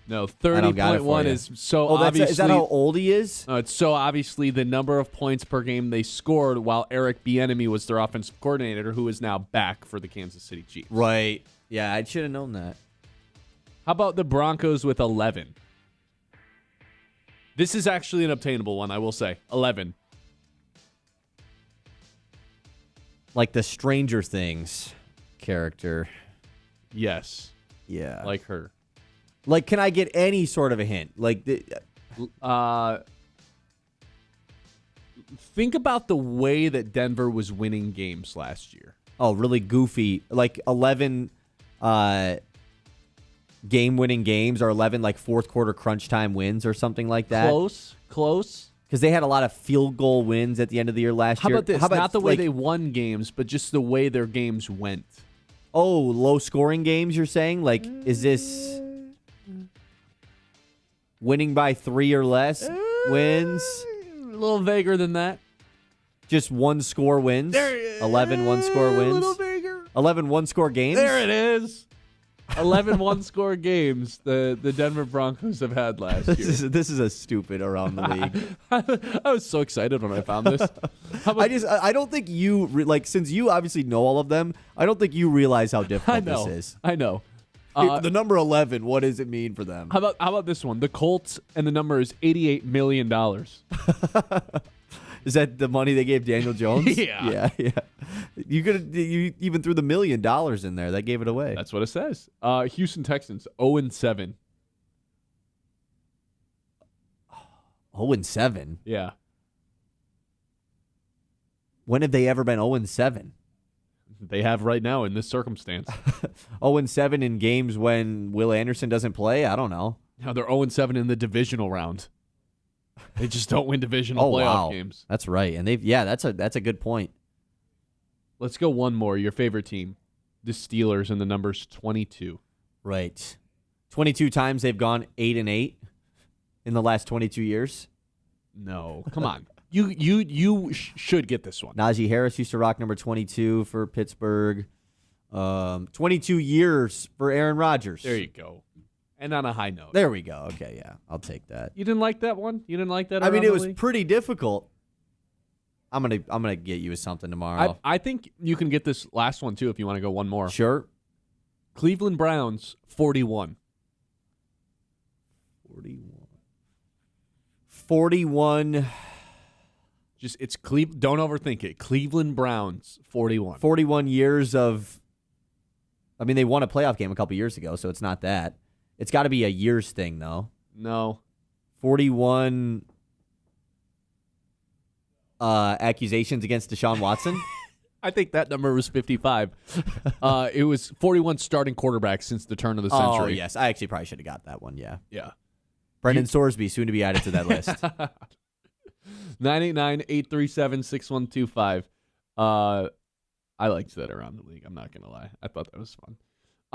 No, I don't got it for 30.1 you. is so Oh, obviously. is that how old he is? It's so obviously the number of points per game they scored while Eric Bieniemy was their offensive coordinator, who is now back for the Kansas City Chiefs. Right. Yeah, I should have known that. How about the Broncos with 11? This is actually an obtainable one, I will say. 11. Like the Stranger Things character. Yes. Yeah. Like her. Like, can I get any sort of a hint? Like, Think about the way that Denver was winning games last year. oh, really goofy. Like 11 game-winning games or 11 like fourth quarter crunch time wins or something like that. Close. Because they had a lot of field goal wins at the end of the year last How year. about this? Not the way they won games, but just the way their games went. Oh, low-scoring games, you're saying? Like, is this winning by 3 or less wins? A little vaguer than that. Just one-score wins? 11 one-score wins? A little vaguer. 11 one-score games? There it is. 11 one-score games the Denver Broncos have had last year. This is a stupid around the league. I was so excited when I found this. I don't think you since you obviously know all of them. I don't think you realize how difficult this is. I know. The number 11. What does it mean for them? How about this one? The Colts and the number is $88 million. Is that the money they gave Daniel Jones? Yeah. Yeah. You even threw the $1 million in there. That gave it away. That's what it says. Houston Texans 0-7. 0-7. Yeah. When have they ever been 0-7? They have right now in this circumstance. 0-7 in games when Will Anderson doesn't play? I don't know. Now they're 0-7 in the divisional round. They just don't win divisional playoff games. That's right. And that's a good point. Let's go one more. Your favorite team, the Steelers, and the number's 22. Right. 22 times they've gone 8-8 in the last 22 years. No, come on. You should get this one. Najee Harris used to rock number 22 for Pittsburgh. 22 years for Aaron Rodgers. There you go. And on a high note. There we go. Okay, yeah. I'll take that. You didn't like that one? You didn't like that? I mean, it was league? pretty difficult. I'm gonna get you with something tomorrow. I think you can get this last one too if you want to go one more. Sure. Cleveland Browns 41. 41. Just it's don't overthink it. Cleveland Browns 41. 41 years of. I mean, they won a playoff game a couple years ago, so it's not that. It's got to be a years thing, though. No. 41 accusations against Deshaun Watson. I think that number was 55. It was 41 starting quarterbacks since the turn of the century. Oh, yes. I actually probably should have got that one, yeah. Yeah. Brendan Sorsby, soon to be added to that list. 989-837-6125. I liked that around the league. I'm not going to lie. I thought that was fun.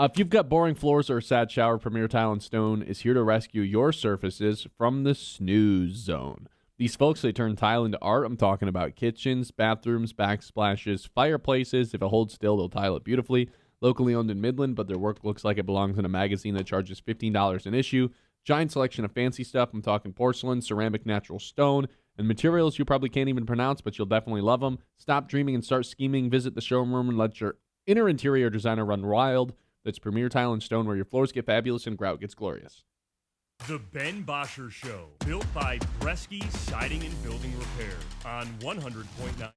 If you've got boring floors or a sad shower, Premier Tile and Stone is here to rescue your surfaces from the snooze zone. These folks, they turn tile into art. I'm talking about kitchens, bathrooms, backsplashes, fireplaces. If it holds still, they'll tile it beautifully. Locally owned in Midland, but their work looks like it belongs in a magazine that charges $15 an issue. Giant selection of fancy stuff. I'm talking porcelain, ceramic, natural stone, and materials you probably can't even pronounce, but you'll definitely love them. Stop dreaming and start scheming. Visit the showroom and let your inner interior designer run wild. That's Premier Tile and Stone, where your floors get fabulous and grout gets glorious. The Ben Bosscher Show, built by Bresky Siding and Building Repair on 100.9.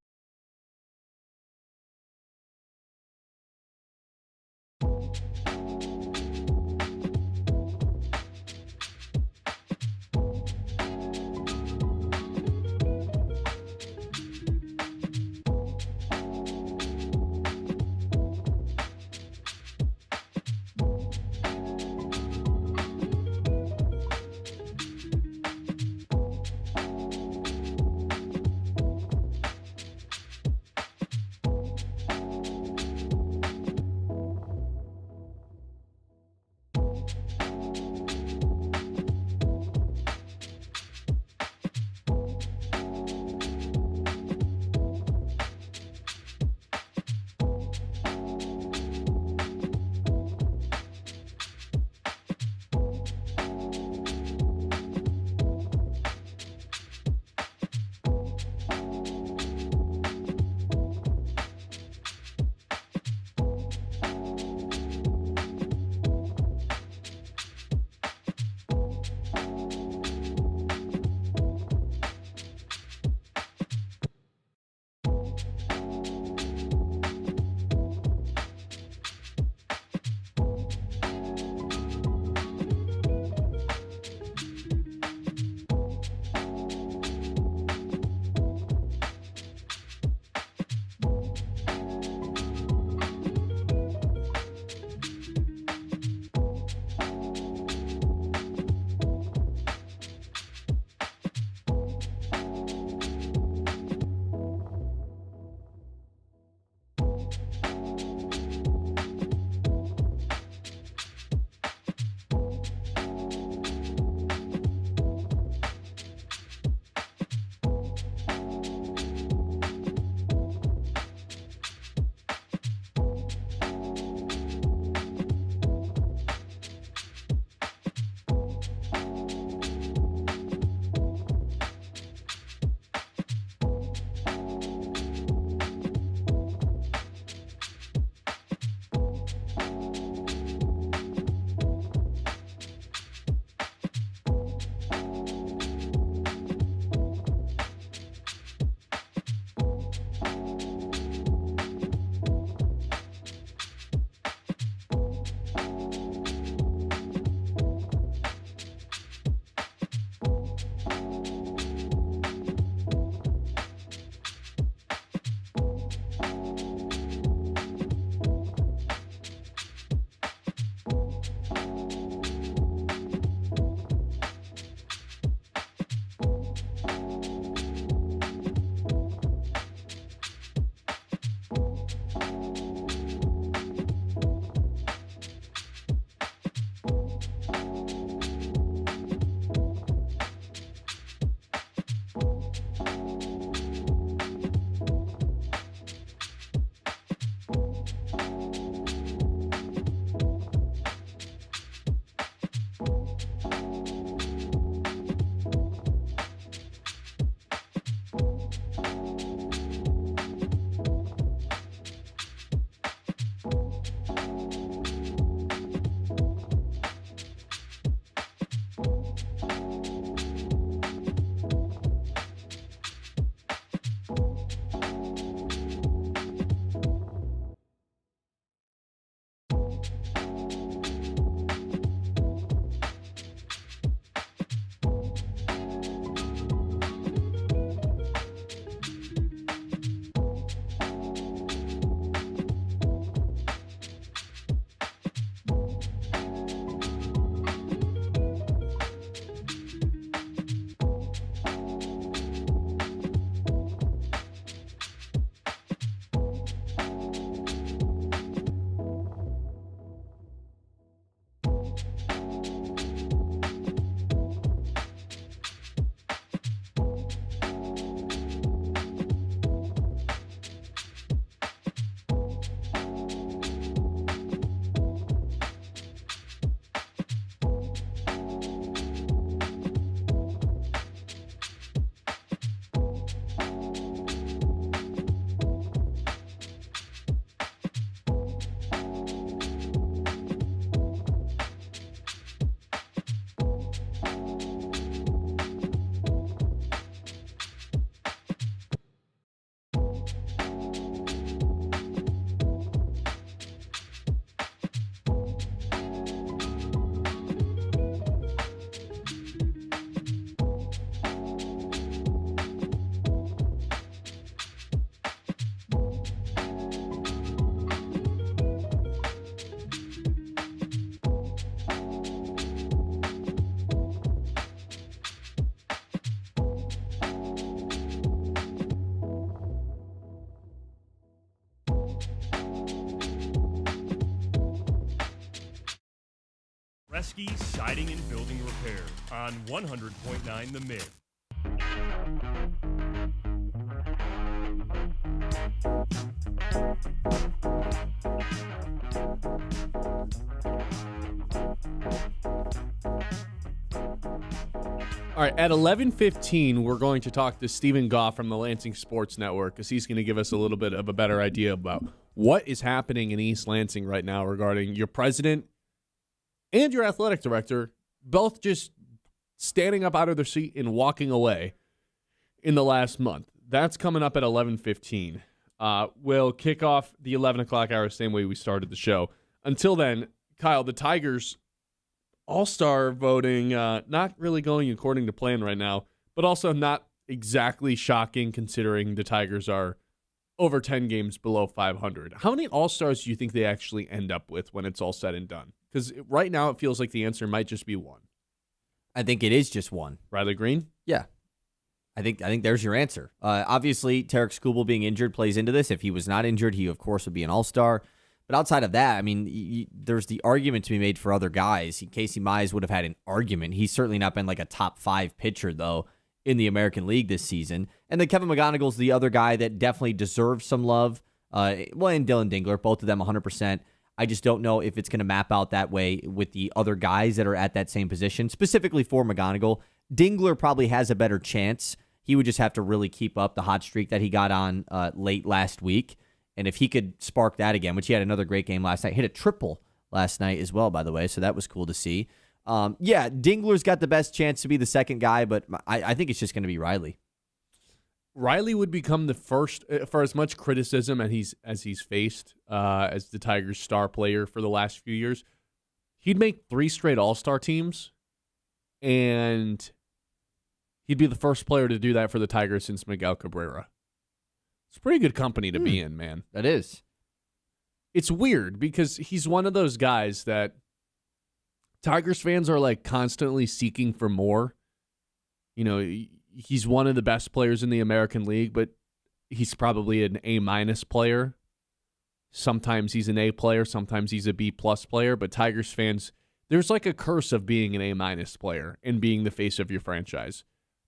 Bresky Siding and Building Repair on 100.9 The Myth. All right, at 11:15, we're going to talk to Stephen Goff from the Lansing Sports Network because he's going to give us a little bit of a better idea about what is happening in East Lansing right now regarding your president and your athletic director both just standing up out of their seat and walking away in the last month. That's coming up at 11:15. We'll kick off the 11 o'clock hour same way we started the show. Until then, Kyle, the Tigers All-Star voting, not really going according to plan right now, but also not exactly shocking considering the Tigers are over 10 games below 500. How many All-Stars do you think they actually end up with when it's all said and done? Because right now it feels like the answer might just be one. I think it is just one. Riley Green? Yeah. I think there's your answer. Obviously, Tarek Skubal being injured plays into this. If he was not injured, he, of course, would be an All-Star. But outside of that, I mean, there's the argument to be made for other guys. Casey Mize would have had an argument. He's certainly not been like a top 5 pitcher, though, in the American League this season. And then Kevin McGonigal's the other guy that definitely deserves some love. And Dylan Dingler, both of them 100%. I just don't know if it's going to map out that way with the other guys that are at that same position, specifically for McGonigal. Dingler probably has a better chance. He would just have to really keep up the hot streak that he got on late last week. And if he could spark that again, which he had another great game last night, hit a triple last night as well, by the way, so that was cool to see. Dingler's got the best chance to be the second guy, but I think it's just going to be Riley. Riley would become the first, for as much criticism as he's faced as the Tigers' star player for the last few years. He'd make 3 straight All-Star teams, and he'd be the first player to do that for the Tigers since Miguel Cabrera. It's pretty good company to be in, man. That is. It's weird because he's one of those guys that Tigers fans are like constantly seeking for more. You know, he's one of the best players in the American League, but he's probably an A- player. Sometimes he's an A player, sometimes he's a B+ player, but Tigers fans, there's like a curse of being an A- player and being the face of your franchise.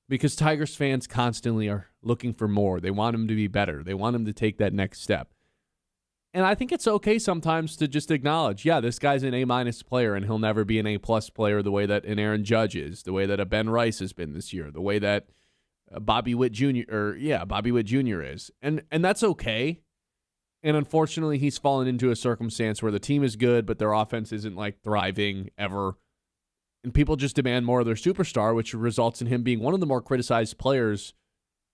Because Tigers fans constantly are looking for more. They want him to be better. They want him to take that next step. And I think it's okay sometimes to just acknowledge, yeah, this guy's an A- player, and he'll never be an A+ player the way that an Aaron Judge is, the way that a Ben Rice has been this year, the way that Bobby Witt Jr. is. And that's okay. And unfortunately, he's fallen into a circumstance where the team is good, but their offense isn't like thriving ever. And people just demand more of their superstar, which results in him being one of the more criticized players.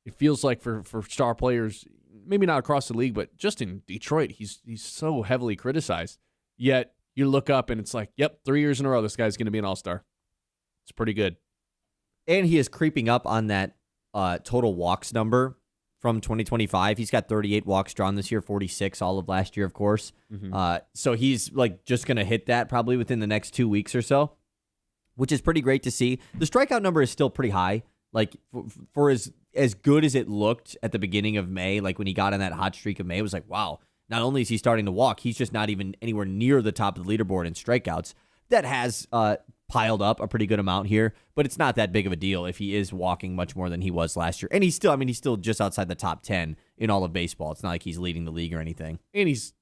It feels like for star players, maybe not across the league, but just in Detroit, he's so heavily criticized. Yet you look up and it's like, yep, 3 years in a row, this guy's going to be an All-Star. It's pretty good. And he is creeping up on that total walks number from 2025. He's got 38 walks drawn this year, 46 all of last year, of course. Mm-hmm. So he's like just going to hit that probably within the next 2 weeks or so, which is pretty great to see. The strikeout number is still pretty high. Like, for as good as it looked at the beginning of May, like when he got on that hot streak of May, it was like, wow, not only is he starting to walk, he's just not even anywhere near the top of the leaderboard in strikeouts. That has piled up a pretty good amount here, but it's not that big of a deal if he is walking much more than he was last year. And he's still just outside the top 10 in all of baseball. It's not like he's leading the league or anything. And he's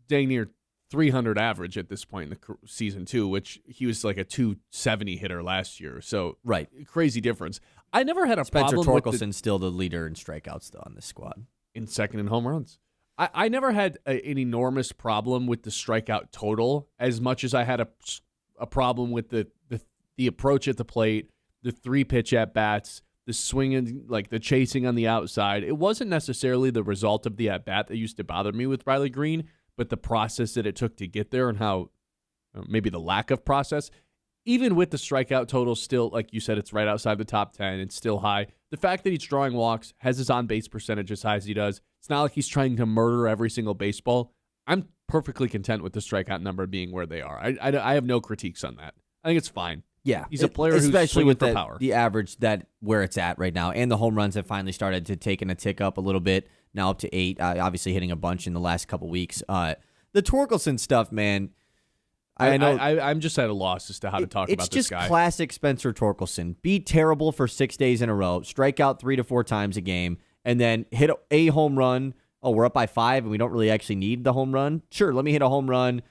dang near 300 average at this point in the season too, which he was like a 270 hitter last year. So right, crazy difference. I never had a Spencer problem Torkelson's still the leader in strikeouts though on this squad. In second in home runs. I never had an enormous problem with the strikeout total as much as I had a problem with the approach at the plate, the 3-pitch at bats, the swinging, like the chasing on the outside. It wasn't necessarily the result of the at bat that used to bother me with Riley Green, but the process that it took to get there and how maybe the lack of process. Even with the strikeout total still, like you said, it's right outside the top 10. It's still high. The fact that he's drawing walks, has his on-base percentage as high as he does, it's not like he's trying to murder every single baseball. I'm perfectly content with the strikeout number being where they are. I have no critiques on that. I think it's fine. Yeah, he's a player who's especially with for power. The average that where it's at right now, and the home runs have finally started to take a tick up a little bit. Now up to 8, obviously hitting a bunch in the last couple weeks. The Torkelson stuff, man. I know. I'm just at a loss as to how to talk about this guy. It's just classic Spencer Torkelson. Be terrible for 6 days in a row, strike out 3 to 4 times a game, and then hit a home run. Oh, we're up by 5 and we don't really actually need the home run. Sure, let me hit a home run,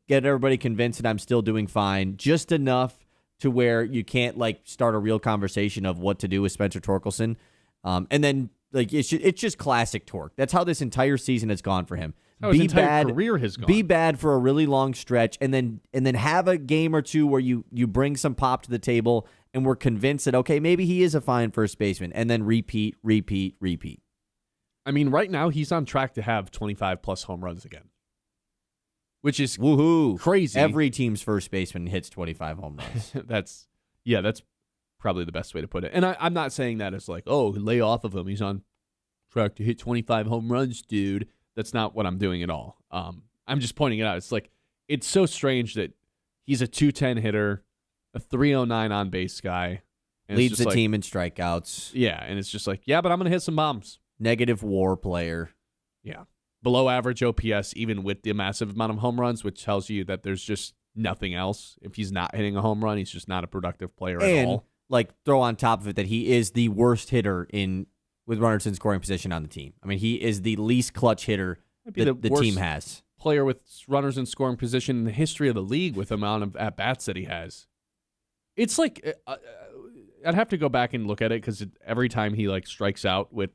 get everybody convinced that I'm still doing fine, just enough to where you can't start a real conversation of what to do with Spencer Torkelson. And then it's just classic Torque. That's how this entire season has gone for him. How his entire career has gone. Be bad for a really long stretch, and then have a game or two where you bring some pop to the table, and we're convinced that okay, maybe he is a fine first baseman, and then repeat. I mean, right now he's on track to have 25 plus home runs again, which is woohoo crazy. Every team's first baseman hits 25 home runs. That's probably the best way to put it. And I'm not saying that as lay off of him. He's on track to hit 25 home runs, dude. That's not what I'm doing at all. I'm just pointing it out. It's so strange that he's a 210 hitter, a 309 on base guy, and leads the team in strikeouts. Yeah, and it's just but I'm going to hit some bombs. Negative WAR player. Yeah. Below average OPS, even with the massive amount of home runs, which tells you that there's just nothing else. If he's not hitting a home run, he's just not a productive player at all. Throw on top of it that he is the worst hitter with runners in scoring position on the team. I mean, he is the least clutch hitter that the team has. Player with runners in scoring position in the history of the league with the amount of at-bats that he has. It's I'd have to go back and look at it because every time he strikes out with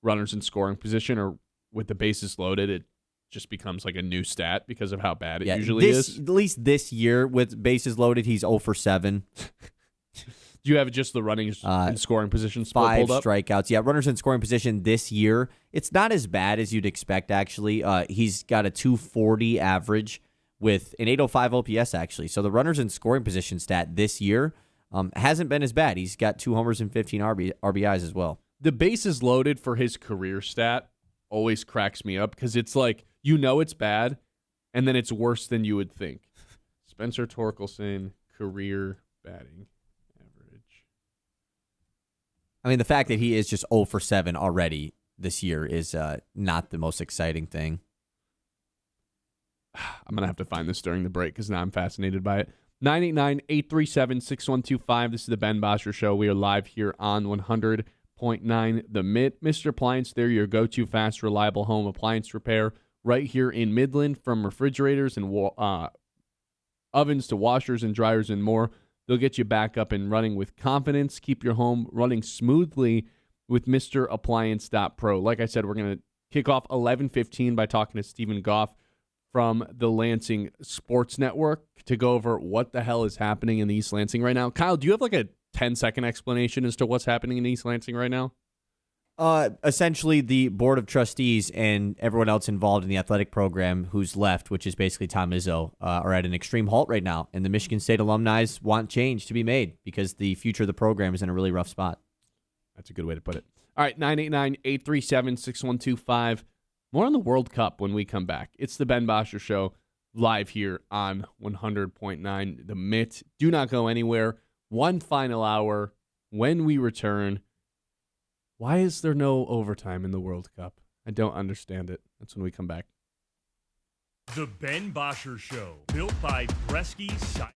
runners in scoring position or with the bases loaded, it just becomes a new stat because of how bad it usually is. At least this year with bases loaded, he's 0 for 7. Do you have just the running in scoring position split 5 pulled up? strikeouts. Yeah, runners in scoring position this year. It's not as bad as you'd expect, actually. He's got a 240 average with an 805 OPS, actually. So the runners in scoring position stat this year hasn't been as bad. He's got 2 homers and 15 RBIs as well. The bases loaded for his career stat always cracks me up because it's it's bad, and then it's worse than you would think. Spencer Torkelson, career batting average. I mean, the fact that he is just 0 for 7 already this year is not the most exciting thing. I'm going to have to find this during the break because now I'm fascinated by it. 989-837-6125. This is the Ben Bosscher Show. We are live here on 100.9 The Mitt. Mr. Appliance, they're your go-to fast, reliable home appliance repair right here in Midland. From refrigerators and ovens to washers and dryers and more, they'll get you back up and running with confidence. Keep your home running smoothly with MrAppliance.pro. Like I said, we're going to kick off 11:15 by talking to Stephen Goff from the Lansing Sports Network to go over what the hell is happening in East Lansing right now. Kyle, do you have a 10-second explanation as to what's happening in East Lansing right now? Essentially, the board of trustees and everyone else involved in the athletic program who's left, which is basically Tom Izzo, are at an extreme halt right now. And the Michigan State alumni want change to be made because the future of the program is in a really rough spot. That's a good way to put it. All right, 989-837-6125. More on the World Cup when we come back. It's the Ben Bosscher Show live here on 100.9 The Mitt. Do not go anywhere. One final hour when we return. Why is there no overtime in the World Cup? I don't understand it. That's when we come back. The Ben Bosscher Show, built by Bresky Siding.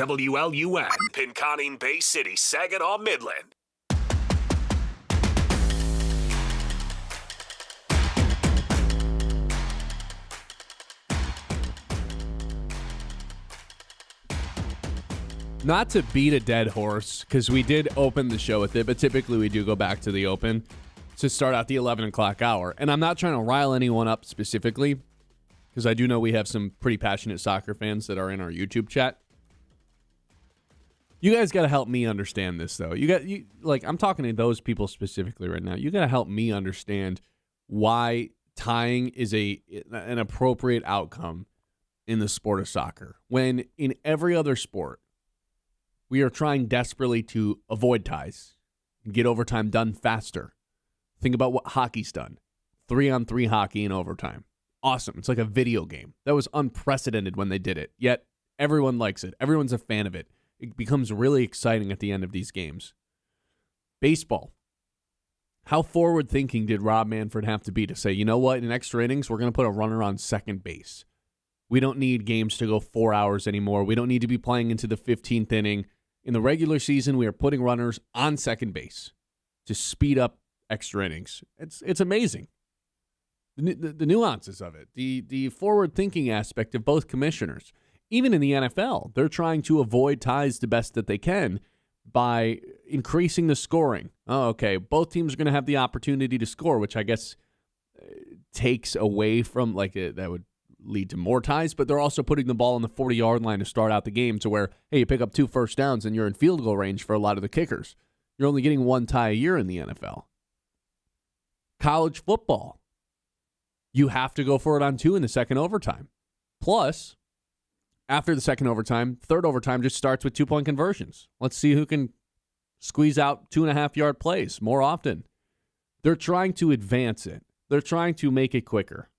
WLUN, Pinconning Bay City, Saginaw, Midland. Not to beat a dead horse, because we did open the show with it, but typically we do go back to the open to start out the 11 o'clock hour. And I'm not trying to rile anyone up specifically, because I do know we have some pretty passionate soccer fans that are in our YouTube chat. You guys got to help me understand this, though. I'm talking to those people specifically right now. You got to help me understand why tying is an appropriate outcome in the sport of soccer, when in every other sport, we are trying desperately to avoid ties and get overtime done faster. Think about what hockey's done. 3-on-3 hockey in overtime. Awesome. It's like a video game. That was unprecedented when they did it. Yet everyone likes it. Everyone's a fan of it. It becomes really exciting at the end of these games. Baseball. How forward-thinking did Rob Manfred have to be to say, you know what, in extra innings, we're going to put a runner on second base. We don't need games to go 4 hours anymore. We don't need to be playing into the 15th inning. In the regular season, we are putting runners on second base to speed up extra innings. It's amazing. The nuances of it, the forward-thinking aspect of both commissioners. Even in the NFL, they're trying to avoid ties the best that they can by increasing the scoring. Oh, okay, both teams are going to have the opportunity to score, which I guess takes away from, that would lead to more ties, but they're also putting the ball on the 40-yard line to start out the game to where, hey, you pick up 2 first downs and you're in field goal range for a lot of the kickers. You're only getting 1 tie a year in the NFL. College football, you have to go for it on 2 in the second overtime. Plus, after the second overtime, third overtime just starts with 2-point conversions. Let's see who can squeeze out 2.5-yard plays more often. They're trying to advance it. They're trying to make it quicker.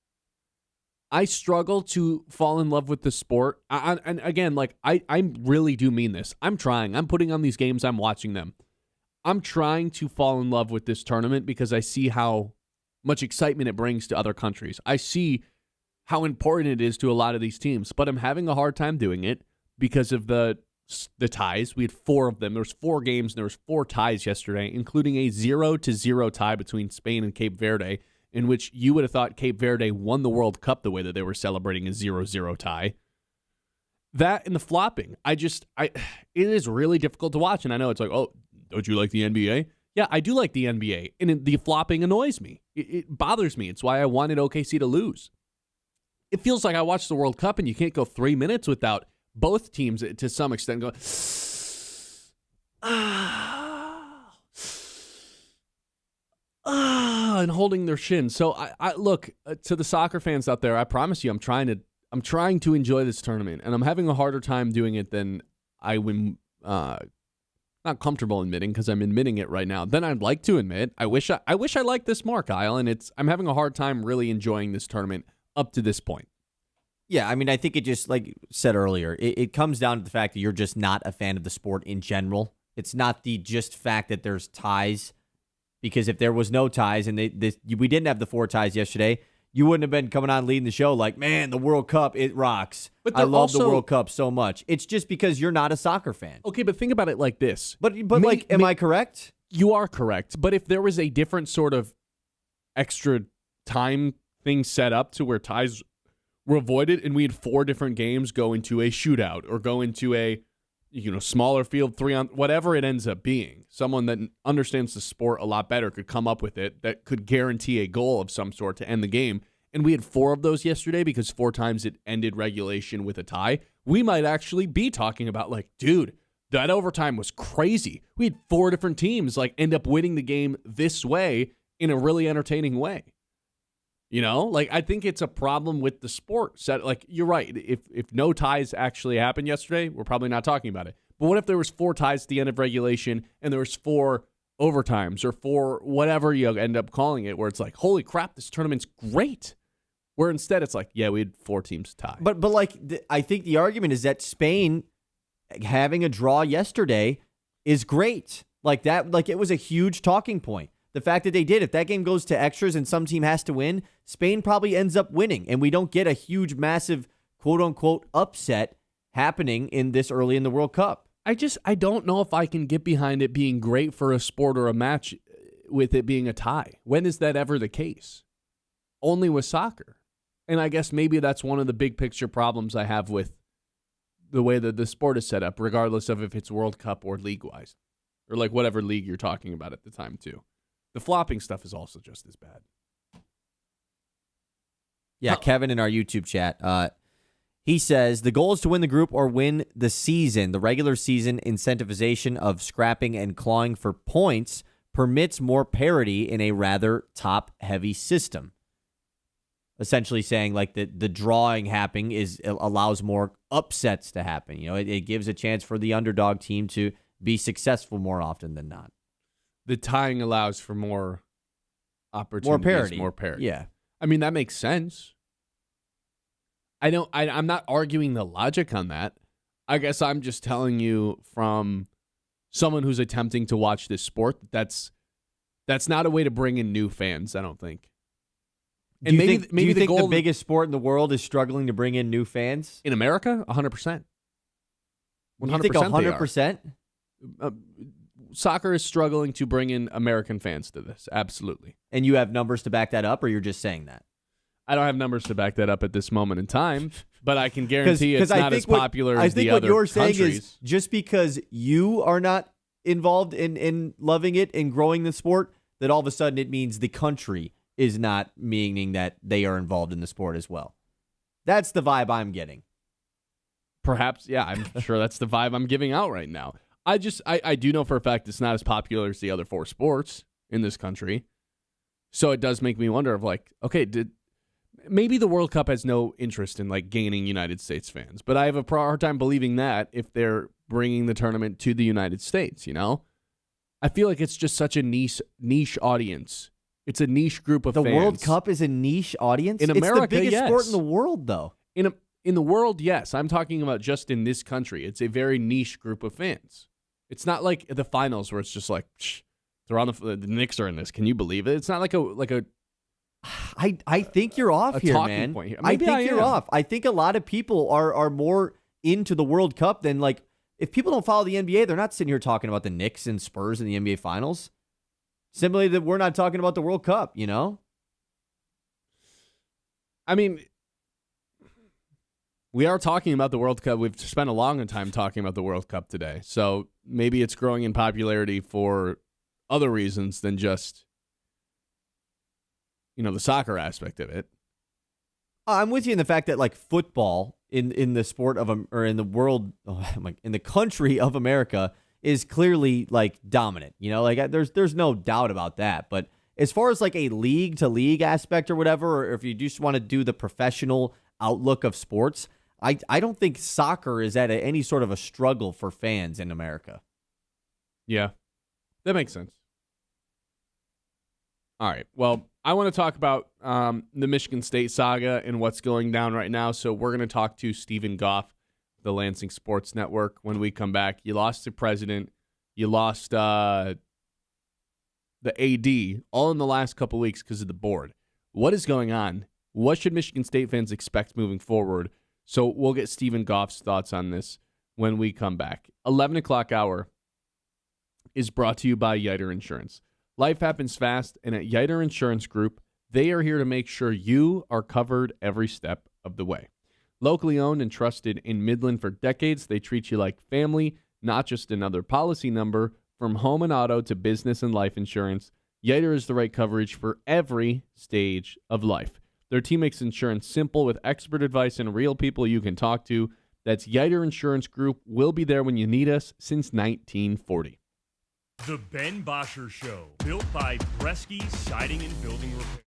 I struggle to fall in love with the sport. And again, I really do mean this. I'm trying. I'm putting on these games. I'm watching them. I'm trying to fall in love with this tournament because I see how much excitement it brings to other countries. I see how important it is to a lot of these teams, but I'm having a hard time doing it because of the ties. We had 4 of them. There was 4 games, and there was 4 ties yesterday, including a 0-0 tie between Spain and Cape Verde, in which you would have thought Cape Verde won the World Cup the way that they were celebrating a 0-0 tie. That and the flopping. It is really difficult to watch, and I know it's like, oh, don't you like the NBA? Yeah, I do like the NBA, and the flopping annoys me. It bothers me. It's why I wanted OKC to lose. It feels like I watched the World Cup, and you can't go 3 minutes without both teams, to some extent, going, and holding their shin. So I look to the soccer fans out there. I promise you, I'm trying to enjoy this tournament, and I'm having a harder time doing it than I would not comfortable admitting, because I'm admitting it right now. Then I'd like to admit. I wish I liked this more, Kyle, and I'm having a hard time really enjoying this tournament up to this point. Yeah, I mean, I think it just, like you said earlier, it comes down to the fact that you're just not a fan of the sport in general. It's not the just fact that there's ties. Because if there was no ties and we didn't have the 4 ties yesterday, you wouldn't have been coming on leading the show like, man, the World Cup, it rocks. But I love the World Cup so much. It's just because you're not a soccer fan. Okay, but think about it like this. But am I correct? You are correct. But if there was a different sort of extra time thing set up to where ties were avoided and we had 4 different games go into a shootout or go into a smaller field, 3-on, whatever it ends up being, someone that understands the sport a lot better could come up with it that could guarantee a goal of some sort to end the game. And we had 4 of those yesterday because 4 times it ended regulation with a tie. We might actually be talking about dude, that overtime was crazy. We had 4 different teams end up winning the game this way in a really entertaining way. I think it's a problem with the sport. You're right. If no ties actually happened yesterday, we're probably not talking about it. But what if there was 4 ties at the end of regulation and there was 4 overtimes or 4 whatever you end up calling it, where it's like, holy crap, this tournament's great. Where instead it's like, yeah, we had 4 teams tie. But I think the argument is that Spain having a draw yesterday is great. It was a huge talking point. The fact that they did, if that game goes to extras and some team has to win, Spain probably ends up winning, and we don't get a huge, massive, quote-unquote, upset happening in this early in the World Cup. I don't know if I can get behind it being great for a sport or a match with it being a tie. When is that ever the case? Only with soccer. And I guess maybe that's one of the big picture problems I have with the way that the sport is set up, regardless of if it's World Cup or league-wise, or like whatever league you're talking about at the time, too. The flopping stuff is also just as bad. Yeah, Kevin in our YouTube chat, he says, the goal is to win the group or win the season. The regular season incentivization of scrapping and clawing for points permits more parity in a rather top-heavy system. Essentially saying like the drawing happening allows more upsets to happen. You know, it gives a chance for the underdog team to be successful more often than not. The tying allows for more opportunities. More parity. Yeah. I mean, that makes sense. I'm not arguing the logic on that. I guess I'm just telling you from someone who's attempting to watch this sport, that's not a way to bring in new fans, I don't think. And do you think the biggest sport in the world is struggling to bring in new fans? In America, 100%. 100%. You think 100%? Soccer is struggling to bring in American fans to this, absolutely. And you have numbers to back that up, or you're just saying that? I don't have numbers to back that up at this moment in time, but I can guarantee it's not as popular as the other countries. I think what you're saying is just because you are not involved in loving it and growing the sport, that all of a sudden it means the country is not, meaning that they are involved in the sport as well. That's the vibe I'm getting. Perhaps, yeah, I'm sure that's the vibe I'm giving out right now. I do know for a fact it's not as popular as the other four sports in this country. So it does make me wonder of like, okay, maybe the World Cup has no interest in like gaining United States fans, but I have a hard time believing that if they're bringing the tournament to the United States, you know? I feel like it's just such a niche audience. It's a niche group of fans. The World Cup is a niche audience? In America, it's the biggest yes. sport in the world, though. In the world, yes. I'm talking about just in this country. It's a very niche group of fans. It's not like the finals where it's just like, they're on the Knicks are in this. Can you believe it? It's not like a. I think you're off here, man. Point here. I think you're off. I think a lot of people are more into the World Cup than like, if people don't follow the NBA, they're not sitting here talking about the Knicks and Spurs in the NBA Finals. Similarly, that we're not talking about the World Cup, you know? I mean, we are talking about the World Cup. We've spent a long time talking about the World Cup today. So maybe it's growing in popularity for other reasons than just, the soccer aspect of it. I'm with you in the fact that like football in the sport of or in the world, in the country of America is clearly like dominant. Like there's no doubt about that. But as far as like a league to league aspect or whatever, or if you just want to do the professional outlook of sports, I don't think soccer is at any sort of a struggle for fans in America. Yeah, that makes sense. All right. Well, I want to talk about the Michigan State saga and what's going down right now. So we're going to talk to Stephen Goff, the Lansing Sports Network, when we come back. You lost the president. You lost the AD all in the last couple of weeks because of the board. What is going on? What should Michigan State fans expect moving forward? So we'll get Stephen Goff's thoughts on this when we come back. 11 o'clock hour is brought to you by Yiter Insurance. Life happens fast, and at Yiter Insurance Group, they are here to make sure you are covered every step of the way. Locally owned and trusted in Midland for decades, they treat you like family, not just another policy number. From home and auto to business and life insurance, Yiter is the right coverage for every stage of life. Their team makes insurance simple with expert advice and real people you can talk to. That's Yiter Insurance Group. We'll be there when you need us since 1940. The Ben Bosscher Show, built by Bresky Siding and Building Repair.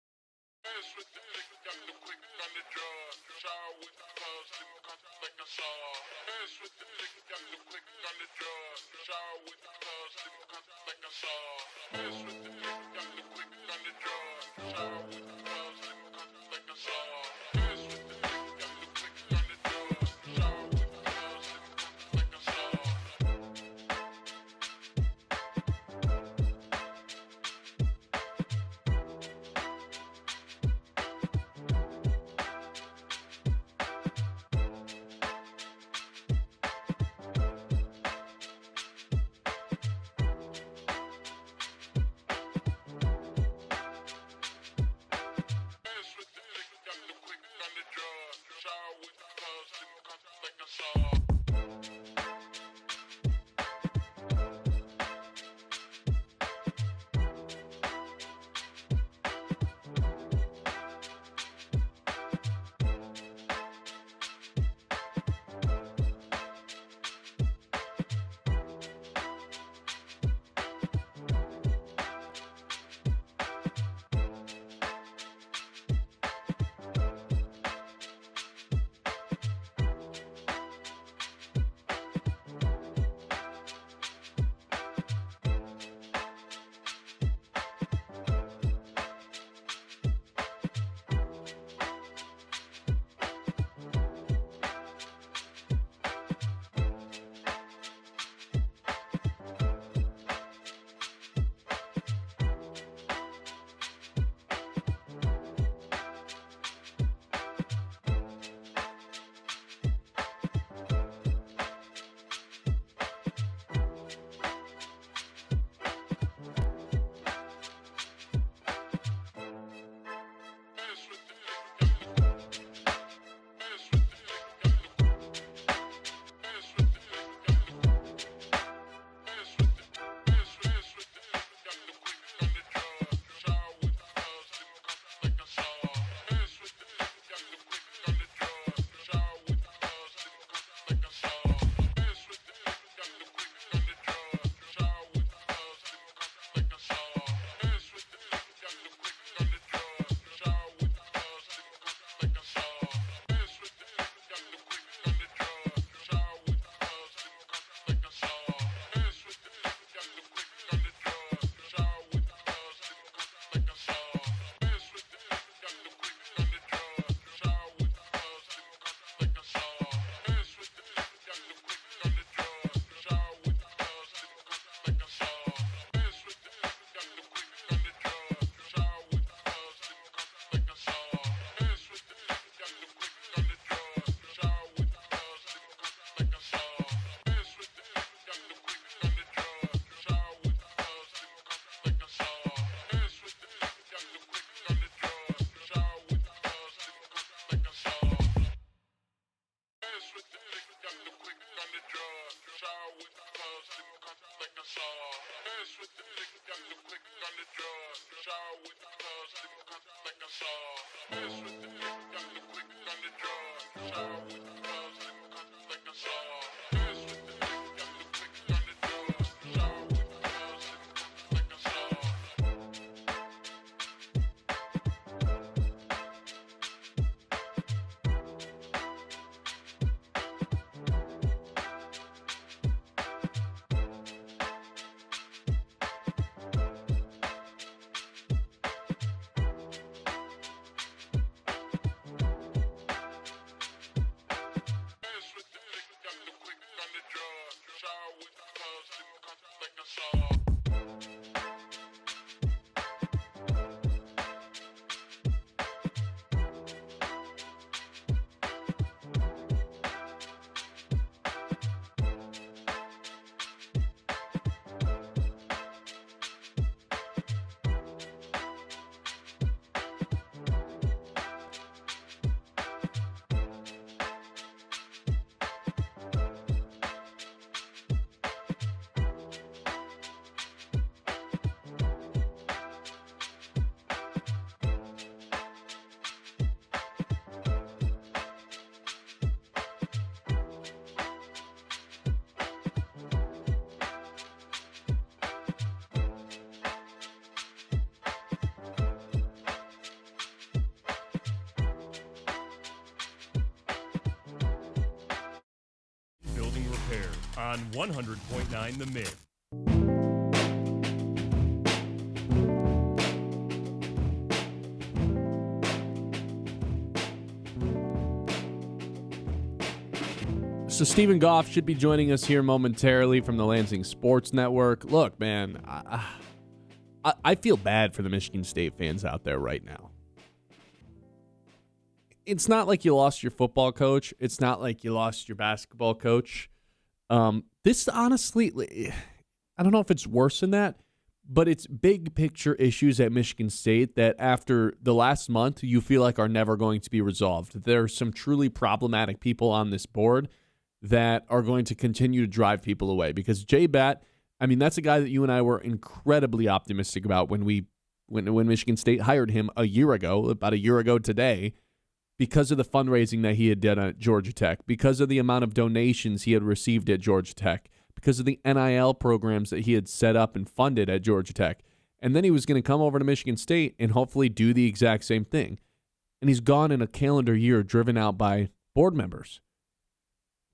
Building Repair on 100.9 The Mid. So Stephen Goff should be joining us here momentarily from the Lansing Sports Network. Look, man, I feel bad for the Michigan State fans out there right now. It's not like you lost your football coach. It's not like you lost your basketball coach. This honestly, I don't know if it's worse than that, but it's big picture issues at Michigan State that after the last month you feel like are never going to be resolved. There are some truly problematic people on this board that are going to continue to drive people away because Jay Batt, I mean, that's a guy that you and I were incredibly optimistic about when Michigan State hired him a year ago, about a year ago today, because of the fundraising that he had done at Georgia Tech, because of the amount of donations he had received at Georgia Tech, because of the NIL programs that he had set up and funded at Georgia Tech. And then he was going to come over to Michigan State and hopefully do the exact same thing. And he's gone in a calendar year driven out by board members.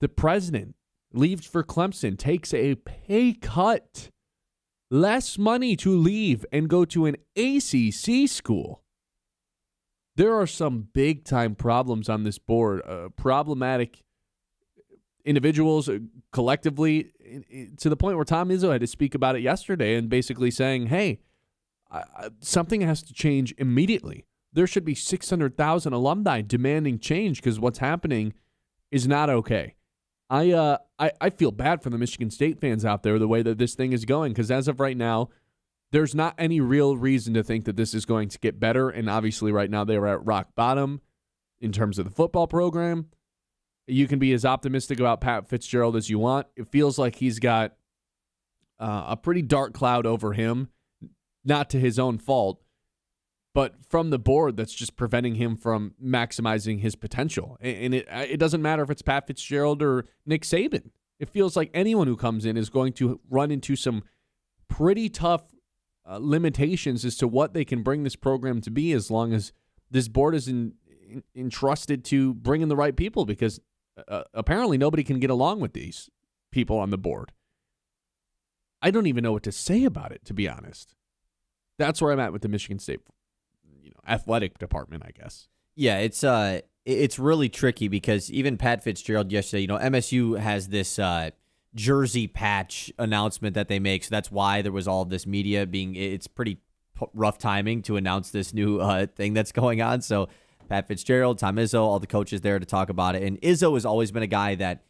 The president leaves for Clemson, takes a pay cut, less money to leave and go to an ACC school. There are some big-time problems on this board, problematic individuals collectively, to the point where Tom Izzo had to speak about it yesterday and basically saying, hey, something has to change immediately. There should be 600,000 alumni demanding change because what's happening is not okay. I feel bad for the Michigan State fans out there the way that this thing is going because as of right now, there's not any real reason to think that this is going to get better. And obviously right now they are at rock bottom in terms of the football program. You can be as optimistic about Pat Fitzgerald as you want. It feels like he's got a pretty dark cloud over him, not to his own fault, but from the board that's just preventing him from maximizing his potential. And it doesn't matter if it's Pat Fitzgerald or Nick Saban. It feels like anyone who comes in is going to run into some pretty tough limitations as to what they can bring this program to be as long as this board is entrusted to bring in the right people because apparently nobody can get along with these people on the board. I don't even know what to say about it, to be honest. That's where I'm at with the Michigan State athletic department, I guess. Yeah, it's really tricky because even Pat Fitzgerald yesterday, MSU has this jersey patch announcement that they make, so that's why there was all this media it's pretty rough timing to announce this new thing that's going on. So Pat Fitzgerald, Tom Izzo, all the coaches there to talk about it. And Izzo has always been a guy that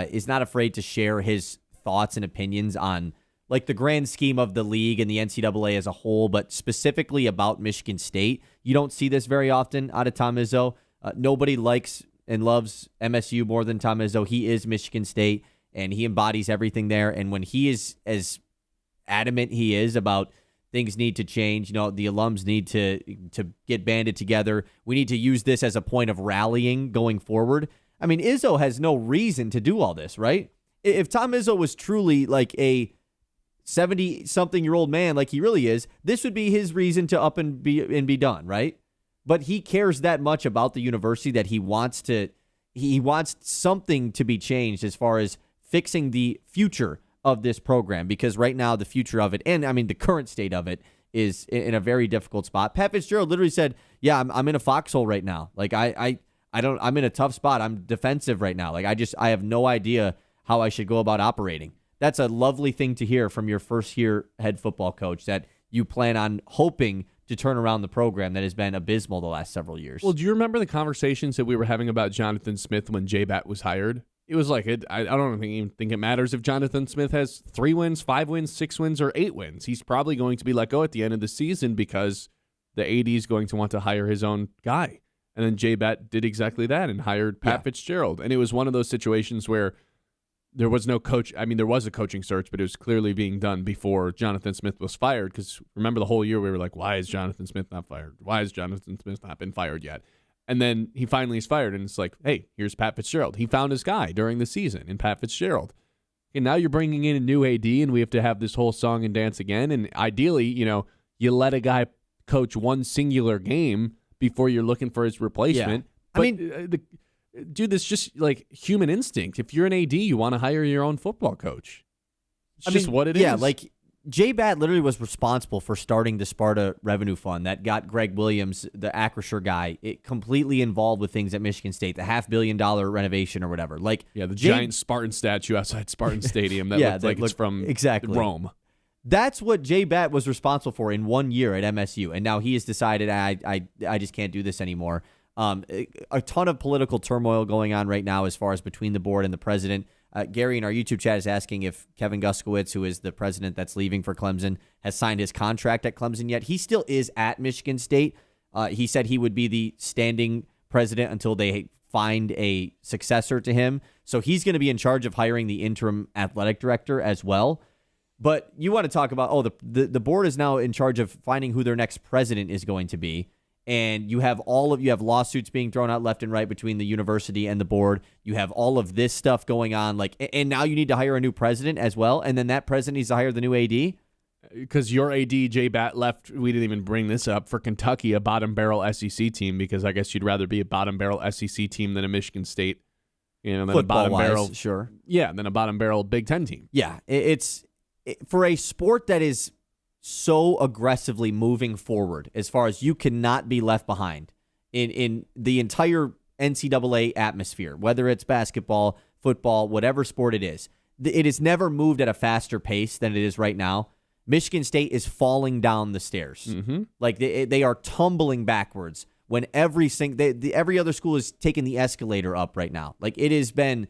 is not afraid to share his thoughts and opinions on like the grand scheme of the league and the NCAA as a whole, but specifically about Michigan State. You don't see this very often out of Tom Izzo. Nobody likes and loves MSU more than Tom Izzo. He is Michigan State, and he embodies everything there. And when he is as adamant he is about things need to change. The alums need to get banded together. We need to use this as a point of rallying going forward. I mean, Izzo has no reason to do all this, right? If Tom Izzo was truly like a 70-something-year-old man like he really is, this would be his reason to up and be done, right? But he cares that much about the university that he wants something to be changed as far as fixing the future of this program, because right now the future of it, and I mean the current state of it, is in a very difficult spot. Pat Fitzgerald literally said, "Yeah, I'm in a foxhole right now. Like I'm in a tough spot. I'm defensive right now. Like I have no idea how I should go about operating." That's a lovely thing to hear from your first-year head football coach, that you plan on hoping to turn around the program that has been abysmal the last several years. Well, do you remember the conversations that we were having about Jonathan Smith when J-Bat was hired? It was like, I don't even think it matters if Jonathan Smith has 3 wins, 5 wins, 6 wins, or 8 wins. He's probably going to be let go at the end of the season because the AD is going to want to hire his own guy. And then J-Bat did exactly that and hired Pat Fitzgerald. And it was one of those situations where there was no coach. I mean, there was a coaching search, but it was clearly being done before Jonathan Smith was fired. Because remember, the whole year we were like, why is Jonathan Smith not fired? Why has Jonathan Smith not been fired yet? And then he finally is fired, and it's like, hey, here's Pat Fitzgerald. He found his guy during the season in Pat Fitzgerald. And now you're bringing in a new AD, and we have to have this whole song and dance again. And ideally, you let a guy coach one singular game before you're looking for his replacement. Yeah. But, dude, that's just like human instinct. If you're an AD, you want to hire your own football coach. It's just what it is. Yeah, like J-Bat literally was responsible for starting the Sparta Revenue Fund that got Greg Williams, the Acrisure guy, completely involved with things at Michigan State, the $500 million renovation or whatever. Like, the giant Spartan statue outside Spartan Stadium that looked like it's from Rome. That's what J-Bat was responsible for in 1 year at MSU, and now he has decided, I just can't do this anymore. A ton of political turmoil going on right now as far as between the board and the president. Gary in our YouTube chat is asking if Kevin Guskowitz, who is the president that's leaving for Clemson, has signed his contract at Clemson yet. He still is at Michigan State. He said he would be the standing president until they find a successor to him. So he's going to be in charge of hiring the interim athletic director as well. But you want to talk about, the board is now in charge of finding who their next president is going to be. And you have lawsuits being thrown out left and right between the university and the board. You have all of this stuff going on, and now you need to hire a new president as well. And then that president needs to hire the new AD. Because your AD, J-Bat, left, we didn't even bring this up, for Kentucky, a bottom barrel SEC team, because I guess you'd rather be a bottom barrel SEC team than a Michigan State, than a bottom barrel. Sure. Yeah, than a bottom barrel Big Ten team. Yeah, it's for a sport that is so aggressively moving forward, as far as you cannot be left behind in the entire NCAA atmosphere, whether it's basketball, football, whatever sport it is. It has never moved at a faster pace than it is right now. Michigan State is falling down the stairs. Mm-hmm. Like they are tumbling backwards when every other school is taking the escalator up right now. Like, it has been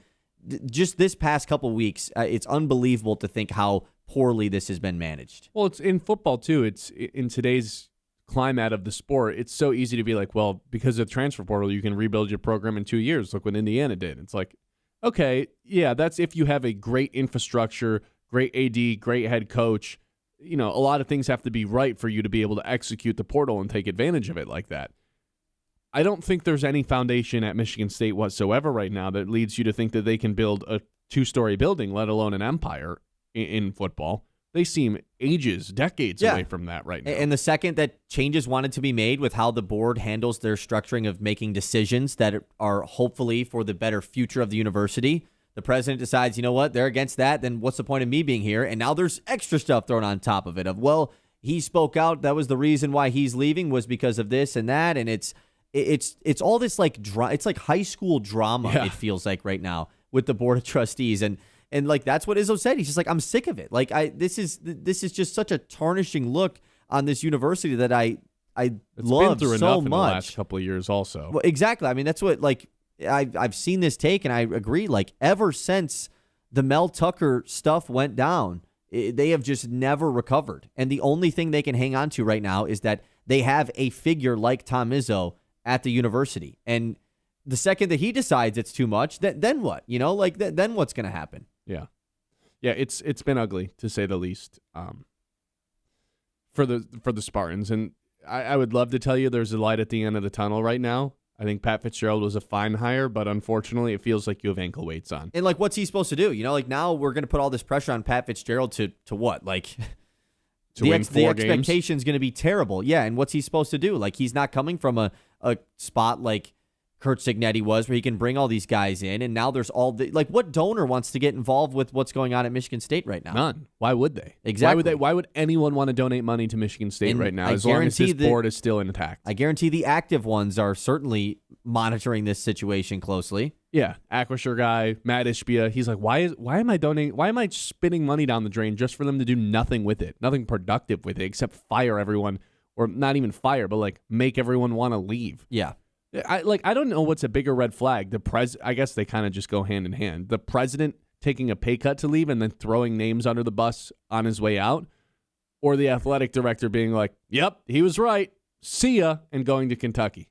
just this past couple weeks. It's unbelievable to think how poorly this has been managed. Well, it's in football too. It's in today's climate of the sport. It's so easy to be like, well, because of the transfer portal, you can rebuild your program in 2 years. Look what Indiana did. It's like, okay, yeah, that's if you have a great infrastructure, great AD, great head coach. A lot of things have to be right for you to be able to execute the portal and take advantage of it like that. I don't think there's any foundation at Michigan State whatsoever right now that leads you to think that they can build a 2-story building, let alone an empire in football. They seem decades away from that right now. And the second that changes wanted to be made with how the board handles their structuring of making decisions that are hopefully for the better future of the university, the president decides, you know what, they're against that, then what's the point of me being here? And now there's extra stuff thrown on top of it of, well, he spoke out, that was the reason why he's leaving was because of this and that, and it's all this it's like high school drama. It feels like right now with the board of trustees, and like that's what Izzo said. He's just like, I'm sick of it. Like this is just such a tarnishing look on this university that I love been through so enough much. In the last couple of years, also. Well, exactly. I mean, that's what I've seen this take, and I agree. Like, ever since the Mel Tucker stuff went down, they have just never recovered. And the only thing they can hang on to right now is that they have a figure like Tom Izzo at the university. And the second that he decides it's too much, then what? Then what's going to happen? Yeah. Yeah, it's been ugly to say the least. For the Spartans, and I would love to tell you there's a light at the end of the tunnel right now. I think Pat Fitzgerald was a fine hire, but unfortunately, it feels like you have ankle weights on. And like, what's he supposed to do? You know, like now we're going to put all this pressure on Pat Fitzgerald to what? Like, To win the 4 games? expectation's going to be terrible. Yeah, and what's he supposed to do? Like, he's not coming from a spot like Kurt Signetti was, where he can bring all these guys in, and now there's all the like. What donor wants to get involved with what's going on at Michigan State right now? None. Why would they? Exactly. Why would anyone want to donate money to Michigan State And right now? I As long as this guarantee board is still intact. I guarantee the active ones are certainly monitoring this situation closely. Yeah, Aquasher guy, Matt Ishbia. He's like, why am I donating? Why am I spinning money down the drain just for them to do nothing with it, nothing productive with it, except fire everyone, or not even fire, but like make everyone want to leave? Yeah. I don't know what's a bigger red flag. I guess they kind of just go hand in hand. The president taking a pay cut to leave and then throwing names under the bus on his way out, or the athletic director being like, "Yep, he was right. See ya," and going to Kentucky.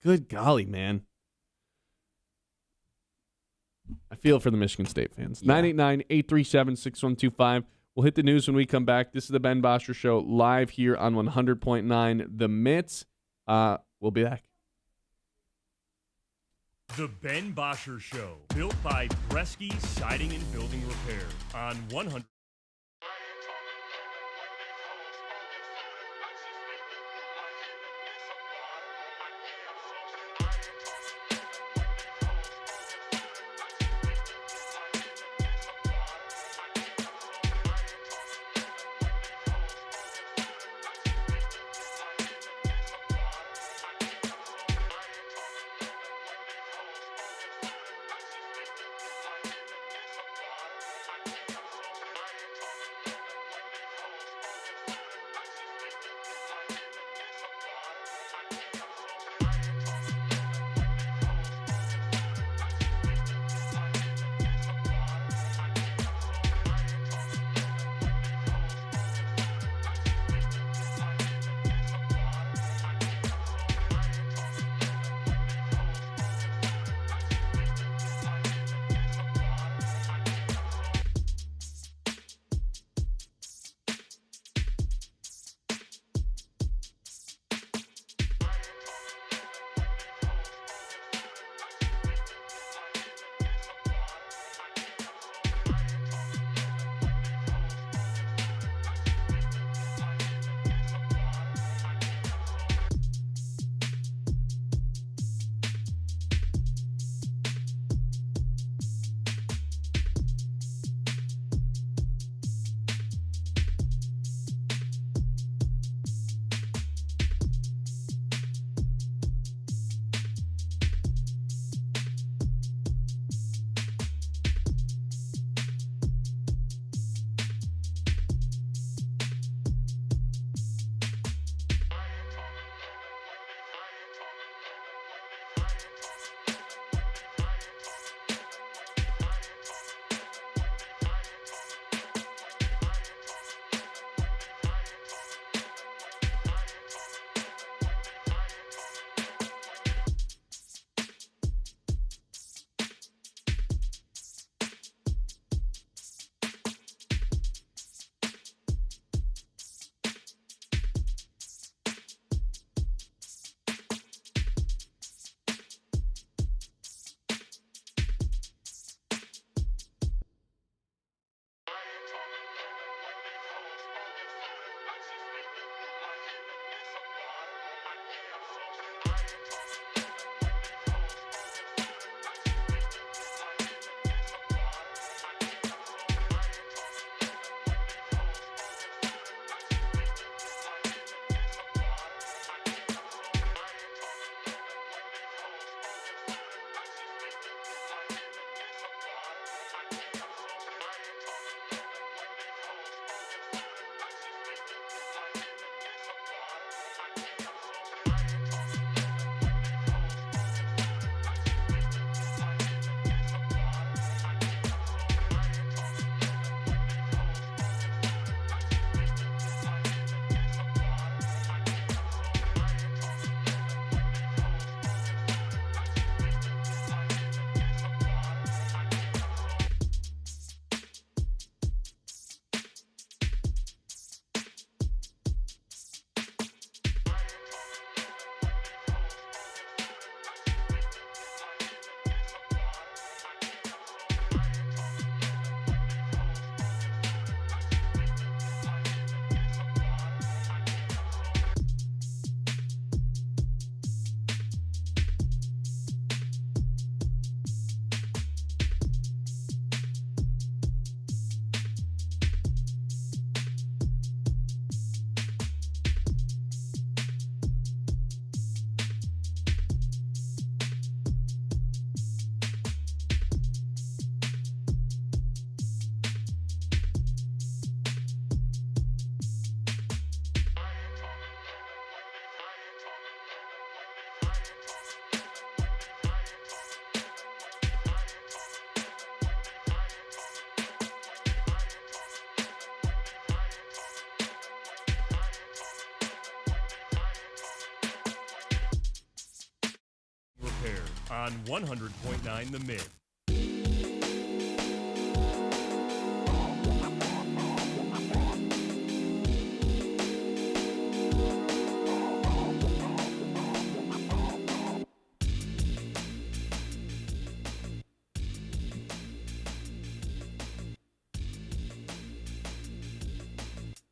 Good golly, man. I feel for the Michigan State fans. Yeah. 989-837-6125. We'll hit the news when we come back. This is the Ben Bosscher Show live here on 100.9 The Mitts. We'll be back. The Ben Bosscher Show, built by Bresky Siding and Building Repair on 100. on 100.9 The Mid.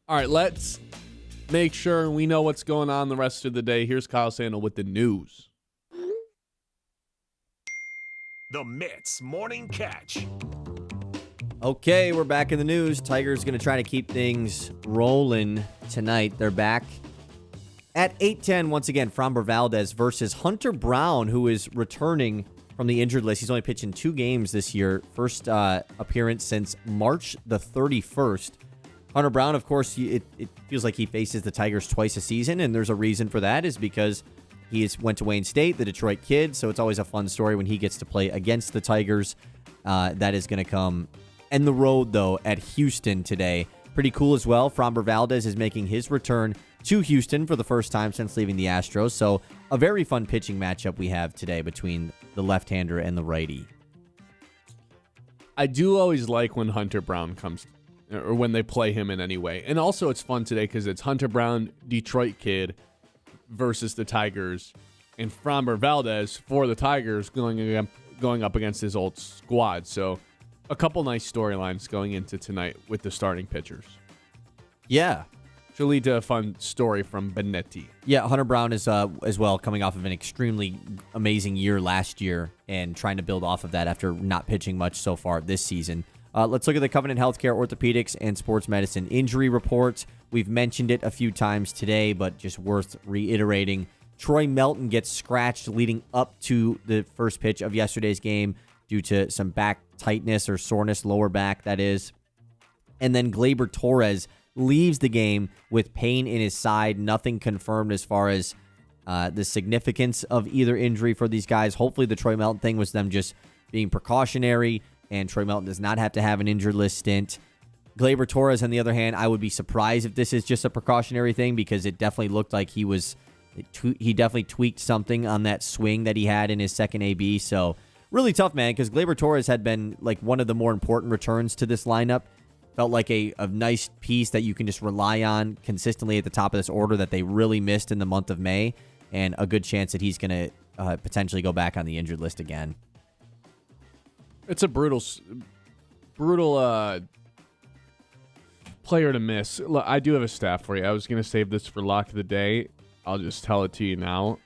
All right, let's make sure we know what's going on the rest of the day. Here's Kyle Sandel with the news. The Mitts Morning Catch. Okay, we're back in the news. Tigers going to try to keep things rolling tonight. They're back at 8:10 once again. Framber Valdez versus Hunter Brown, who is returning from the injured list. He's only pitched in 2 games this year. First appearance since March the 31st. Hunter Brown, of course, it feels like he faces the Tigers twice a season, and there's a reason for that, is because he went to Wayne State, the Detroit kid, so it's always a fun story when he gets to play against the Tigers. That is going to come end the road, though, at Houston today. Pretty cool as well. Framber Valdez is making his return to Houston for the first time since leaving the Astros, so a very fun pitching matchup we have today between the left-hander and the righty. I do always like when Hunter Brown comes, or when they play him in any way. And also it's fun today because it's Hunter Brown, Detroit kid, versus the Tigers, and Framber Valdez for the Tigers going up against his old squad. So a couple nice storylines going into tonight with the starting pitchers. Yeah. Should lead to a fun story from Benetti. Yeah, Hunter Brown is as well coming off of an extremely amazing year last year and trying to build off of that after not pitching much so far this season. Let's look at the Covenant Healthcare Orthopedics and Sports Medicine injury reports. We've mentioned it a few times today, but just worth reiterating. Troy Melton gets scratched leading up to the first pitch of yesterday's game due to some back tightness or soreness, lower back, that is. And then Gleyber Torres leaves the game with pain in his side. Nothing confirmed as far as the significance of either injury for these guys. Hopefully the Troy Melton thing was them just being precautionary, and Troy Melton does not have to have an injured list stint. Gleyber Torres, on the other hand, I would be surprised if this is just a precautionary thing, because it definitely looked like he definitely tweaked something on that swing that he had in his second AB. So really tough, man, because Gleyber Torres had been like one of the more important returns to this lineup. Felt like a nice piece that you can just rely on consistently at the top of this order that they really missed in the month of May, and a good chance that he's going to potentially go back on the injured list again. It's a brutal player to miss. Look, I do have a stat for you. I was going to save this for lock of the day. I'll just tell it to you now.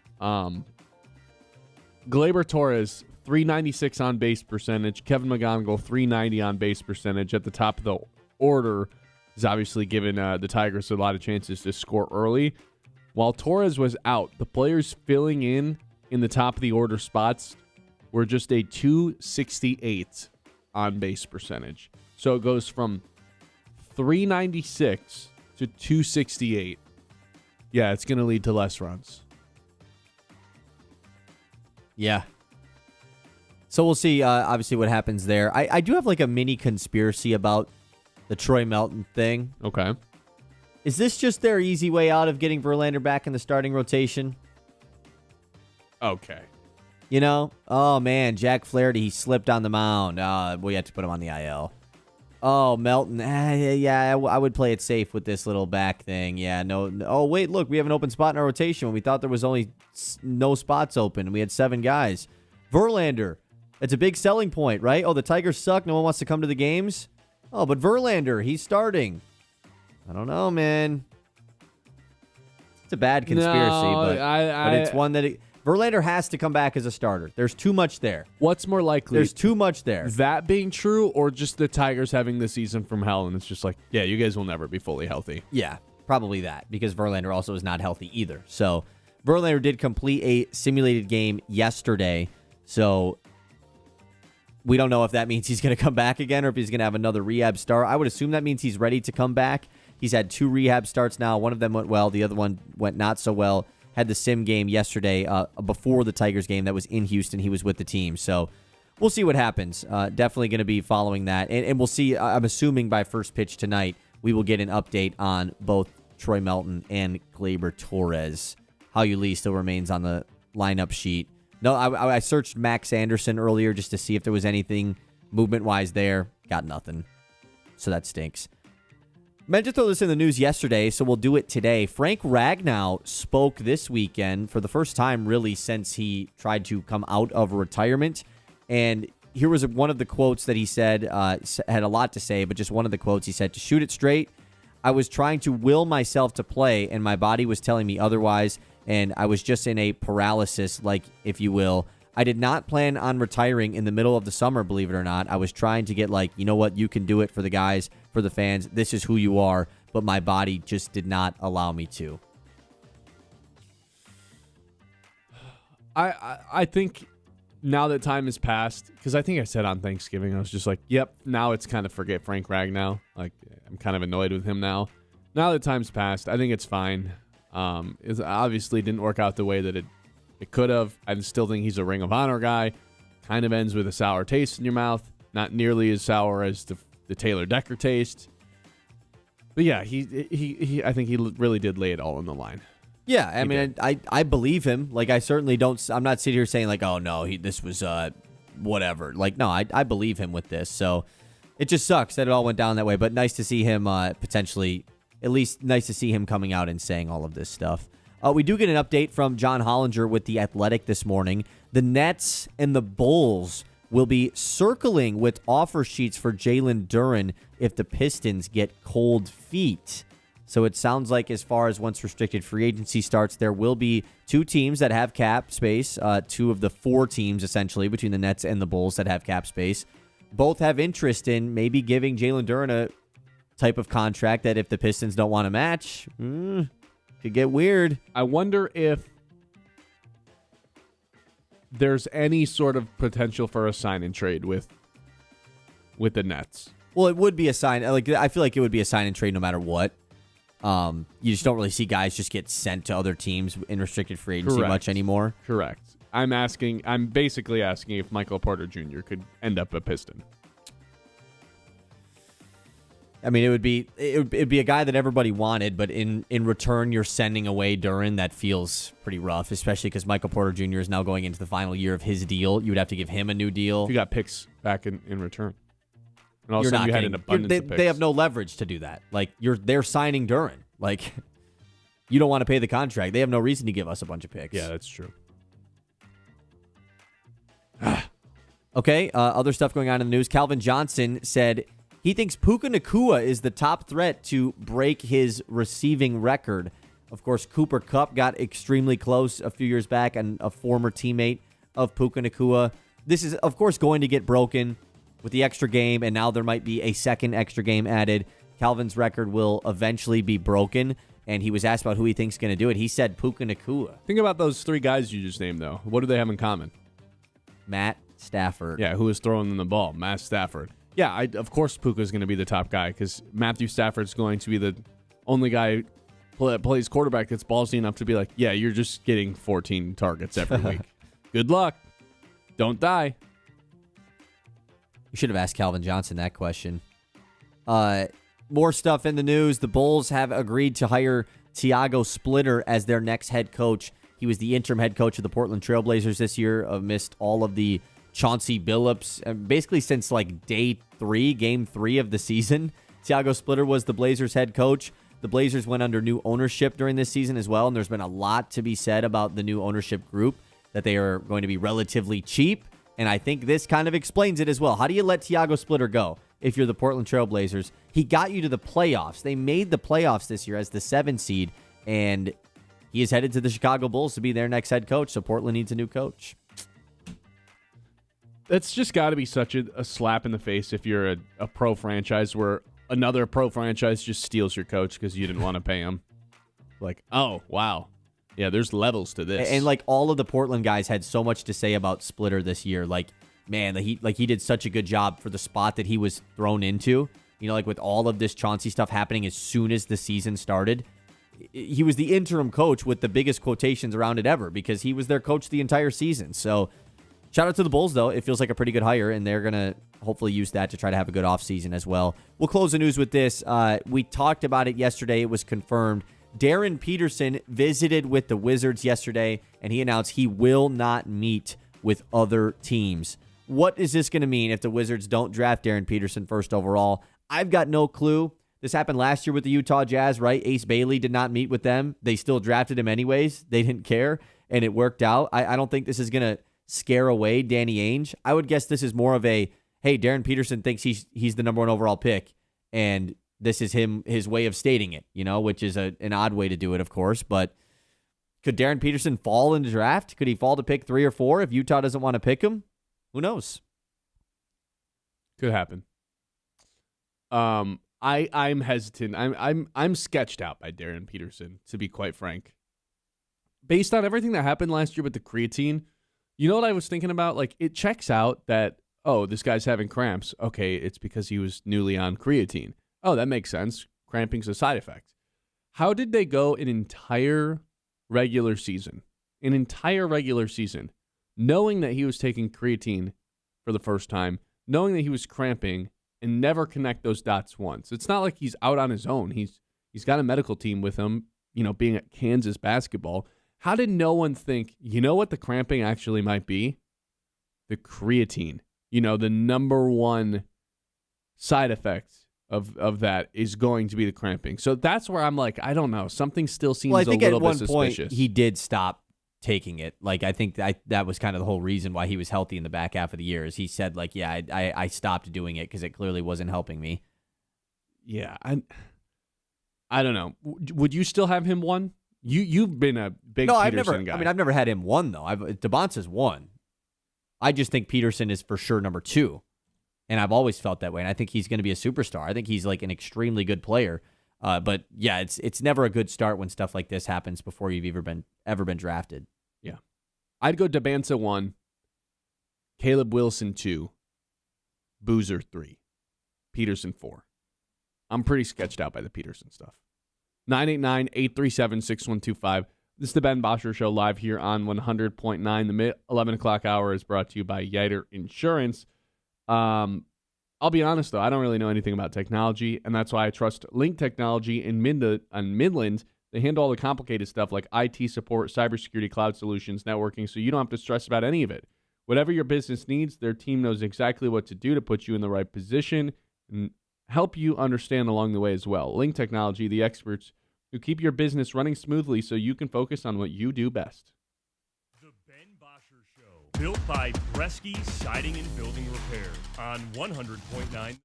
Gleyber Torres, 396 on base percentage. Kevin McGonigal, 390 on base percentage. At the top of the order is obviously given the Tigers a lot of chances to score early. While Torres was out, the players filling in the top of the order spots were just a 268 on base percentage. So it goes from 396 to 268. Yeah, it's going to lead to less runs. Yeah. So we'll see, obviously, what happens there. I do have like a mini conspiracy about the Troy Melton thing. Okay. Is this just their easy way out of getting Verlander back in the starting rotation? Okay. You know? Oh, man, Jack Flaherty, he slipped on the mound. We had to put him on the IL. Oh, Melton. Yeah, I would play it safe with this little back thing. Yeah, no. Oh, wait, look, we have an open spot in our rotation when we thought there was only no spots open. We had 7 guys. Verlander. It's a big selling point, right? Oh, the Tigers suck. No one wants to come to the games. Oh, but Verlander, he's starting. I don't know, man. It's a bad conspiracy, but it's one that Verlander has to come back as a starter. There's too much there. What's more likely? There's too much there. That being true, or just the Tigers having the season from hell, and it's just like, yeah, you guys will never be fully healthy. Yeah, probably that, because Verlander also is not healthy either. So Verlander did complete a simulated game yesterday, so we don't know if that means he's going to come back again or if he's going to have another rehab start. I would assume that means he's ready to come back. He's had 2 rehab starts now. One of them went well. The other one went not so well. Had the sim game yesterday before the Tigers game that was in Houston. He was with the team. So we'll see what happens. Definitely going to be following that. And we'll see, I'm assuming by first pitch tonight, we will get an update on both Troy Melton and Gleyber Torres. How Yuli still remains on the lineup sheet No, I searched Max Anderson earlier just to see if there was anything movement-wise there. Got nothing. So that stinks. Meant to throw this in the news yesterday, so we'll do it today. Frank Ragnow spoke this weekend for the first time, really, since he tried to come out of retirement. And here was one of the quotes that he said, had a lot to say, but just one of the quotes he said, "To shoot it straight, I was trying to will myself to play, and my body was telling me otherwise, and I was just in a paralysis, like, if you will. I did not plan on retiring in the middle of the summer, believe it or not. I was trying to get like, you know what, you can do it for the guys, for the fans. This is who you are, but my body just did not allow me to." I think now that time has passed, because I think I said on Thanksgiving, I was just like, yep, now it's kind of forget Frank Ragnow. Like, I'm kind of annoyed with him now. Now that time's passed, I think it's fine. It obviously didn't work out the way that it could have. I still think he's a Ring of Honor guy. Kind of ends with a sour taste in your mouth. Not nearly as sour as the Taylor Decker taste. But yeah, he I think he really did lay it all on the line. Yeah, I mean, I believe him. Like, I certainly don't. I'm not sitting here saying like, oh no, this was whatever. Like, no, I believe him with this. So it just sucks that it all went down that way. But nice to see him potentially, at least nice to see him coming out and saying all of this stuff. We do get an update from John Hollinger with The Athletic this morning. The Nets and the Bulls will be circling with offer sheets for Jalen Duren if the Pistons get cold feet. So it sounds like as far as once restricted free agency starts, there will be two teams that have cap space, two of the four teams essentially between the Nets and the Bulls that have cap space. Both have interest in maybe giving Jalen Duren a type of contract that if the Pistons don't want to match, could get weird. I wonder if there's any sort of potential for a sign and trade with the Nets. Well, it would be a sign. Like, I feel like it would be a sign and trade no matter what. You just don't really see guys just get sent to other teams in restricted free agency much anymore. Correct. I'm basically asking if Michael Porter Jr. could end up a Piston. I mean, it'd be a guy that everybody wanted, but in return, you're sending away Duren. That feels pretty rough, especially because Michael Porter Jr. is now going into the final year of his deal. You would have to give him a new deal. You got picks back in return. And all of a sudden you had an abundance of picks. They have no leverage to do that. Like, they're signing Duren. Like, you don't want to pay the contract. They have no reason to give us a bunch of picks. Yeah, that's true. Okay, other stuff going on in the news. Calvin Johnson said he thinks Puka Nacua is the top threat to break his receiving record. Of course, Cooper Kupp got extremely close a few years back, and a former teammate of Puka Nacua. This is, of course, going to get broken with the extra game, and now there might be a second extra game added. Calvin's record will eventually be broken, and he was asked about who he thinks is going to do it. He said Puka Nacua. Think about those three guys you just named, though. What do they have in common? Matt Stafford. Yeah, who is throwing them the ball? Matt Stafford. Yeah, of course Puka is going to be the top guy because Matthew Stafford's going to be the only guy that plays quarterback that's ballsy enough to be like, yeah, you're just getting 14 targets every week. Good luck. Don't die. You should have asked Calvin Johnson that question. More stuff in the news. The Bulls have agreed to hire Tiago Splitter as their next head coach. He was the interim head coach of the Portland Trailblazers this year, amidst all of the Chauncey Billups. Basically since like game 3 of the season, Tiago Splitter was the Blazers head coach. The Blazers went under new ownership during this season as well, and there's been a lot to be said about the new ownership group, that they are going to be relatively cheap. And I think this kind of explains it as well. How do you let Tiago Splitter go if you're the Portland Trailblazers? He got you to the playoffs. They made the playoffs this year as the 7 seed, and he is headed to the Chicago Bulls to be their next head coach, so Portland needs a new coach. That's just got to be such a slap in the face if you're a pro franchise where another pro franchise just steals your coach because you didn't want to pay him. Like, oh, wow. Yeah, there's levels to this. And like all of the Portland guys had so much to say about Splitter this year. Like, man, he did such a good job for the spot that he was thrown into. You know, like with all of this Chauncey stuff happening as soon as the season started. He was the interim coach with the biggest quotations around it ever because he was their coach the entire season. So shout out to the Bulls, though. It feels like a pretty good hire, and they're going to hopefully use that to try to have a good offseason as well. We'll close the news with this. We talked about it yesterday. It was confirmed. Darren Peterson visited with the Wizards yesterday, and he announced he will not meet with other teams. What is this going to mean if the Wizards don't draft Darren Peterson first overall? I've got no clue. This happened last year with the Utah Jazz, right? Ace Bailey did not meet with them. They still drafted him anyways. They didn't care, and it worked out. I don't think this is going to scare away Danny Ainge. I would guess this is more of a, hey, Darren Peterson thinks he's the number one overall pick, and this is his way of stating it, which is an odd way to do it, of course. But could Darren Peterson fall in the draft? Could he fall to pick 3 or 4 if Utah doesn't want to pick him? Who knows? Could happen. I'm hesitant. I'm sketched out by Darren Peterson, to be quite frank. Based on everything that happened last year with the creatine, you know what I was thinking about? Like, it checks out that, oh, this guy's having cramps. Okay, it's because he was newly on creatine. Oh, that makes sense. Cramping's a side effect. How did they go an entire regular season, knowing that he was taking creatine for the first time, knowing that he was cramping, and never connect those dots once? It's not like he's out on his own. He's got a medical team with him, being at Kansas basketball. How did no one think, what the cramping actually might be? The creatine. The number one side effect of that is going to be the cramping. So that's where I'm like, I don't know. Something still seems a little bit suspicious. Well, I think at one point he did stop taking it. Like, I think that was kind of the whole reason why he was healthy in the back half of the year. Is he said, like, yeah, I stopped doing it because it clearly wasn't helping me. Yeah, I don't know. Would you still have him 1? You've been a big Peterson guy. I've never had him 1 though. DeBonce's 1. I just think Peterson is for sure number 2. And I've always felt that way. And I think he's going to be a superstar. I think he's like an extremely good player. But yeah, it's never a good start when stuff like this happens before you've ever been drafted. Yeah. I'd go DeBanza 1, Caleb Wilson 2, Boozer 3, Peterson 4. I'm pretty sketched out by the Peterson stuff. 989-837-6125. This is the Ben Bosscher Show live here on 100.9. The mid 11 o'clock hour is brought to you by Yider Insurance. I'll be honest, though, I don't really know anything about technology, and that's why I trust Link Technology in Midland. They handle all the complicated stuff like IT support, cybersecurity, cloud solutions, networking, so you don't have to stress about any of it. Whatever your business needs, their team knows exactly what to do to put you in the right position and help you understand along the way as well. Link Technology, the experts who keep your business running smoothly so you can focus on what you do best. The Ben Bosscher Show, built by Bresky Siding and Building Repair on 100.9.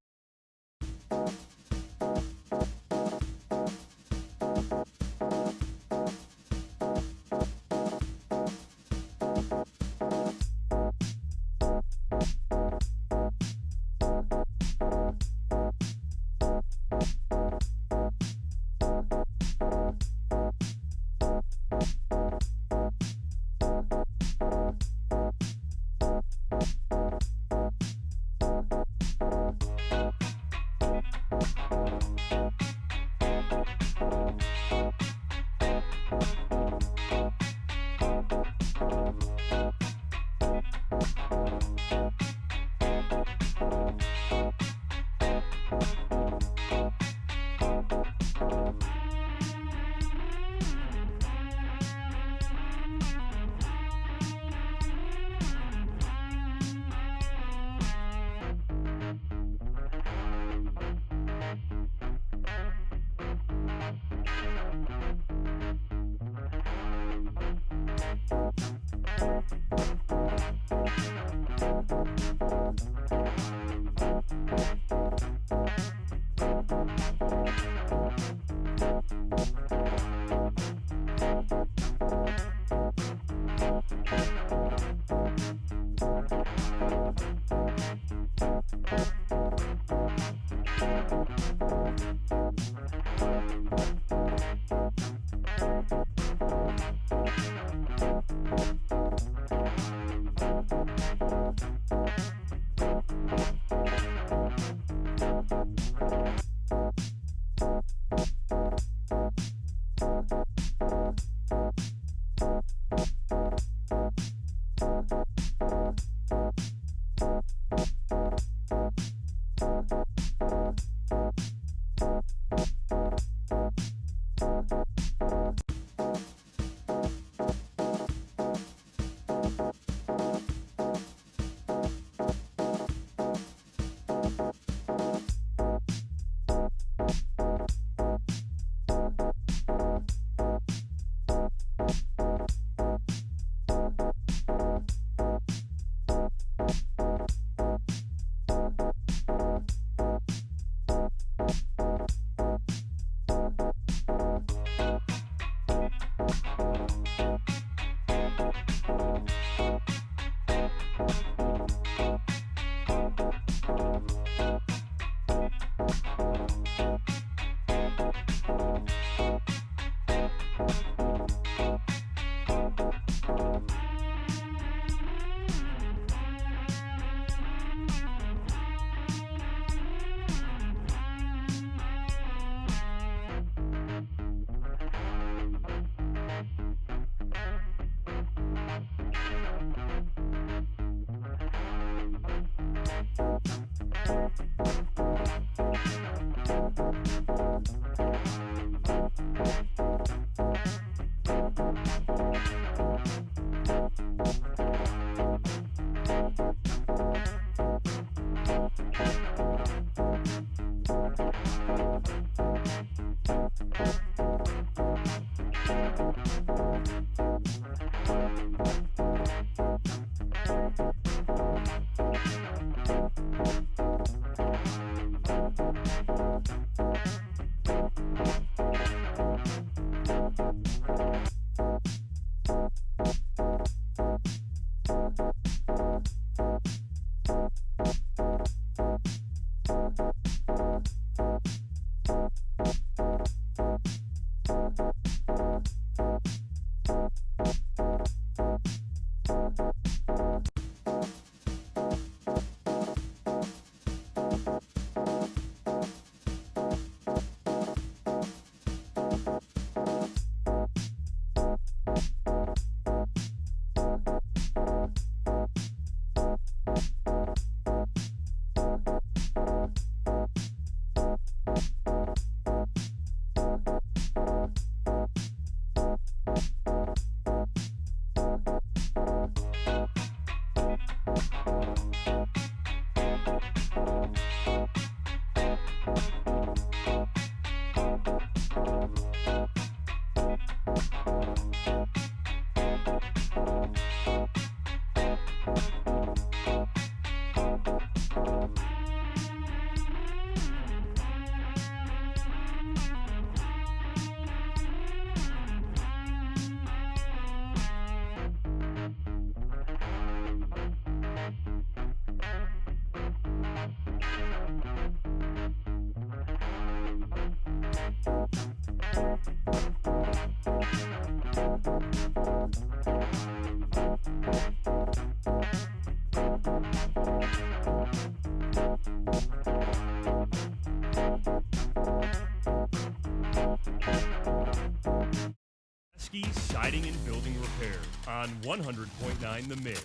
Siding and Building Repair on 100.9 The Mid.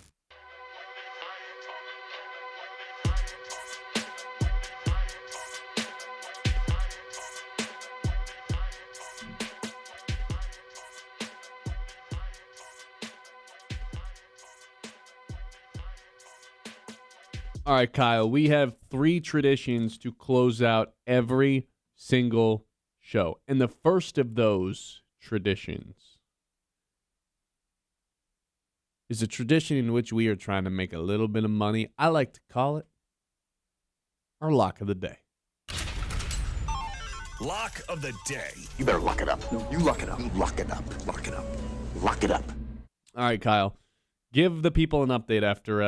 All right, Kyle, we have 3 traditions to close out every single show. And the first of those traditions is a tradition in which we are trying to make a little bit of money. I like to call it our lock of the day. Lock of the day. You better lock it up. No, you lock it up. Lock it up. Lock it up. Lock it up. All right, Kyle. Give the people an update after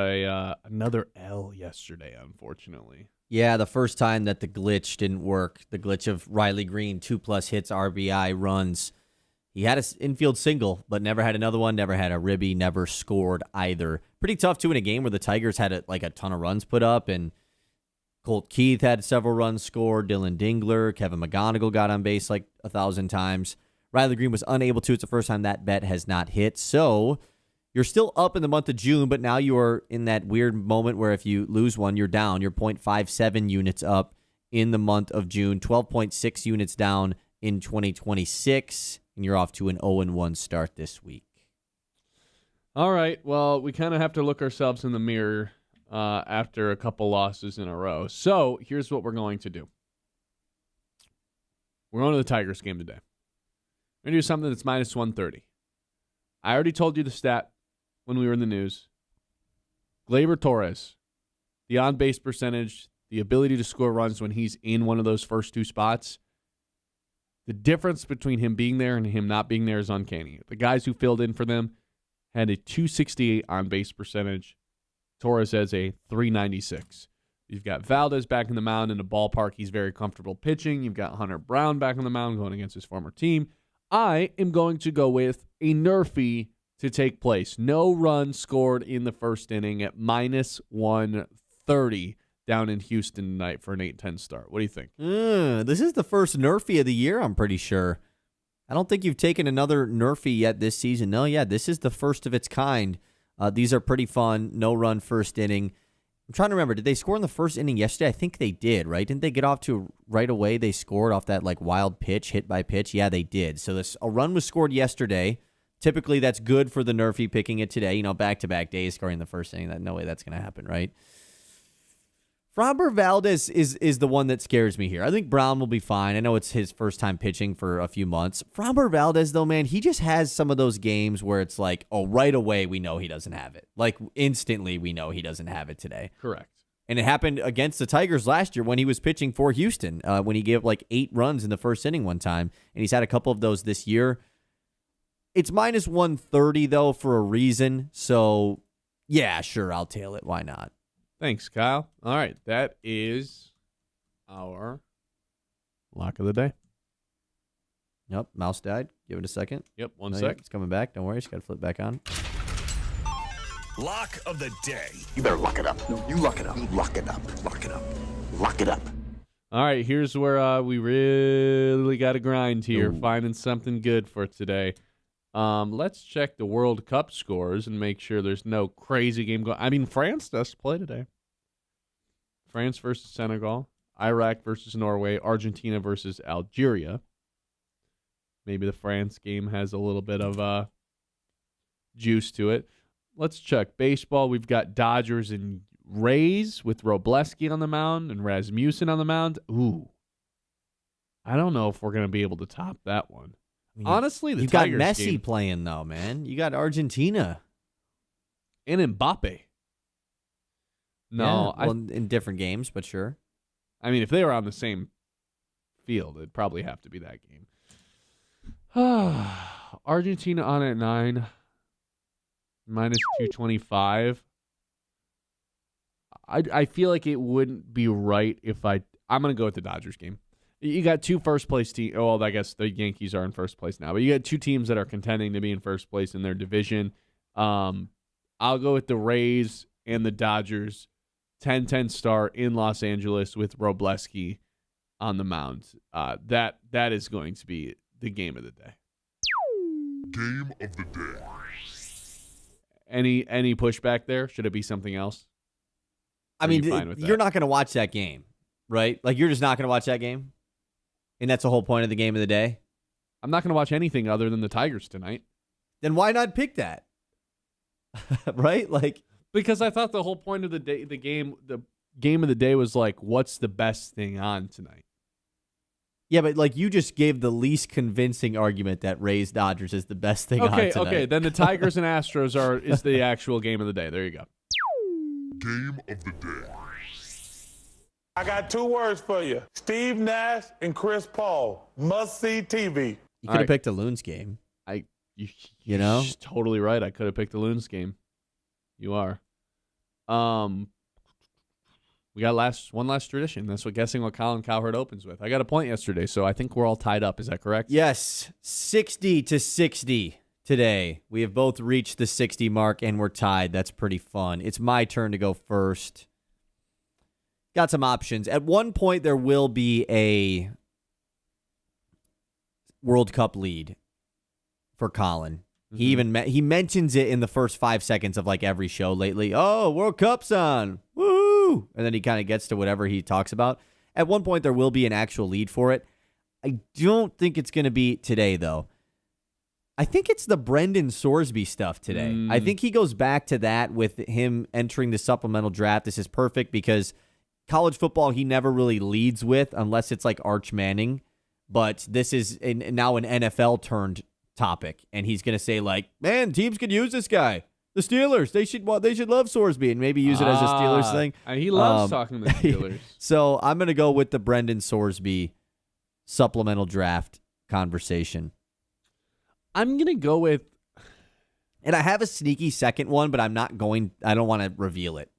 another L yesterday, unfortunately. Yeah, the first time that the glitch didn't work, the glitch of Riley Green, 2+ hits, RBI, runs. He had an infield single, but never had another one, never had a ribby, never scored either. Pretty tough, too, in a game where the Tigers had a ton of runs put up, and Colt Keith had several runs scored, Dylan Dingler, Kevin McGonigal got on base 1,000 times. Riley Green was unable to. It's the first time that bet has not hit. So you're still up in the month of June, but now you are in that weird moment where if you lose one, you're down. You're 0.57 units up in the month of June, 12.6 units down in 2026, and you're off to an 0-1 start this week. All right. Well, we kind of have to look ourselves in the mirror after a couple losses in a row. So here's what we're going to do. We're going to the Tigers game today. We're going to do something that's minus 130. I already told you the stat when we were in the news. Gleyber Torres, the on-base percentage, the ability to score runs when he's in one of those first two spots, the difference between him being there and him not being there is uncanny. The guys who filled in for them had a 268 on-base percentage. Torres has a 396. You've got Valdez back in the mound in a ballpark he's very comfortable pitching. You've got Hunter Brown back on the mound going against his former team. I am going to go with a Nerfy to take place. No run scored in the first inning at minus 130 down in Houston tonight for an 8-10 start. What do you think? This is the first Nerfy of the year, I'm pretty sure. I don't think you've taken another Nerfy yet this season. No, yeah, this is the first of its kind. These are pretty fun. No run first inning. I'm trying to remember. Did they score in the first inning yesterday? I think they did, right? Didn't they get off to right away? They scored off that like wild pitch, hit by pitch. Yeah, they did. So a run was scored yesterday. Typically, that's good for the Nerfy picking it today. You know, back-to-back days scoring in the first inning. No way that's going to happen, right? Framber Valdez is the one that scares me here. I think Brown will be fine. I know it's his first time pitching for a few months. Framber Valdez, though, man, he just has some of those games where it's like, oh, right away we know he doesn't have it. Like, instantly we know he doesn't have it today. Correct. And it happened against the Tigers last year when he was pitching for Houston, when he gave like 8 runs in the first inning one time. And he's had a couple of those this year. It's minus 130, though, for a reason. So, yeah, sure, I'll tail it. Why not? Thanks, Kyle. All right, that is our lock of the day. Yep, mouse died. Give it a second. Yep, one No, sec. yep, it's coming back. Don't worry, just got to flip back on. Lock of the day. You better lock it up. No, you lock it up. You lock it up. Lock it up. Lock it up. All right, here's where we really got to grind here, Ooh. finding something good for today. Let's check the World Cup scores and make sure there's no crazy game going. I mean, France does play today. France versus Senegal, Iraq versus Norway, Argentina versus Algeria. Maybe the France game has a little bit of juice to it. Let's check baseball. We've got Dodgers and Rays with Robleski on the mound and Rasmussen on the mound. Ooh. I don't know if we're going to be able to top that one. I mean, Honestly, the you've got Tigers Messi game playing, though, man. You got Argentina. and Mbappe. No, Yeah, well, in different games, but sure. I mean, if they were on the same field, it'd probably have to be that game. Argentina on at 9, minus 225. I feel like it wouldn't be right if I'm going to go with the Dodgers game. You got 2 first-place teams. Oh, well, I guess the Yankees are in first place now. But you got 2 teams that are contending to be in first place in their division. I'll go with the Rays and the Dodgers. 10-10 start in Los Angeles with Robleski on the mound. That is going to be the game of the day. Game of the day. Any pushback there? Should it be something else? I Or are you mean, fine with that? you're not going to watch that game, right? Like, you're just not going to watch that game? And that's the whole point of the game of the day? I'm not going to watch anything other than the Tigers tonight. Then why not pick that? Right? Like, Because I thought the whole point of the day, the game of the day was like, what's the best thing on tonight? yeah, but like you just gave the least convincing argument that Rays Dodgers is the best thing on tonight. Okay. Then the Tigers and Astros is the actual game of the day. There you go. Game of the day. I got 2 words for you. Steve Nash and Chris Paul. Must-see TV. You could All right. have picked a Loons game. You know? Totally right. I could have picked the Loons game. You are. We got one last tradition. That's what guessing what Colin Cowherd opens with. I got a point yesterday, so I think we're all tied up. Is that correct? Yes, 60-60 today. We have both reached the 60 mark, and we're tied. That's pretty fun. It's my turn to go first. Got some options. At one point, there will be a World Cup lead for Colin. Mm-hmm. He mentions it in the first 5 seconds of like every show lately. Oh, World Cup's on. Woo! And then he kind of gets to whatever he talks about. At one point, there will be an actual lead for it. I don't think it's going to be today, though. I think it's the Brendan Sorsby stuff today. I think he goes back to that with him entering the supplemental draft. This is perfect because college football he never really leads with unless it's like Arch Manning. But this is now an NFL-turned topic, and he's going to say, like, man, teams could use this guy. The Steelers, they should love Sorsby and maybe use it as a Steelers thing. He loves talking to the Steelers. So I'm going to go with the Brendan Sorsby supplemental draft conversation. I'm going to go with... And I have a sneaky second one, but I don't want to reveal it.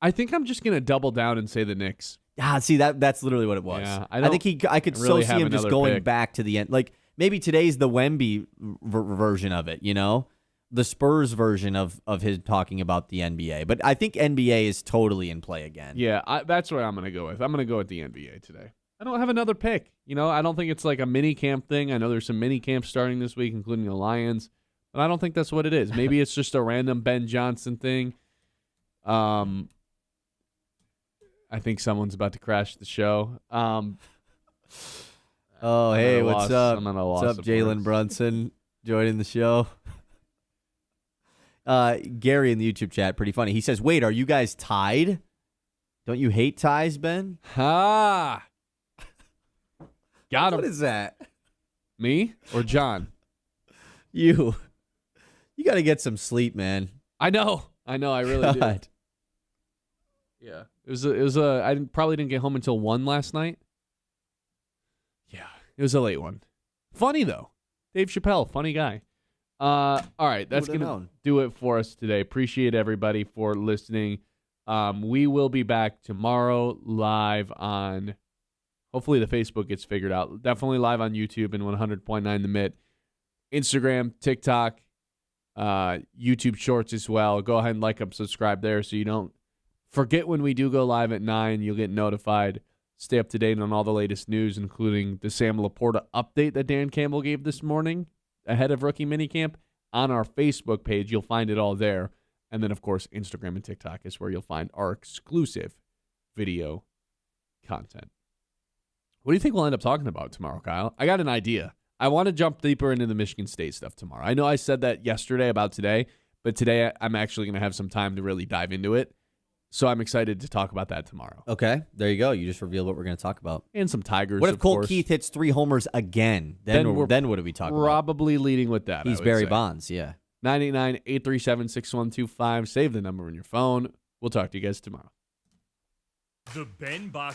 I think I'm just going to double down and say the Knicks. See, that's literally what it was. Yeah, I think I could really so see him just going pick. back to the end. Like, maybe today's the Wemby version of it, you know? The Spurs version of his talking about the NBA. But I think NBA is totally in play again. Yeah, that's what I'm going to go with. I'm going to go with the NBA today. I don't have another pick. You know, I don't think it's like a mini camp thing. I know there's some mini camps starting this week, including the Lions, but I don't think that's what it is. Maybe it's just a random Ben Johnson thing. I think someone's about to crash the show. Oh, hey, what's up? What's up, Jalen Brunson joining the show? Gary in the YouTube chat, pretty funny. He says, wait, are you guys tied? Don't you hate ties, Ben? Ha! Got him. What is that? Me or John? You got to get some sleep, man. I know. I really do. Yeah. It was I probably didn't get home until 1 last night. Yeah. It was a late one. Funny, though. Dave Chappelle, funny guy. All right. That's going to do it for us today. Appreciate everybody for listening. We will be back tomorrow live on, hopefully the Facebook gets figured out. Definitely live on YouTube and 100.9 The Mitt. Instagram, TikTok, YouTube Shorts as well. Go ahead and like and subscribe there so you don't forget when we do go live at 9. You'll get notified. Stay up to date on all the latest news, including the Sam Laporta update that Dan Campbell gave this morning ahead of rookie minicamp. On our Facebook page, you'll find it all there. And then, of course, Instagram and TikTok is where you'll find our exclusive video content. What do you think we'll end up talking about tomorrow, Kyle? I got an idea. I want to jump deeper into the Michigan State stuff tomorrow. I know I said that yesterday about today, but today I'm actually going to have some time to really dive into it. So I'm excited to talk about that tomorrow. Okay, there you go. You just revealed what we're going to talk about. And some Tigers, What if of Colt course. Keith hits 3 homers again? Then what do we talk about? Probably leading with that. He's Barry Bonds, yeah. 989-837-6125. Save the number on your phone. We'll talk to you guys tomorrow. The Ben Bosscher